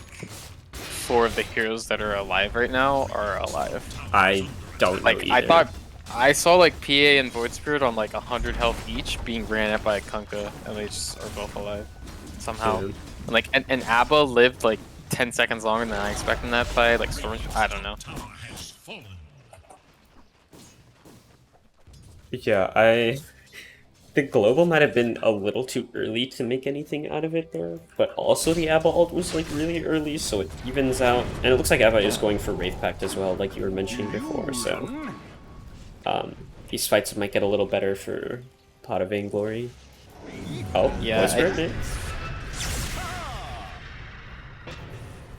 [SPEAKER 7] 4 of the heroes that are alive right now are alive.
[SPEAKER 6] I don't know either.
[SPEAKER 7] I thought I saw like PA and Void Spirit on like 100 health each being ran at by a Kunkka, and they just are both alive somehow.
[SPEAKER 6] Yeah.
[SPEAKER 7] And Abba lived like 10 seconds longer than I expected in that fight. Like Storm, I don't know.
[SPEAKER 6] Yeah, I think global might have been a little too early to make anything out of it there, but also the Abba ult was like really early, so it evens out. And it looks like Abba is going for Wraith Pact as well, like you were mentioning before, so these fights might get a little better for Pot of Vainglory. Oh,
[SPEAKER 7] Yeah,
[SPEAKER 6] Voice Spirit?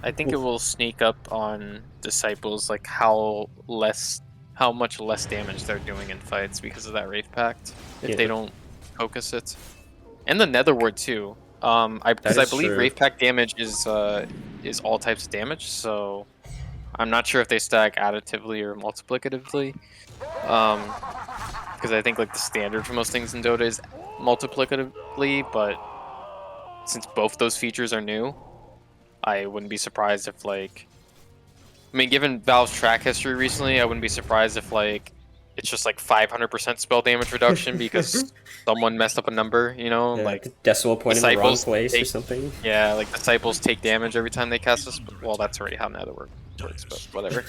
[SPEAKER 7] I think it will sneak up on Disciples, like how much less damage they're doing in fights because of that Wraith Pact if they don't focus it. And the Netherward too. Because I believe
[SPEAKER 6] true.
[SPEAKER 7] Wraith Pact damage is all types of damage, so I'm not sure if they stack additively or multiplicatively. Because I think like the standard for most things in Dota is multiplicatively, but since both those features are new, I wouldn't be surprised if like, I mean, given Valve's track history recently, I wouldn't be surprised if like it's just like 500% spell damage reduction because someone messed up a number, you know,
[SPEAKER 6] Yeah,
[SPEAKER 7] like
[SPEAKER 6] the decimal point in the wrong place or something.
[SPEAKER 7] Yeah, like Disciples take damage every time they cast a spell. Well, that's already how Nether works, but whatever.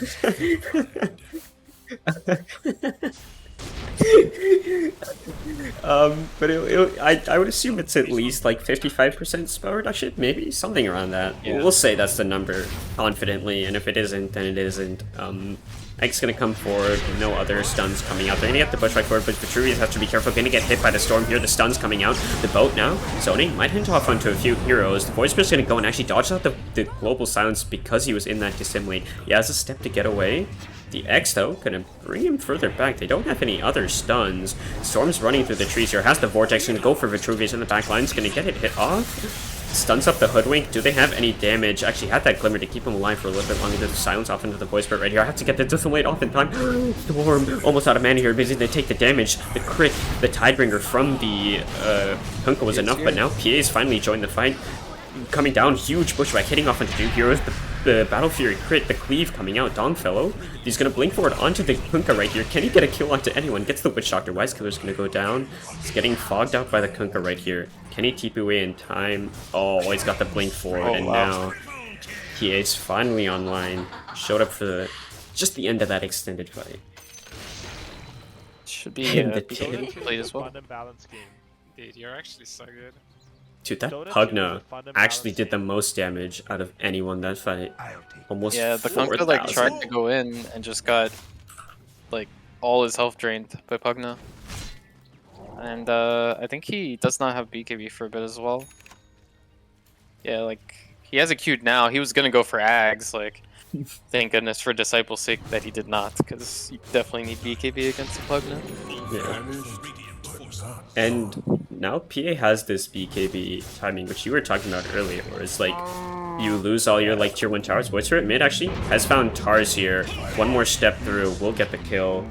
[SPEAKER 6] But I would assume it's at least like 55% spell reduction, maybe something around that.
[SPEAKER 7] Yeah.
[SPEAKER 6] We'll say that's the number confidently, and if it isn't, then it isn't. X gonna come forward, no other stuns coming out. They're gonna get the push right forward, but Vitruvius has to be careful. Gonna get hit by the storm here. The stuns coming out. The boat now. Zoning might hint off onto a few heroes. The Void Spirit's gonna go and actually dodge out the global silence because he was in that dissimulate. He has a step to get away. The X, though, gonna bring him further back. They don't have any other stuns. Storm's running through the trees here. Has the Vortex, gonna go for Vitruvius in the back line. He's gonna get it hit off. Stuns up the Hoodwink. Do they have any damage? Actually had that Glimmer to keep him alive for a little bit longer. The silence off into the Void Spirit right here. I have to get the Dissimulate off in time. Storm almost out of mana here. Busy. They take the damage. The crit, the Tidebringer from the Kunkka was enough, but now PA's finally joined the fight. Coming down, huge pushback, hitting off into 2 heroes. The Battle Fury crit, the Cleave coming out. Dongfellow, he's gonna blink forward onto the Kunkka right here. Can he get a kill onto anyone? Gets the Witch Doctor. Wise Killer's gonna go down. He's getting fogged out by the Kunkka right here. Can he TP away in time? Oh, he's got the blink forward, and now he is finally online. Showed up for just the end of that extended fight.
[SPEAKER 7] Should be
[SPEAKER 6] The
[SPEAKER 7] played as well.
[SPEAKER 8] Fun and balanced game.
[SPEAKER 9] Dude, you're actually so good.
[SPEAKER 6] Dude, that
[SPEAKER 8] Dota 2 is
[SPEAKER 6] Pugna
[SPEAKER 8] a fun and
[SPEAKER 6] actually
[SPEAKER 8] balanced
[SPEAKER 6] did the
[SPEAKER 8] game.
[SPEAKER 6] most damage out of anyone that fight. Almost
[SPEAKER 7] Yeah, the Kunkka like
[SPEAKER 6] 4,000.
[SPEAKER 7] tried to go in and just got like all his health drained by Pugna. And I think he does not have BKB for a bit as well. Yeah, like he has a queued now. He was gonna go for Ags, like thank goodness for Disciple's sake that he did not, because you definitely need BKB against the Pugna.
[SPEAKER 6] Yeah. And now PA has this BKB timing, which you were talking about earlier, where it's like you lose all your like tier 1 towers. Void Spirit mid actually has found Tars here. One more step through, we'll get the kill.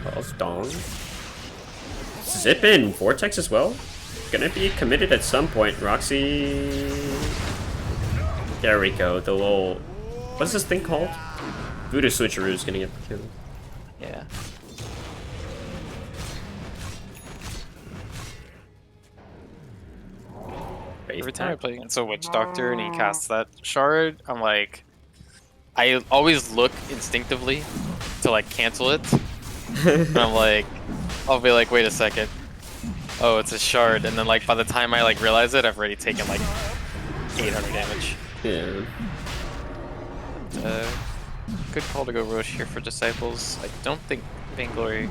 [SPEAKER 6] Pulse Dong. Zip in Vortex as well. Gonna be committed at some point. Roxy. There we go. The little, what's this thing called? Voodoo Switcheroo is gonna get the kill.
[SPEAKER 7] Yeah. Every time I play against a Witch Doctor and he casts that shard, I'm like, I always look instinctively to like cancel it. And I'm like, I'll be like, wait a second. Oh, it's a shard. And then like by the time I like realize it, I've already taken like 800 damage.
[SPEAKER 6] Yeah.
[SPEAKER 7] Good call to go Roche here for Disciples. I don't think Vainglory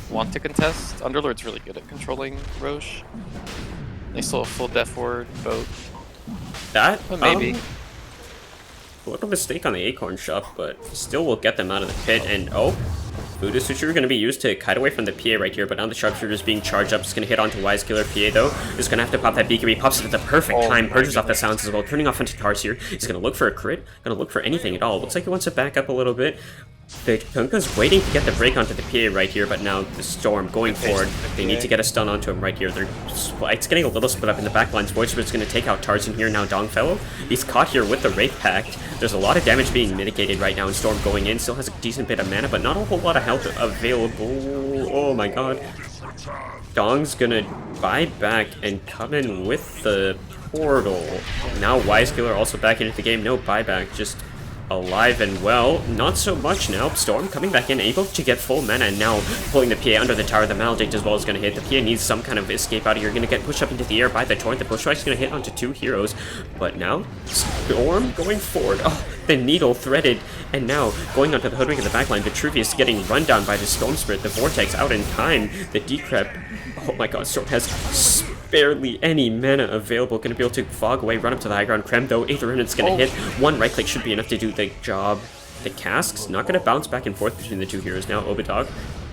[SPEAKER 7] want to contest. Underlord's really good at controlling Roche. They still have full Death Ward boat.
[SPEAKER 6] That?
[SPEAKER 7] But maybe.
[SPEAKER 6] A little mistake on the Acorn shot, but still will get them out of the pit. And oh, Voodoo Switcher going to be used to kite away from the PA right here, but now the Sharpshooter is being charged up. It's going to hit onto Wise Killer. PA though is going to have to pop that BKB. Pops it at the perfect time. Purges off the sounds as well. Turning off into Tars here. He's going to look for a crit. Going to look for anything at all. Looks like he wants to back up a little bit. The Kunkka's waiting to get the break onto the PA right here, but now the Storm going forward. They need to get a stun onto him right here. It's getting a little split up in the backlines. Voicebird's going to take out Tarzan here. Now Dongfellow, he's caught here with the Wraith Pact. There's a lot of damage being mitigated right now, and Storm going in. Still has a decent bit of mana, but not a whole lot of health available. Oh my god. Dong's gonna buy back and come in with the portal. Now Wisekiller also back into the game. No buyback, just alive and well. Not so much now. Storm coming back in, able to get full mana, and now pulling the PA under the tower. The Maledict as well is going to hit. The PA needs some kind of escape out of here. Going to get pushed up into the air by the Torrent. The Bushwhack's going to hit onto 2 heroes. But now, Storm going forward. Oh, the Needle threaded. And now, going onto the Hoodwink in the backline. Vitruvius getting run down by the Storm Spirit. The Vortex out in time. The Decrep. Oh my god, Storm has barely any mana available. Gonna be able to fog away, run up to the high ground. Krem though, 8th Rune's gonna hit. One right click should be enough to do the job. The Cask's not gonna bounce back and forth between the 2 heroes now. Obadog,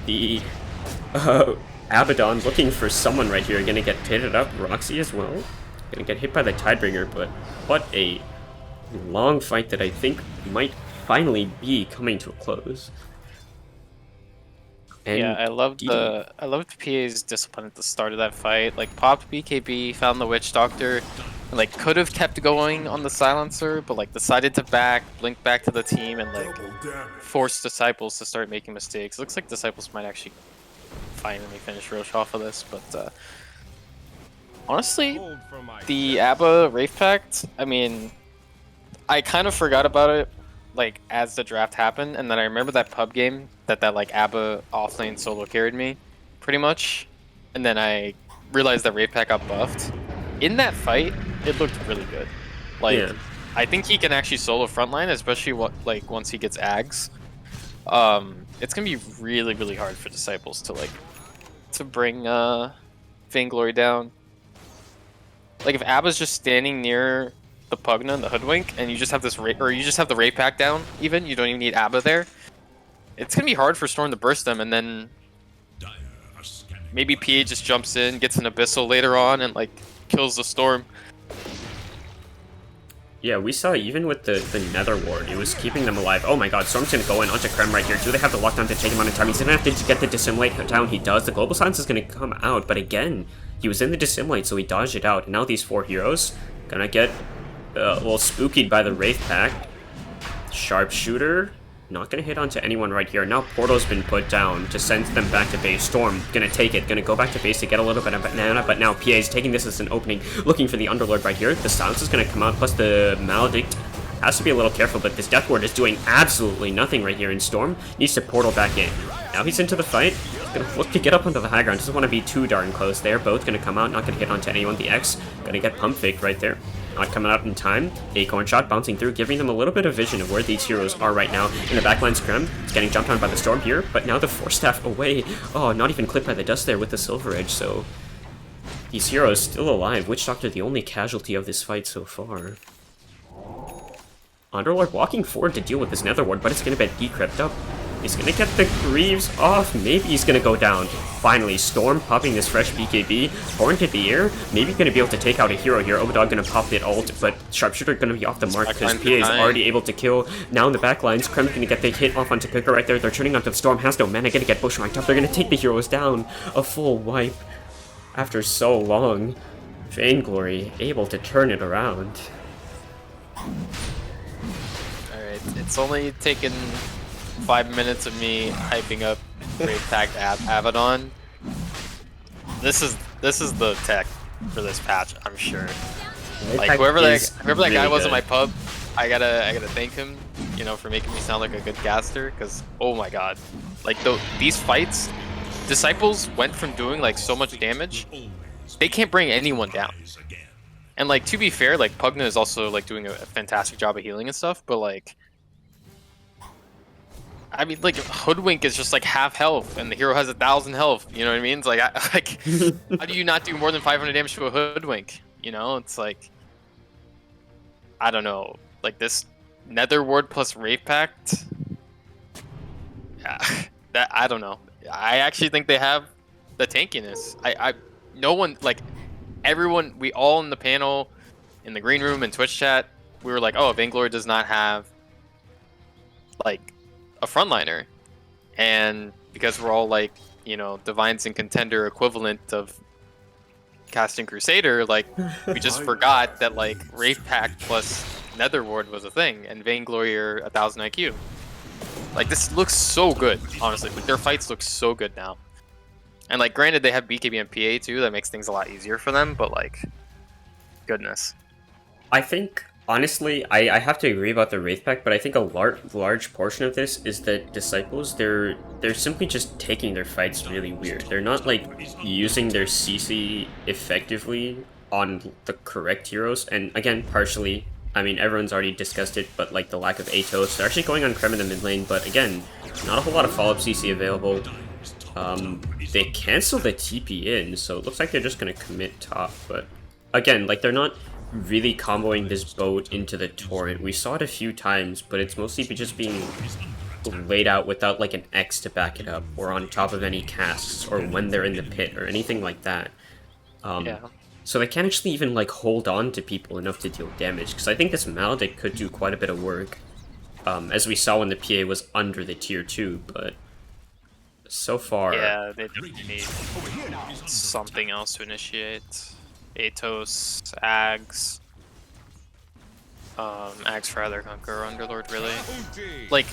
[SPEAKER 6] the Abaddon looking for someone right here. Gonna get pitted up. Roxy as well. Gonna get hit by the Tidebringer, but what a long fight that I think might finally be coming to a close. And
[SPEAKER 7] yeah, I loved PA's discipline at the start of that fight. Like, popped BKB, found the Witch Doctor, and, like, could have kept going on the Silencer, but, like, decided to blink back to the team, and, like, force Disciples to start making mistakes. Looks like Disciples might actually finally finish Roche off of this, but, honestly, the ABBA Wraith Pact, I mean, I kind of forgot about it, like, as the draft happened, and then I remember that pub game that like ABBA offlane solo carried me, pretty much, and then I realized that Wraith Pact got buffed. In that fight, it looked really good. Like, yeah. I think he can actually solo frontline, especially once he gets Ags. It's gonna be really, really hard for Disciples to bring Vainglory down. Like, if ABBA's just standing near the Pugna and the Hoodwink, and you just have the Wraith Pact down, even you don't even need ABBA there. It's gonna be hard for Storm to burst them, and then maybe PA just jumps in, gets an Abyssal later on, and like kills the Storm.
[SPEAKER 6] Yeah, we saw even with the Nether Ward, it was keeping them alive. Oh my god, Storm's gonna go in onto Krem right here. Do they have the lockdown to take him on in time? He's gonna have to get the Dissimulate down. He does. The Global Silence is gonna come out, but again, he was in the Dissimulate, so he dodged it out. And now these 4 heroes gonna get a little spookied by the Wraith Pact. Sharpshooter. Not gonna hit onto anyone right here. Now Portal's been put down to send them back to base. Storm gonna take it, gonna go back to base to get a little bit of mana, but now PA is taking this as an opening, looking for the Underlord right here. The Silence is gonna come out, plus the Maledict has to be a little careful, but this Death Ward is doing absolutely nothing right here, and Storm needs to portal back in. Now he's into the fight. Gonna look to get up onto the high ground. Doesn't want to be too darn close there. Both gonna come out, not gonna hit onto anyone. The X gonna get pump faked right there. Not coming out in time. Acorn Shot bouncing through, giving them a little bit of vision of where these heroes are right now. In the backline, Krem is getting jumped on by the Storm here, but now the Force Staff away. Oh, not even clipped by the dust there with the Silver Edge, so these heroes still alive. Witch Doctor the only casualty of this fight so far. Underlord walking forward to deal with this Nether Ward, but it's gonna get decrypt up. He's gonna get the Greaves off. Maybe he's gonna go down. Finally, Storm popping this fresh BKB. Torrent in the air. Maybe gonna be able to take out a hero here. Obadog gonna pop the ult, but Sharpshooter gonna be off the mark because PA is already able to kill. Now in the backlines, Krem's gonna get the hit off onto Kunkka right there. They're turning onto the Storm. Has no mana. Gonna get bushwhacked up. They're gonna take the heroes down. A full wipe after so long. Vainglory able to turn it around.
[SPEAKER 7] Alright, it's only taken 5 minutes of me hyping up Wraith Pact Abaddon. This is the tech for this patch, I'm sure. Like, whoever that guy was in my pub, I gotta thank him, you know, for making me sound like a good caster. Because oh my god, like these fights, Disciples went from doing like so much damage, they can't bring anyone down. And like, to be fair, like Pugna is also like doing a fantastic job of healing and stuff, but like, I mean, like, Hoodwink is just like half health, and the hero has 1,000 health. You know what I mean? It's like, how do you not do more than 500 damage to a Hoodwink? You know, it's like, I don't know. Like this Nether Ward plus Wraith Pact. Yeah, that I don't know. I actually think they have the tankiness. No one, like, everyone, we all in the panel, in the green room, and Twitch chat, we were like, oh, Vainglory does not have like a frontliner, and because we're all like, you know, Divines and Contender equivalent of casting Crusader, like we just forgot that like Wraith Pact plus Netherward was a thing, and Vainglory or 1000 IQ. Like this looks so good, honestly. Like, their fights look so good now. And like, granted, they have BKB and PA too. That makes things a lot easier for them. But like, goodness.
[SPEAKER 6] I think, honestly, I have to agree about the Wraith Pack, but I think a large portion of this is that Disciples, they're simply just taking their fights really weird. They're not, like, using their CC effectively on the correct heroes, and again, partially, I mean, everyone's already discussed it, but, like, the lack of Atos. They're actually going on Krem in the mid lane, but again, not a whole lot of follow-up CC available. They cancel the TP in, so it looks like they're just gonna commit top, but again, like, they're not really comboing this boat into the torrent. We saw it a few times, but it's mostly just being laid out without like an X to back it up, or on top of any casts, or when they're in the pit, or anything like that.
[SPEAKER 7] Yeah.
[SPEAKER 6] So they can't actually even like hold on to people enough to deal damage, because I think this Maledict could do quite a bit of work, as we saw when the PA was under the tier 2, but so far...
[SPEAKER 7] Yeah, they need something else to initiate. Atos, Ags, Ags for either Kunkka or Underlord, really. Like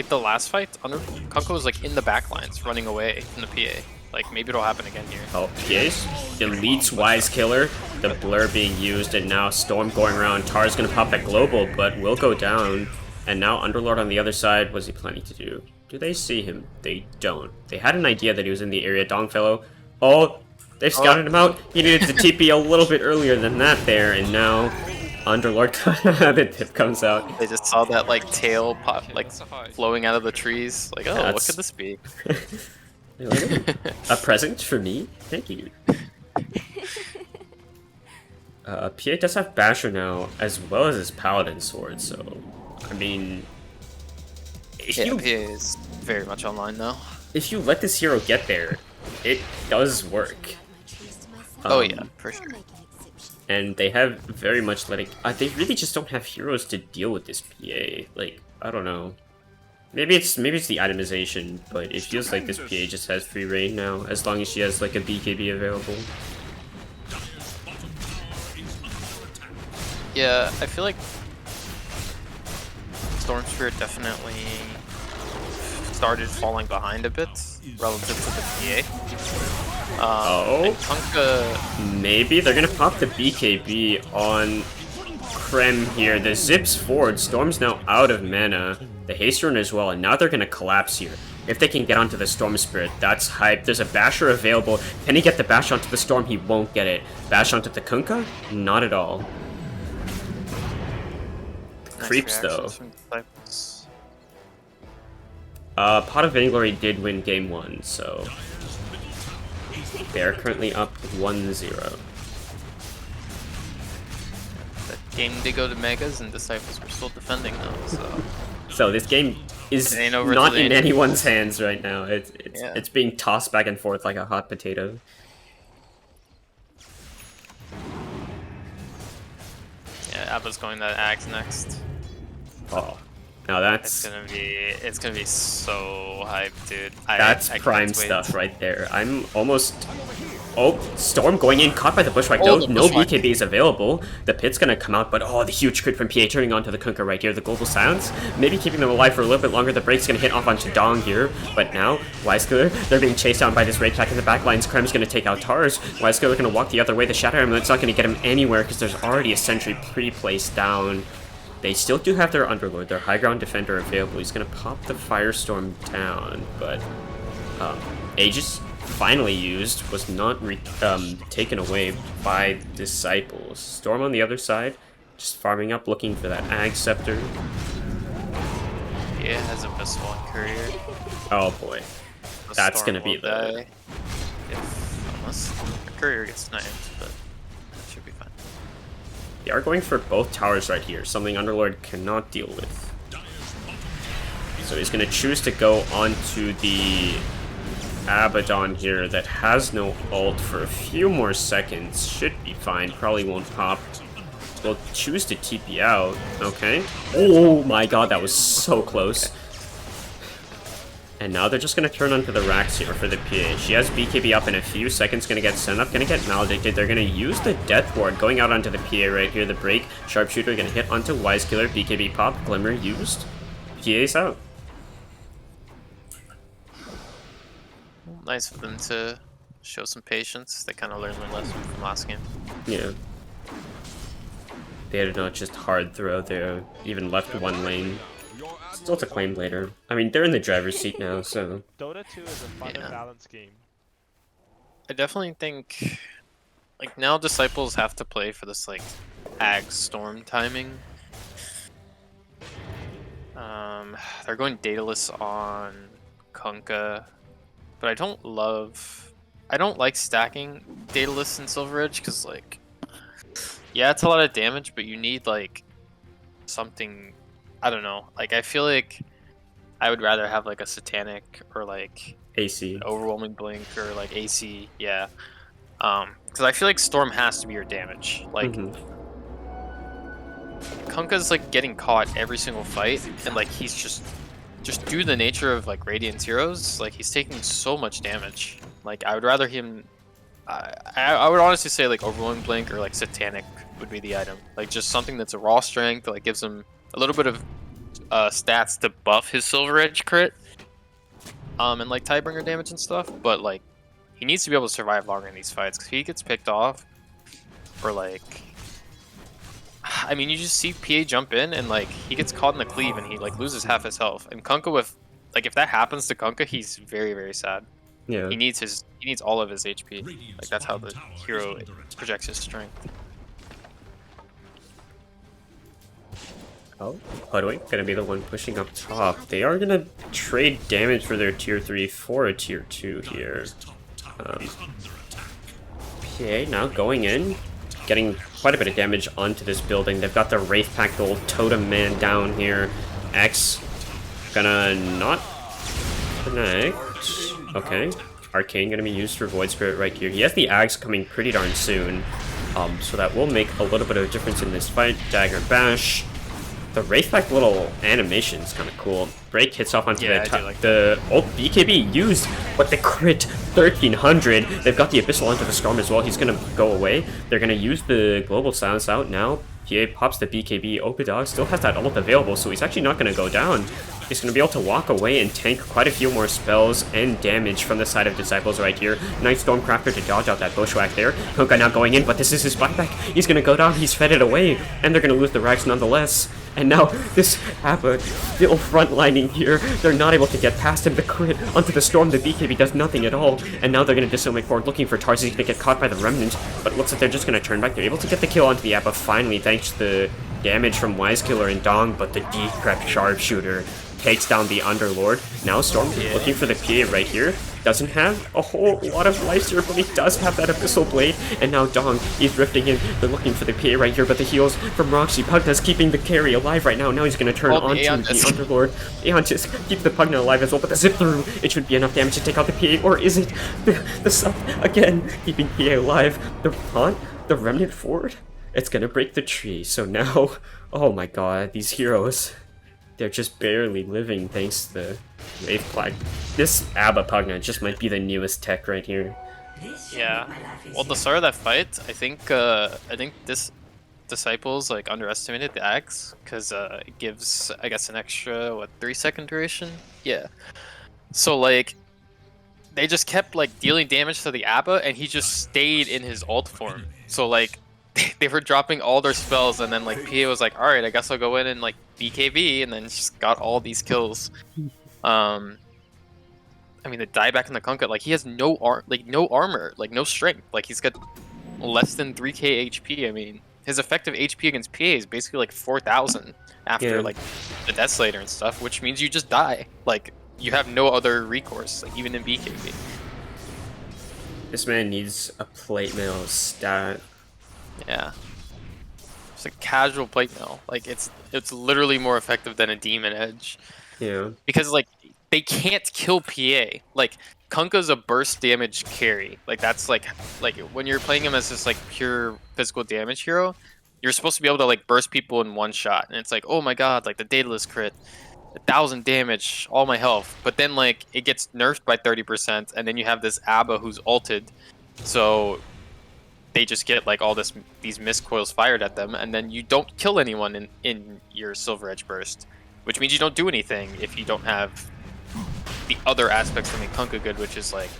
[SPEAKER 7] the last fight, Kunkka was like in the backlines, running away from the PA. Like, maybe it'll happen again here.
[SPEAKER 6] Oh, PA's deletes Wise Killer, the blur being used, and now Storm going around. Tar's gonna pop that global, but will go down. And now Underlord on the other side, what's he planning to do? Do they see him? They don't. They had an idea that he was in the area. Dongfellow. Oh! They've scouted him out. He needed to TP a little bit earlier than that there, and now Underlord the tip comes out.
[SPEAKER 7] They just saw that like tail pop, like flowing out of the trees. Like, oh, what could this be?
[SPEAKER 6] A present for me? Thank you. PA does have Basher now, as well as his Paladin sword, so I mean,
[SPEAKER 7] yeah, PA is very much online now.
[SPEAKER 6] If you let this hero get there, it does work.
[SPEAKER 7] Oh yeah, for sure.
[SPEAKER 6] And they have very much letting... they really just don't have heroes to deal with this PA. Like, I don't know. Maybe it's the itemization, but it feels like this PA just has free reign now, as long as she has like a BKB available.
[SPEAKER 7] Yeah, I feel like Storm Spirit definitely started falling behind a bit relative to the PA. Kunkka...
[SPEAKER 6] Maybe they're gonna pop the BKB on Krem here. The zips forward. Storm's now out of mana. The haste rune as well, and now they're gonna collapse here. If they can get onto the Storm Spirit, that's hype. There's a Basher available. Can he get the Bash onto the Storm? He won't get it. Bash onto the Kunkka? Not at all.
[SPEAKER 7] Nice
[SPEAKER 6] Creeps though.
[SPEAKER 7] Disciples.
[SPEAKER 6] Pot of Vainglory did win game 1, so they're currently up 1-0.
[SPEAKER 7] The game did go to Megas, and Disciples were still defending though,
[SPEAKER 6] So this game is not in anyone's hands right now. It's being tossed back and forth like a hot potato.
[SPEAKER 7] Yeah, Abba's going to Ags next.
[SPEAKER 6] Oh, now that's...
[SPEAKER 7] It's gonna be so hyped, dude.
[SPEAKER 6] That's prime stuff right there. I'm almost... Oh, Storm going in, caught by the Bushwhack. No BKB is available. The pit's gonna come out, but oh, the huge crit from PA turning onto the Kunkka right here. The global silence, maybe keeping them alive for a little bit longer. The break's gonna hit off onto Dong here, but now Wiseskiller, they're being chased down by this Wraith Pack in the backlines. Krem's gonna take out Tars. Wiseskiller gonna walk the other way. The Shadow Amulet's not gonna get him anywhere because there's already a sentry pre-placed down. They still do have their Underlord, their high ground defender available. He's gonna pop the Firestorm down, but Aegis, finally used, was not taken away by Disciples. Storm on the other side, just farming up, looking for that Ag Scepter.
[SPEAKER 7] Yeah, has a Missile and Courier.
[SPEAKER 6] Oh boy, that's gonna be
[SPEAKER 7] the... Unless the Courier gets sniped, but that should be fine.
[SPEAKER 6] They are going for both towers right here, something Underlord cannot deal with. So he's gonna choose to go onto the Abaddon here that has no ult for a few more seconds. Should be fine, probably won't pop. Will choose to TP out, okay. Oh my god, that was so close. And now they're just going to turn onto the racks here for the PA. She has BKB up in a few seconds, going to get sent up, going to get maledicted. They're going to use the Death Ward, going out onto the PA right here. The break, Sharpshooter going to hit onto Wise Killer, BKB pop, Glimmer used. PA's out.
[SPEAKER 7] Nice for them to show some patience. They kind of learned their lesson from last game.
[SPEAKER 6] Yeah. They had not just hard throughout there, even left one lane. Still to claim later. I mean, they're in the driver's seat now, so...
[SPEAKER 8] Dota 2 is a fun and balanced game.
[SPEAKER 7] I definitely think, like, now Disciples have to play for this, like, Ag Storm timing. They're going Daedalus on Kunkka, but I don't like stacking Daedalus and Silver Edge, because, like, yeah, it's a lot of damage, but you need, like, something, I don't know. Like, I feel like I would rather have, like, a Satanic or, like,
[SPEAKER 6] AC.
[SPEAKER 7] Overwhelming Blink or, like, AC, yeah. Because I feel like Storm has to be your damage. Like, Kunkka's, like, getting caught every single fight, and, like, he's just due to the nature of, like, Radiant heroes, like, he's taking so much damage. Like, I would rather him... I would honestly say, like, Overwhelming Blink or, like, Satanic would be the item. Like, just something that's a raw strength that, like, gives him a little bit of stats to buff his Silver Edge crit. And, like, Tidebringer damage and stuff. But, like, he needs to be able to survive longer in these fights. Because if he gets picked off, or, like... I mean, you just see PA jump in, and, like, he gets caught in the cleave, and he, like, loses half his health. And Kunkka with... Like, if that happens to Kunkka, he's very, very sad.
[SPEAKER 6] Yeah.
[SPEAKER 7] He needs all of his HP. Like, that's how the hero projects his strength.
[SPEAKER 6] Oh, Hoodwink gonna be the one pushing up top. They are gonna trade damage for their tier 3 for a tier 2 here. PA now going in, getting quite a bit of damage onto this building. They've got the Wraith Pack, the old Totem Man down here. X gonna not connect. Okay, Arcane gonna be used for Void Spirit right here. He has the Axe coming pretty darn soon, so that will make a little bit of a difference in this fight. Dagger Bash. The Wraith Pack little animation is kind of cool. Break hits off onto the old BKB used, but the crit 1300. They've got the Abyssal onto the Storm as well. He's gonna go away. They're gonna use the Global Silence out now. PA pops the BKB. Opidog still has that ult available, so he's actually not gonna go down. He's going to be able to walk away and tank quite a few more spells and damage from the side of Disciples right here. Nice Stormcrafter to dodge out that Bushwhack there. Kunkka now going in, but this is his buyback. He's going to go down, he's fed it away, and they're going to lose the racks nonetheless. And now this Abba still frontlining here. They're not able to get past him. The crit onto the Storm, the BKB does nothing at all. And now they're going to disseminate forward looking for Tarz. He's going to get caught by the Remnant, but it looks like they're just going to turn back. They're able to get the kill onto the Abba finally, thanks to the damage from Wise Killer and Dong, but the Decrep Sharpshooter takes down the Underlord. Now Storm looking for the PA right here. Doesn't have a whole lot of life here, but he does have that Abyssal Blade. And now Dong, he's drifting in. They're looking for the PA right here, but the heals from Roxy. Pugna's keeping the carry alive right now. Now he's going to turn onto the Underlord. Aeon just keeps the Pugna alive as well, but the zip through, it should be enough damage to take out the PA. Or is it? The sub, again, keeping PA alive. The Haunt, the Remnant forward. It's going to break the tree. So now, oh my god, these heroes... They're just barely living thanks to the Wraith Plague. This Abba Pugna just might be the newest tech right here.
[SPEAKER 7] Yeah. Well, the start of that fight, I think this Disciples like underestimated the Axe because it gives, I guess, an extra 3-second duration. Yeah. So like, they just kept like dealing damage to the Abba, and he just stayed in his ult form. So like, they were dropping all their spells, and then like PA was like, all right, I guess I'll go in and like BKB, and then just got all these kills. I mean, the dieback in the Kunkka, like he has no armor, like no strength, like he's got less than 3k HP. I mean, his effective HP against PA is basically like 4,000 after like the Death Slayer and stuff, which means you just die. Like you have no other recourse, like even in BKB.
[SPEAKER 6] This man needs a plate mail stat.
[SPEAKER 7] Yeah. It's a casual plate mail. Like it's literally more effective than a Demon Edge.
[SPEAKER 6] Yeah.
[SPEAKER 7] Because like they can't kill PA. Like Kunkka's a burst damage carry. Like that's like when you're playing him as this like pure physical damage hero, you're supposed to be able to like burst people in one shot. And it's like, oh my god, like the Daedalus crit. 1,000 damage, all my health. But then like it gets nerfed by 30%, and then you have this ABBA who's ulted, so they just get like all these mist coils fired at them, and then you don't kill anyone in your Silver Edge Burst, which means you don't do anything if you don't have the other aspects that make Kunkka good, which is like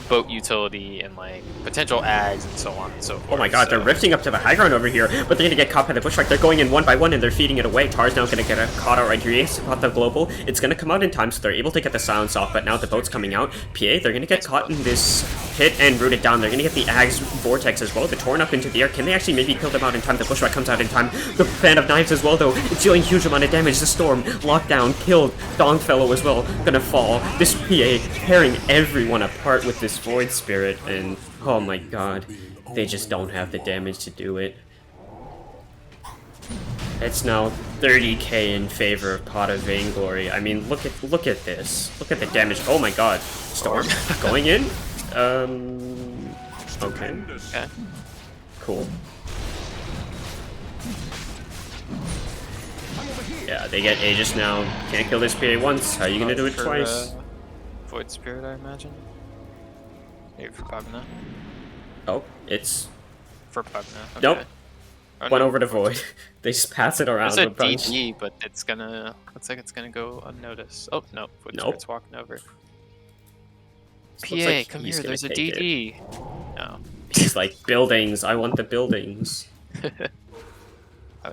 [SPEAKER 7] boat utility and like potential ags and so on and so forth.
[SPEAKER 6] Oh my god, they're rifting up to the high ground over here, but they're gonna get caught by the bushwhack. They're going in one by one and they're feeding it away. Tar's now gonna get caught out right here. He caught the global. It's gonna come out in time, so they're able to get the silence off, but now the boat's coming out. PA, they're gonna get caught in this pit and rooted down. They're gonna get the Ags Vortex as well. They're torn up into the air. Can they actually maybe kill them out in time? The bushwhack comes out in time. The Fan of Knives as well, though. It's dealing huge amount of damage. The Storm, lockdown, killed. Dongfellow as well, gonna fall. This PA tearing everyone apart with this Void Spirit. And oh my god, they just don't have the damage to do it. It's now 30k in favor of Pot of Vainglory. I mean, look at this. Look at the damage. Oh my god. Storm going in? Okay. Cool. Yeah, they get Aegis now. Can't kill this PA once. How are you gonna do it twice?
[SPEAKER 7] Void Spirit, I imagine. Maybe for Pugna.
[SPEAKER 6] Oh, it's...
[SPEAKER 7] For Pugna. Okay.
[SPEAKER 6] Nope.
[SPEAKER 7] Oh,
[SPEAKER 6] Went
[SPEAKER 7] no.
[SPEAKER 6] over to Void. They just pass it around.
[SPEAKER 7] There's a DD, but it's gonna... Looks like it's gonna go unnoticed. Oh, no. Void Spirit's walking over. PA,
[SPEAKER 6] like
[SPEAKER 7] come
[SPEAKER 6] he's
[SPEAKER 7] here.
[SPEAKER 6] gonna
[SPEAKER 7] There's a
[SPEAKER 6] take
[SPEAKER 7] DD. No.
[SPEAKER 6] He's like, buildings. I want the buildings.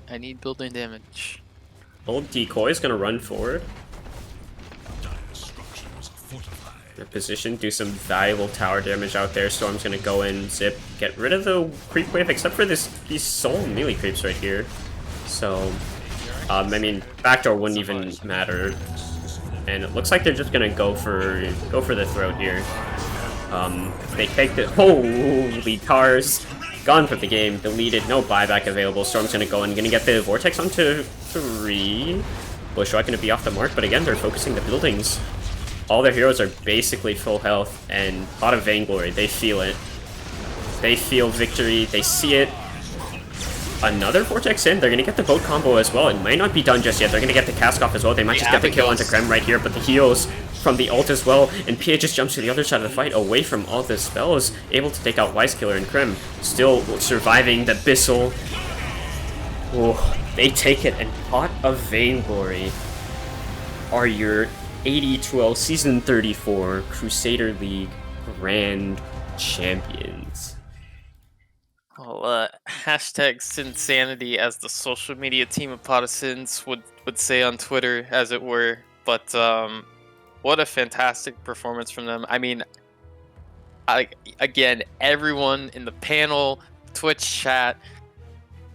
[SPEAKER 7] I need building damage.
[SPEAKER 6] Old Decoy is gonna run forward.
[SPEAKER 4] Dire's structures are fortified.
[SPEAKER 6] Their position, do some valuable tower damage out there. Storm's gonna go in, zip, get rid of the creep wave, except for these soul melee creeps right here. So, I mean, backdoor wouldn't even matter. And it looks like they're just gonna go for the throat here. They take the holy Tars. Gone from the game, deleted, no buyback available. Storm's gonna go in, gonna get the Vortex onto 3. Bushwhack gonna be off the mark, but again, they're focusing the buildings. All their heroes are basically full health, and a lot of Vainglory, they feel it. They feel victory, they see it. Another Vortex in, they're gonna get the boat combo as well. It might not be done just yet, they're gonna get the cask off as well. They might just get the kill onto Krem right here, but the heals from the ult as well, and PA just jumps to the other side of the fight, away from all the spells, able to take out Weiskiller and Krem, still surviving the Bissell. Oh, they take it, and Pot of Vainglory are your AD2L Season 34 Crusader League Grand Champions.
[SPEAKER 7] Well, hashtag Sinsanity, as the social media team of Pot of Sins would say on Twitter, as it were. But what a fantastic performance from them. I mean, again, everyone in the panel, Twitch chat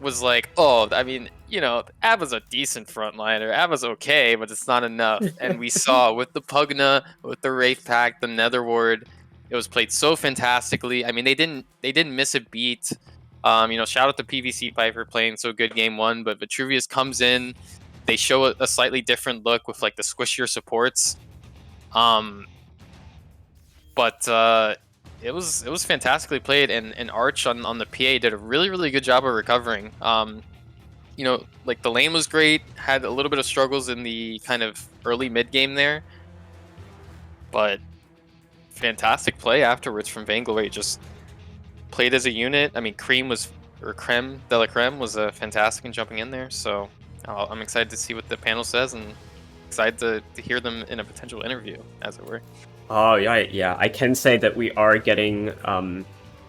[SPEAKER 7] was like, oh, I mean, you know, Abba's a decent frontliner. Abba's okay, but it's not enough. And we saw with the Pugna, with the Wraith Pact, the Netherward, it was played so fantastically. I mean, they didn't miss a beat. You know, shout out to PVC Fight for playing so good game 1, but Vitruvius comes in, they show a slightly different look with like the squishier supports. But it was fantastically played, and Arch on the PA did a really good job of recovering. You know, like the lane was great, had a little bit of struggles in the kind of early mid game there, but fantastic play afterwards from Vainglory. Just played as a unit. I mean, Creme de la Creme was fantastic in jumping in there. So I'm excited to see what the panel says, and excited to hear them in a potential interview, as it were.
[SPEAKER 6] Oh yeah. I can say that we are getting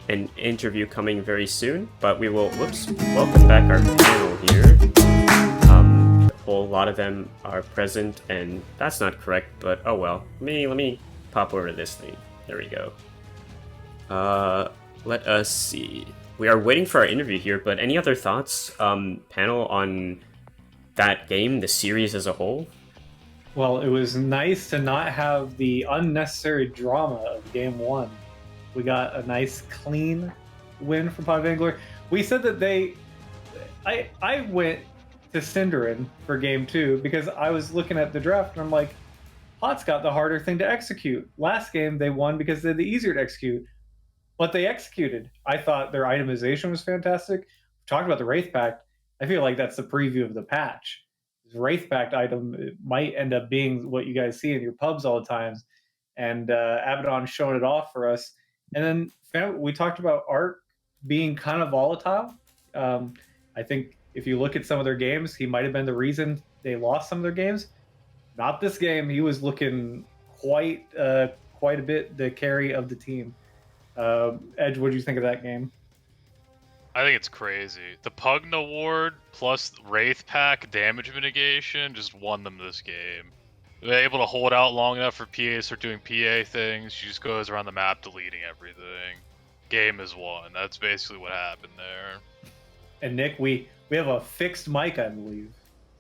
[SPEAKER 6] an interview coming very soon, but we will. Whoops! Welcome back our panel here. A whole lot of them are present, and that's not correct. But oh well. Let me pop over to this thing. There we go. Let us see. We are waiting for our interview here, but any other thoughts, panel, on that game, the series as a whole?
[SPEAKER 1] Well, it was nice to not have the unnecessary drama of game 1. We got a nice, clean win for Pot of Vainglory. We said that I went to Synderen for game 2 because I was looking at the draft and I'm like, Pot's got the harder thing to execute. Last game they won because they're the easier to execute. But they executed. I thought their itemization was fantastic. We talked about the Wraith Pact. I feel like that's the preview of the patch. Wraith-backed item, it might end up being what you guys see in your pubs all the times. And Abaddon's showing it off for us. And then we talked about Art being kind of volatile. I think if you look at some of their games, he might have been the reason they lost some of their games. Not this game. He was looking quite a bit the carry of the team. Edge, what do you think of that game?
[SPEAKER 2] I think it's crazy. The Pugna Ward plus Wraith Pack damage mitigation just won them this game. They're able to hold out long enough for PA to start doing PA things. She just goes around the map deleting everything. Game is won. That's basically what happened there.
[SPEAKER 1] And Nick, we have a fixed mic, I believe.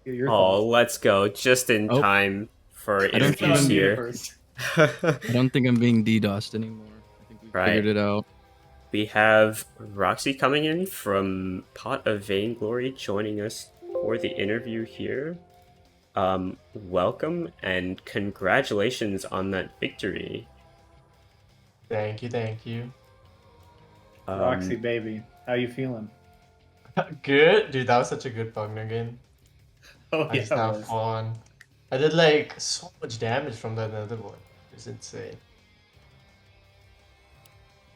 [SPEAKER 1] Your
[SPEAKER 6] Oh,
[SPEAKER 1] thoughts?
[SPEAKER 6] let's go. Just in
[SPEAKER 3] Oh.
[SPEAKER 6] time for
[SPEAKER 3] I don't think
[SPEAKER 6] interviews
[SPEAKER 3] I'm
[SPEAKER 6] here.
[SPEAKER 3] I don't think I'm being DDoSed anymore. I think we
[SPEAKER 6] Right.
[SPEAKER 3] figured it out.
[SPEAKER 6] We have Roxy coming in from Pot of Vainglory joining us for the interview here. Welcome and congratulations on that victory.
[SPEAKER 10] Thank you.
[SPEAKER 1] Roxy, baby, how you feeling?
[SPEAKER 10] Good, dude. That was such a good Pugna game.
[SPEAKER 1] Oh
[SPEAKER 10] I
[SPEAKER 1] yeah,
[SPEAKER 10] just
[SPEAKER 1] it
[SPEAKER 10] have
[SPEAKER 1] was.
[SPEAKER 10] fun. I did like so much damage from that other one. It was insane.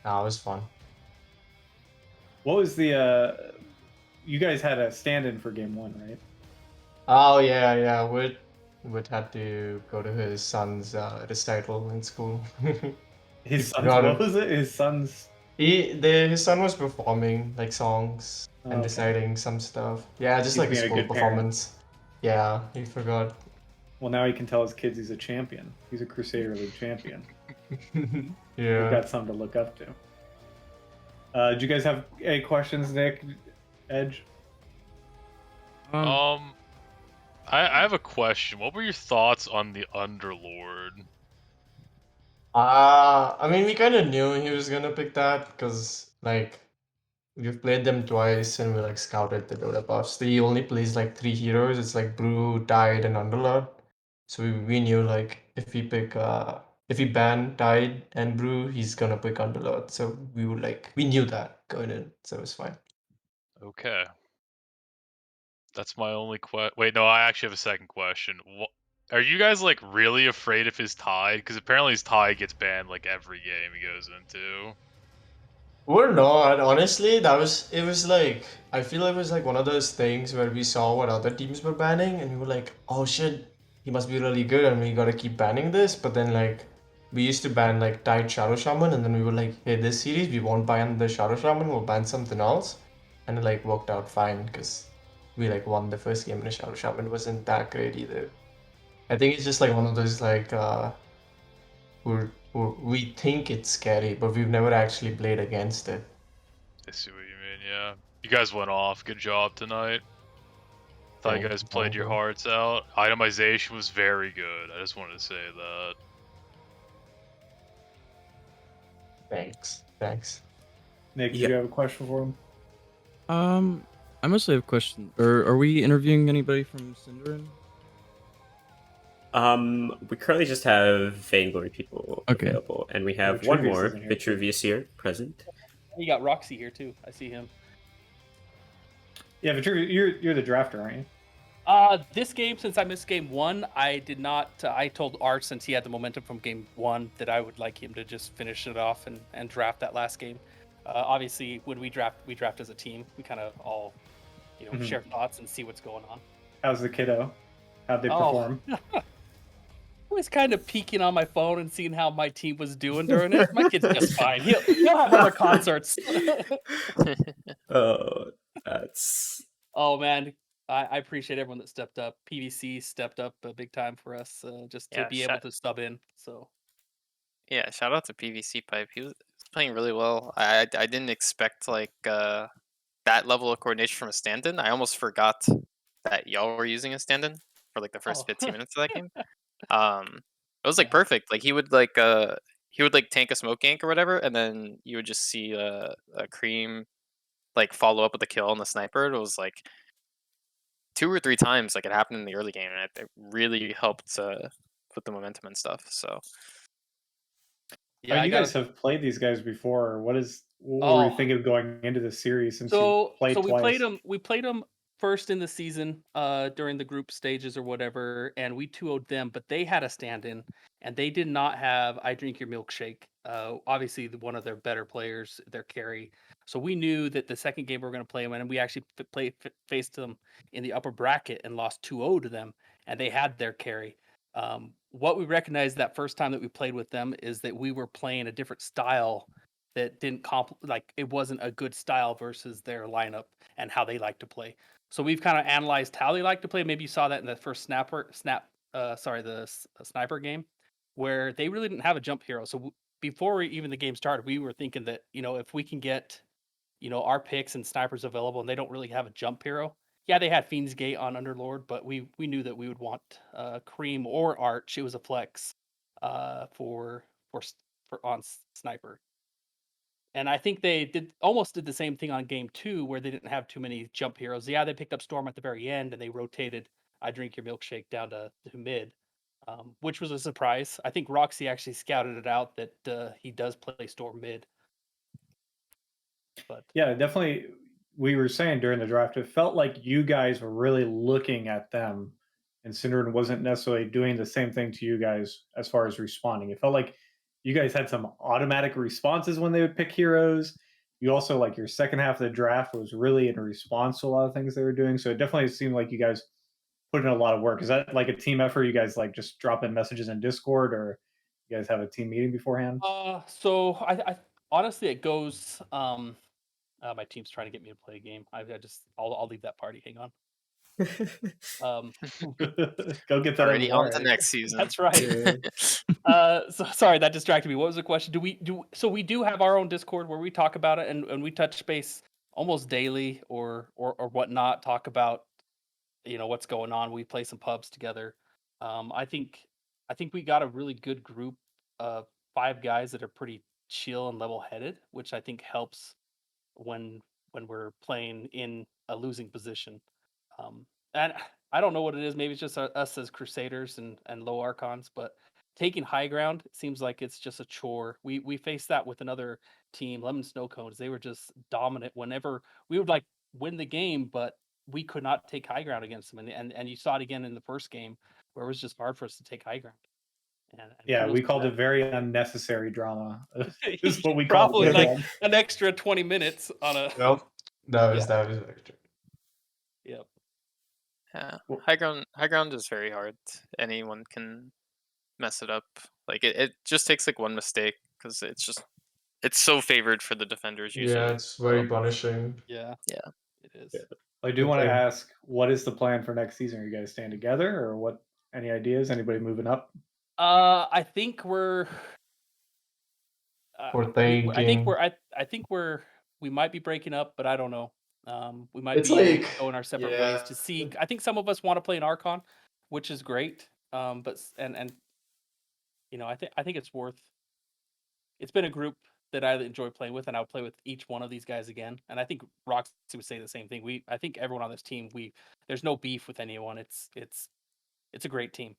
[SPEAKER 10] Nah, it was fun.
[SPEAKER 1] What was the? You guys had a stand-in for game one, right?
[SPEAKER 10] Oh yeah. Would had to go to his son's recital in school.
[SPEAKER 1] His son's,
[SPEAKER 10] forgot
[SPEAKER 1] what
[SPEAKER 10] it.
[SPEAKER 1] was it? His son's.
[SPEAKER 10] His son was performing like songs and
[SPEAKER 1] Okay.
[SPEAKER 10] reciting some stuff. Yeah, just
[SPEAKER 1] He's
[SPEAKER 10] like a
[SPEAKER 1] being a
[SPEAKER 10] school
[SPEAKER 1] good parent.
[SPEAKER 10] performance. Yeah, he forgot.
[SPEAKER 1] Well, now he can tell his kids he's a champion. He's a Crusader League champion. We've
[SPEAKER 10] Yeah.
[SPEAKER 1] got something to look up to. Do you guys have any questions, Nick? Edge?
[SPEAKER 2] I have a question. What were your thoughts on the Underlord?
[SPEAKER 10] I mean, we kind of knew he was gonna pick that because like we've played them twice and we like scouted the Dota buffs. He only plays like 3 heroes. It's like Brew, Tide, and Underlord. So we knew like if we ban Tide and Brew, he's gonna pick Underlord. So we knew that going in, so it was fine.
[SPEAKER 2] Okay. That's my only Wait, no, I actually have a second question. Are you guys like really afraid of his Tide? Because apparently his Tide gets banned like every game he goes into.
[SPEAKER 10] We're not, honestly. It was like, I feel it was like one of those things where we saw what other teams were banning and we were like, oh shit, he must be really good and we gotta keep banning this. But then like, we used to ban like Tide Shadow Shaman and then we were like, hey, this series we won't ban the Shadow Shaman, we'll ban something else. And it like worked out fine because we like won the first game and the Shadow Shaman wasn't that great either. I think it's just like one of those like, we think it's scary, but we've never actually played against it.
[SPEAKER 2] I see what you mean, yeah. You guys went off. Good job tonight. Thought you guys played your hearts out. Itemization was very good. I just wanted to say that.
[SPEAKER 10] Thanks.
[SPEAKER 1] Nick, do you have a question for him?
[SPEAKER 3] I mostly have a question. Are we interviewing anybody from Synderen?
[SPEAKER 6] We currently just have Vainglory people available, and we have one more, Vitruvius here, present.
[SPEAKER 11] You got Roxy here too. I see him.
[SPEAKER 1] Yeah, Vitruvius, you're the drafter, aren't you?
[SPEAKER 11] This game, since I missed game one, I did not. I told Art, since he had the momentum from game one, that I would like him to just finish it off and draft that last game. Obviously, when we draft as a team. We kind of all, share thoughts and see what's going on.
[SPEAKER 1] How's the kiddo? How'd they perform?
[SPEAKER 11] I was kind of peeking on my phone and seeing how my team was doing during it. My kid's just fine. He'll have other concerts.
[SPEAKER 6] Oh,
[SPEAKER 11] man. I appreciate everyone that stepped up. PVC stepped up big time for us, just to be able to sub in. So,
[SPEAKER 7] yeah, shout out to PVC Pipe. He was playing really well. I didn't expect like that level of coordination from a stand-in. I almost forgot that y'all were using a stand-in for like the first 15 minutes of that game. It was like perfect. Like he would like tank a smoke gank or whatever, and then you would just see a cream like follow up with a kill on the sniper. It was like 2 or 3 times like it happened in the early game, and it really helped put the momentum and stuff. So
[SPEAKER 1] yeah, you guys have played these guys before. What were you thinking of going into this series since you played twice?
[SPEAKER 11] We played them first in the season during the group stages or whatever, and we 2-0'd them, but they had a stand-in, and they did not have I Drink Your Milkshake. Obviously, one of their better players, their carry. So we knew that the second game we were going to play them, and we actually faced them in the upper bracket and lost 2-0 to them, and they had their carry. What we recognized that first time that we played with them is that we were playing a different style that didn't like it wasn't a good style versus their lineup and how they like to play. So we've kind of analyzed how they like to play. Maybe you saw that in the first the sniper game, where they really didn't have a jump hero. So before even the game started, we were thinking that if we can get our picks and snipers available, and they don't really have a jump hero. Yeah, they had Fiend's Gate on Underlord, but we knew that we would want Cream or Arch. It was a flex for on sniper. And I think they almost did the same thing on game 2, where they didn't have too many jump heroes. Yeah, they picked up Storm at the very end, and they rotated I Drink Your Milkshake down to mid, which was a surprise. I think Roxy actually scouted it out that he does play Storm mid. But
[SPEAKER 1] yeah, definitely. We were saying during the draft, it felt like you guys were really looking at them, and Synderen wasn't necessarily doing the same thing to you guys as far as responding. It felt like you guys had some automatic responses when they would pick heroes. You also, like, your second half of the draft was really in response to a lot of things they were doing. So it definitely seemed like you guys put in a lot of work. Is that like a team effort? You guys like just drop in messages in Discord, or you guys have a team meeting beforehand?
[SPEAKER 11] So I honestly, it goes. My team's trying to get me to play a game. I'll leave that party. Hang on.
[SPEAKER 1] Go get that
[SPEAKER 7] Already on to
[SPEAKER 1] MMR.
[SPEAKER 7] next season.
[SPEAKER 11] That's right. So sorry, that distracted me. What was the question? So we do have our own Discord where we talk about it, and we touch base almost daily or whatnot. Talk about what's going on. We play some pubs together. I think we got a really good group of 5 guys that are pretty chill and level headed, which I think helps when we're playing in a losing position. And I don't know what it is. Maybe it's just us as Crusaders and low Archons, but taking high ground, it seems like it's just a chore. We faced that with another team, Lemon Snow Cones. They were just dominant whenever we would like win the game, but we could not take high ground against them. And you saw it again in the first game where it was just hard for us to take high ground. And
[SPEAKER 1] Yeah,
[SPEAKER 11] kudos
[SPEAKER 1] we
[SPEAKER 11] to
[SPEAKER 1] called
[SPEAKER 11] them.
[SPEAKER 1] it very unnecessary drama. Is what we
[SPEAKER 11] Probably
[SPEAKER 1] called it.
[SPEAKER 11] like an extra 20 minutes on a.
[SPEAKER 10] Well, that was
[SPEAKER 11] Yeah.
[SPEAKER 10] extra.
[SPEAKER 11] Yep.
[SPEAKER 7] Yeah,
[SPEAKER 1] Well-
[SPEAKER 7] high ground is very hard. Anyone can mess it up. Like it just takes like one mistake because it's so favored for the defenders usually.
[SPEAKER 10] Yeah, it's very punishing.
[SPEAKER 11] Yeah.
[SPEAKER 7] Yeah.
[SPEAKER 11] It is.
[SPEAKER 10] Yeah.
[SPEAKER 1] I do
[SPEAKER 10] Good
[SPEAKER 1] want to
[SPEAKER 10] thing.
[SPEAKER 1] ask, what is the plan for next season? Are you guys staying together, or what? Any ideas? Anybody moving up?
[SPEAKER 11] I think we're.
[SPEAKER 10] We're
[SPEAKER 11] I think
[SPEAKER 10] thinking.
[SPEAKER 11] we might be breaking up, but I don't know. We might
[SPEAKER 10] It's
[SPEAKER 11] be
[SPEAKER 10] like,
[SPEAKER 11] going our separate
[SPEAKER 10] yeah.
[SPEAKER 11] ways to see. I think some of us want to play an Archon, which is great. But and I think it's worth. It's been a group that I enjoy playing with, and I'll play with each one of these guys again. And I think Roxy would say the same thing. I think everyone on this team, there's no beef with anyone. It's a great team.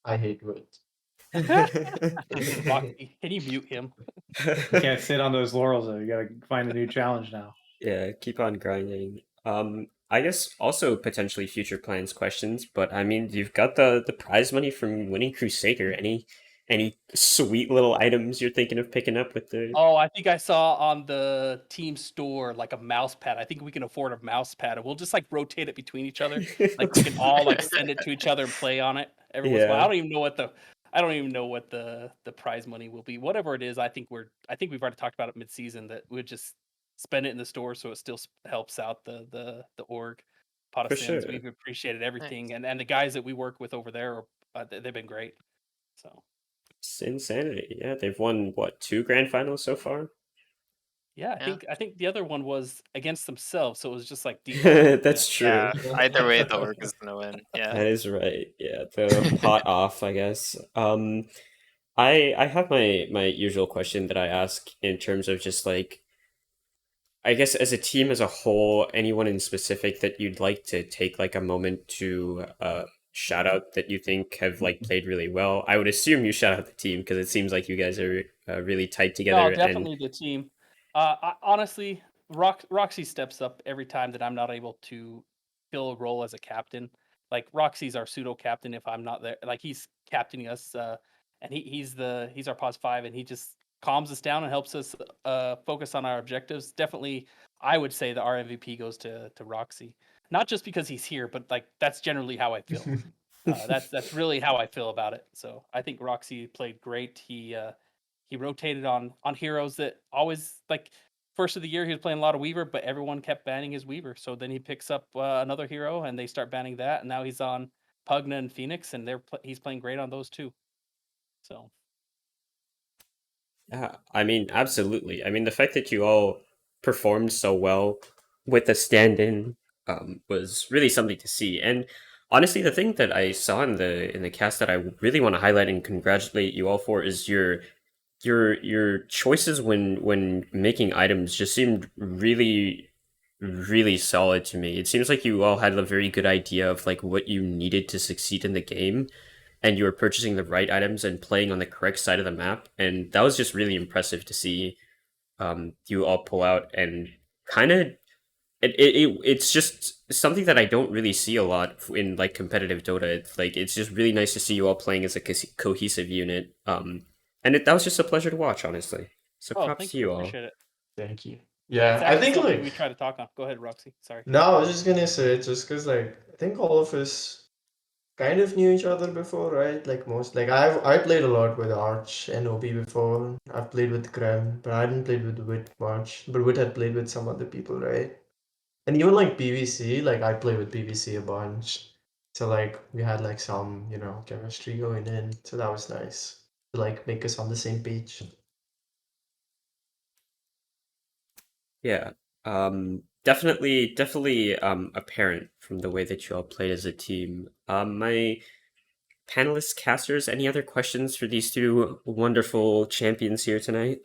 [SPEAKER 10] I hate words.
[SPEAKER 11] Roxy, can you mute him?
[SPEAKER 1] You can't sit on those laurels though. You got to find a new challenge now.
[SPEAKER 6] Yeah, keep on grinding. I guess also potentially future plans questions, but I mean, you've got the prize money from winning Crusader. Any sweet little items you're thinking of picking up with the?
[SPEAKER 11] Oh, I think I saw on the team store like a mouse pad. I think we can afford a mouse pad, and we'll just like rotate it between each other. Like we can all like send it to each other and play on it every once in a while.
[SPEAKER 6] Yeah.
[SPEAKER 11] I don't even know what the prize money will be. Whatever it is, I think we've already talked about it mid-season that we'd just spend it in the store so it still helps out the org. Pot of
[SPEAKER 6] For
[SPEAKER 11] Sins.
[SPEAKER 6] sure.
[SPEAKER 11] We've appreciated everything, and the guys that we work with over there they've been great. So.
[SPEAKER 6] It's insanity. Yeah, they've won what 2 grand finals so far.
[SPEAKER 11] Yeah, I think the other one was against themselves, so it was just like
[SPEAKER 6] That's true.
[SPEAKER 7] Yeah, either way, the org is gonna win. Yeah,
[SPEAKER 6] That is right. Yeah, the pot off, I guess. I have my usual question that I ask in terms of just like, I guess as a team as a whole, anyone in specific that you'd like to take like a moment to shout out that you think have like played really well. I would assume you shout out the team because it seems like you guys are really tight together.
[SPEAKER 11] No, definitely the team. Honestly, Roxy steps up every time that I'm not able to fill a role as a captain. Like Roxy's our pseudo captain if I'm not there. Like he's captaining us, and he's our pos 5, and he just calms us down and helps us focus on our objectives. Definitely, I would say that our MVP goes to Roxy, not just because he's here, but like that's generally how I feel. That's really how I feel about it. So I think Roxy played great. He rotated on heroes that always like first of the year he was playing a lot of Weaver, but everyone kept banning his Weaver. So then he picks up another hero and they start banning that, and now he's on Pugna and Phoenix, and he's playing great on those too. So
[SPEAKER 6] Yeah, I mean, absolutely. I mean, the fact that you all performed so well with the stand-in was really something to see. And honestly, the thing that I saw in the cast that I really want to highlight and congratulate you all for is your choices when making items just seemed really solid to me. It seems like you all had a very good idea of like what you needed to succeed in the game, and you were purchasing the right items and playing on the correct side of the map, and that was just really impressive to see you all pull out. And kind of it's just something that I don't really see a lot in like competitive Dota. It's just really nice to see you all playing as a cohesive unit. And that was just a pleasure to watch, honestly. So props
[SPEAKER 11] thank
[SPEAKER 6] to
[SPEAKER 11] you.
[SPEAKER 6] you all.
[SPEAKER 11] Appreciate it.
[SPEAKER 10] Thank you.
[SPEAKER 11] It's
[SPEAKER 10] Yeah, I
[SPEAKER 11] actually
[SPEAKER 10] think
[SPEAKER 11] something
[SPEAKER 10] like
[SPEAKER 11] we try to talk on. Go ahead, Roxy. Sorry.
[SPEAKER 10] no, I was just gonna say just because like I think all of us kind of knew each other before, right? Like most, like I played a lot with Arch and Obi before. I've played with Grem, but I hadn't played with Wit much. But Wit had played with some other people, right? And even like PVC, like I played with PVC a bunch. So like we had like some, chemistry going in. So that was nice to like make us on the same page.
[SPEAKER 6] Yeah. Definitely apparent from the way that you all played as a team. My panelists, casters, any other questions for these two wonderful champions here tonight?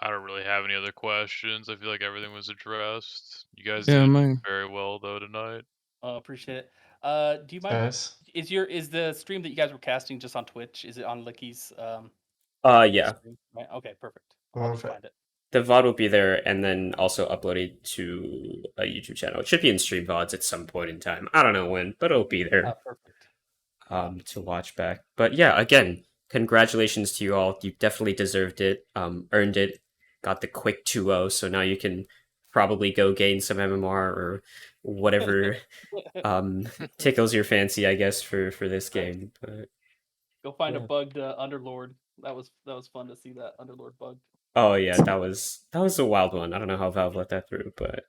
[SPEAKER 2] I don't really have any other questions. I feel like everything was addressed. You guys
[SPEAKER 3] Yeah,
[SPEAKER 2] did
[SPEAKER 3] my
[SPEAKER 2] very well though tonight.
[SPEAKER 11] Appreciate it. Do you mind?
[SPEAKER 10] Yes.
[SPEAKER 11] Is the stream that you guys were casting just on Twitch? Is it on Licky's
[SPEAKER 6] Yeah.
[SPEAKER 11] stream? Right. Okay, perfect. I'll just
[SPEAKER 10] Perfect.
[SPEAKER 11] find it.
[SPEAKER 6] The VOD will be there and then also uploaded to a YouTube channel. It should be in stream VODs at some point in time. I don't know when, but it'll be there
[SPEAKER 11] Perfect.
[SPEAKER 6] to watch back. But yeah, again, congratulations to you all. You definitely deserved it, earned it, got the quick 2-0, so now you can probably go gain some MMR or whatever tickles your fancy, I guess, for this game. But
[SPEAKER 11] Go find a
[SPEAKER 6] yeah.
[SPEAKER 11] bugged Underlord. That was fun to see that Underlord bugged.
[SPEAKER 6] Oh yeah, that was a wild one. I don't know how Valve let that through, but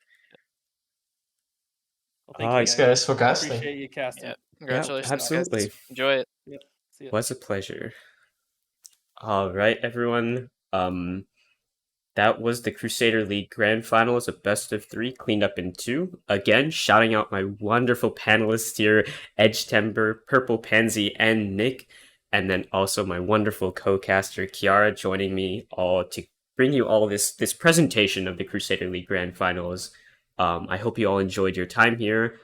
[SPEAKER 11] Well, thank you
[SPEAKER 10] Thanks,
[SPEAKER 11] guys.
[SPEAKER 10] guys, for casting.
[SPEAKER 11] Appreciate you casting.
[SPEAKER 7] Yeah,
[SPEAKER 6] yeah,
[SPEAKER 7] congratulations,
[SPEAKER 6] absolutely.
[SPEAKER 7] guys. Enjoy it.
[SPEAKER 11] Yep. See ya.
[SPEAKER 6] Was a pleasure. All right, everyone. That was the Crusader League Grand Finals, a best of 3, cleaned up in 2. Again, shouting out my wonderful panelists here, Edge Timber, Purple Pansy, and Nick, and then also my wonderful co-caster Kiara joining me all to bring you all this presentation of the Crusader League Grand Finals. I hope you all enjoyed your time here,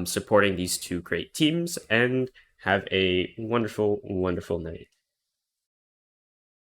[SPEAKER 6] supporting these two great teams, and have a wonderful, wonderful night.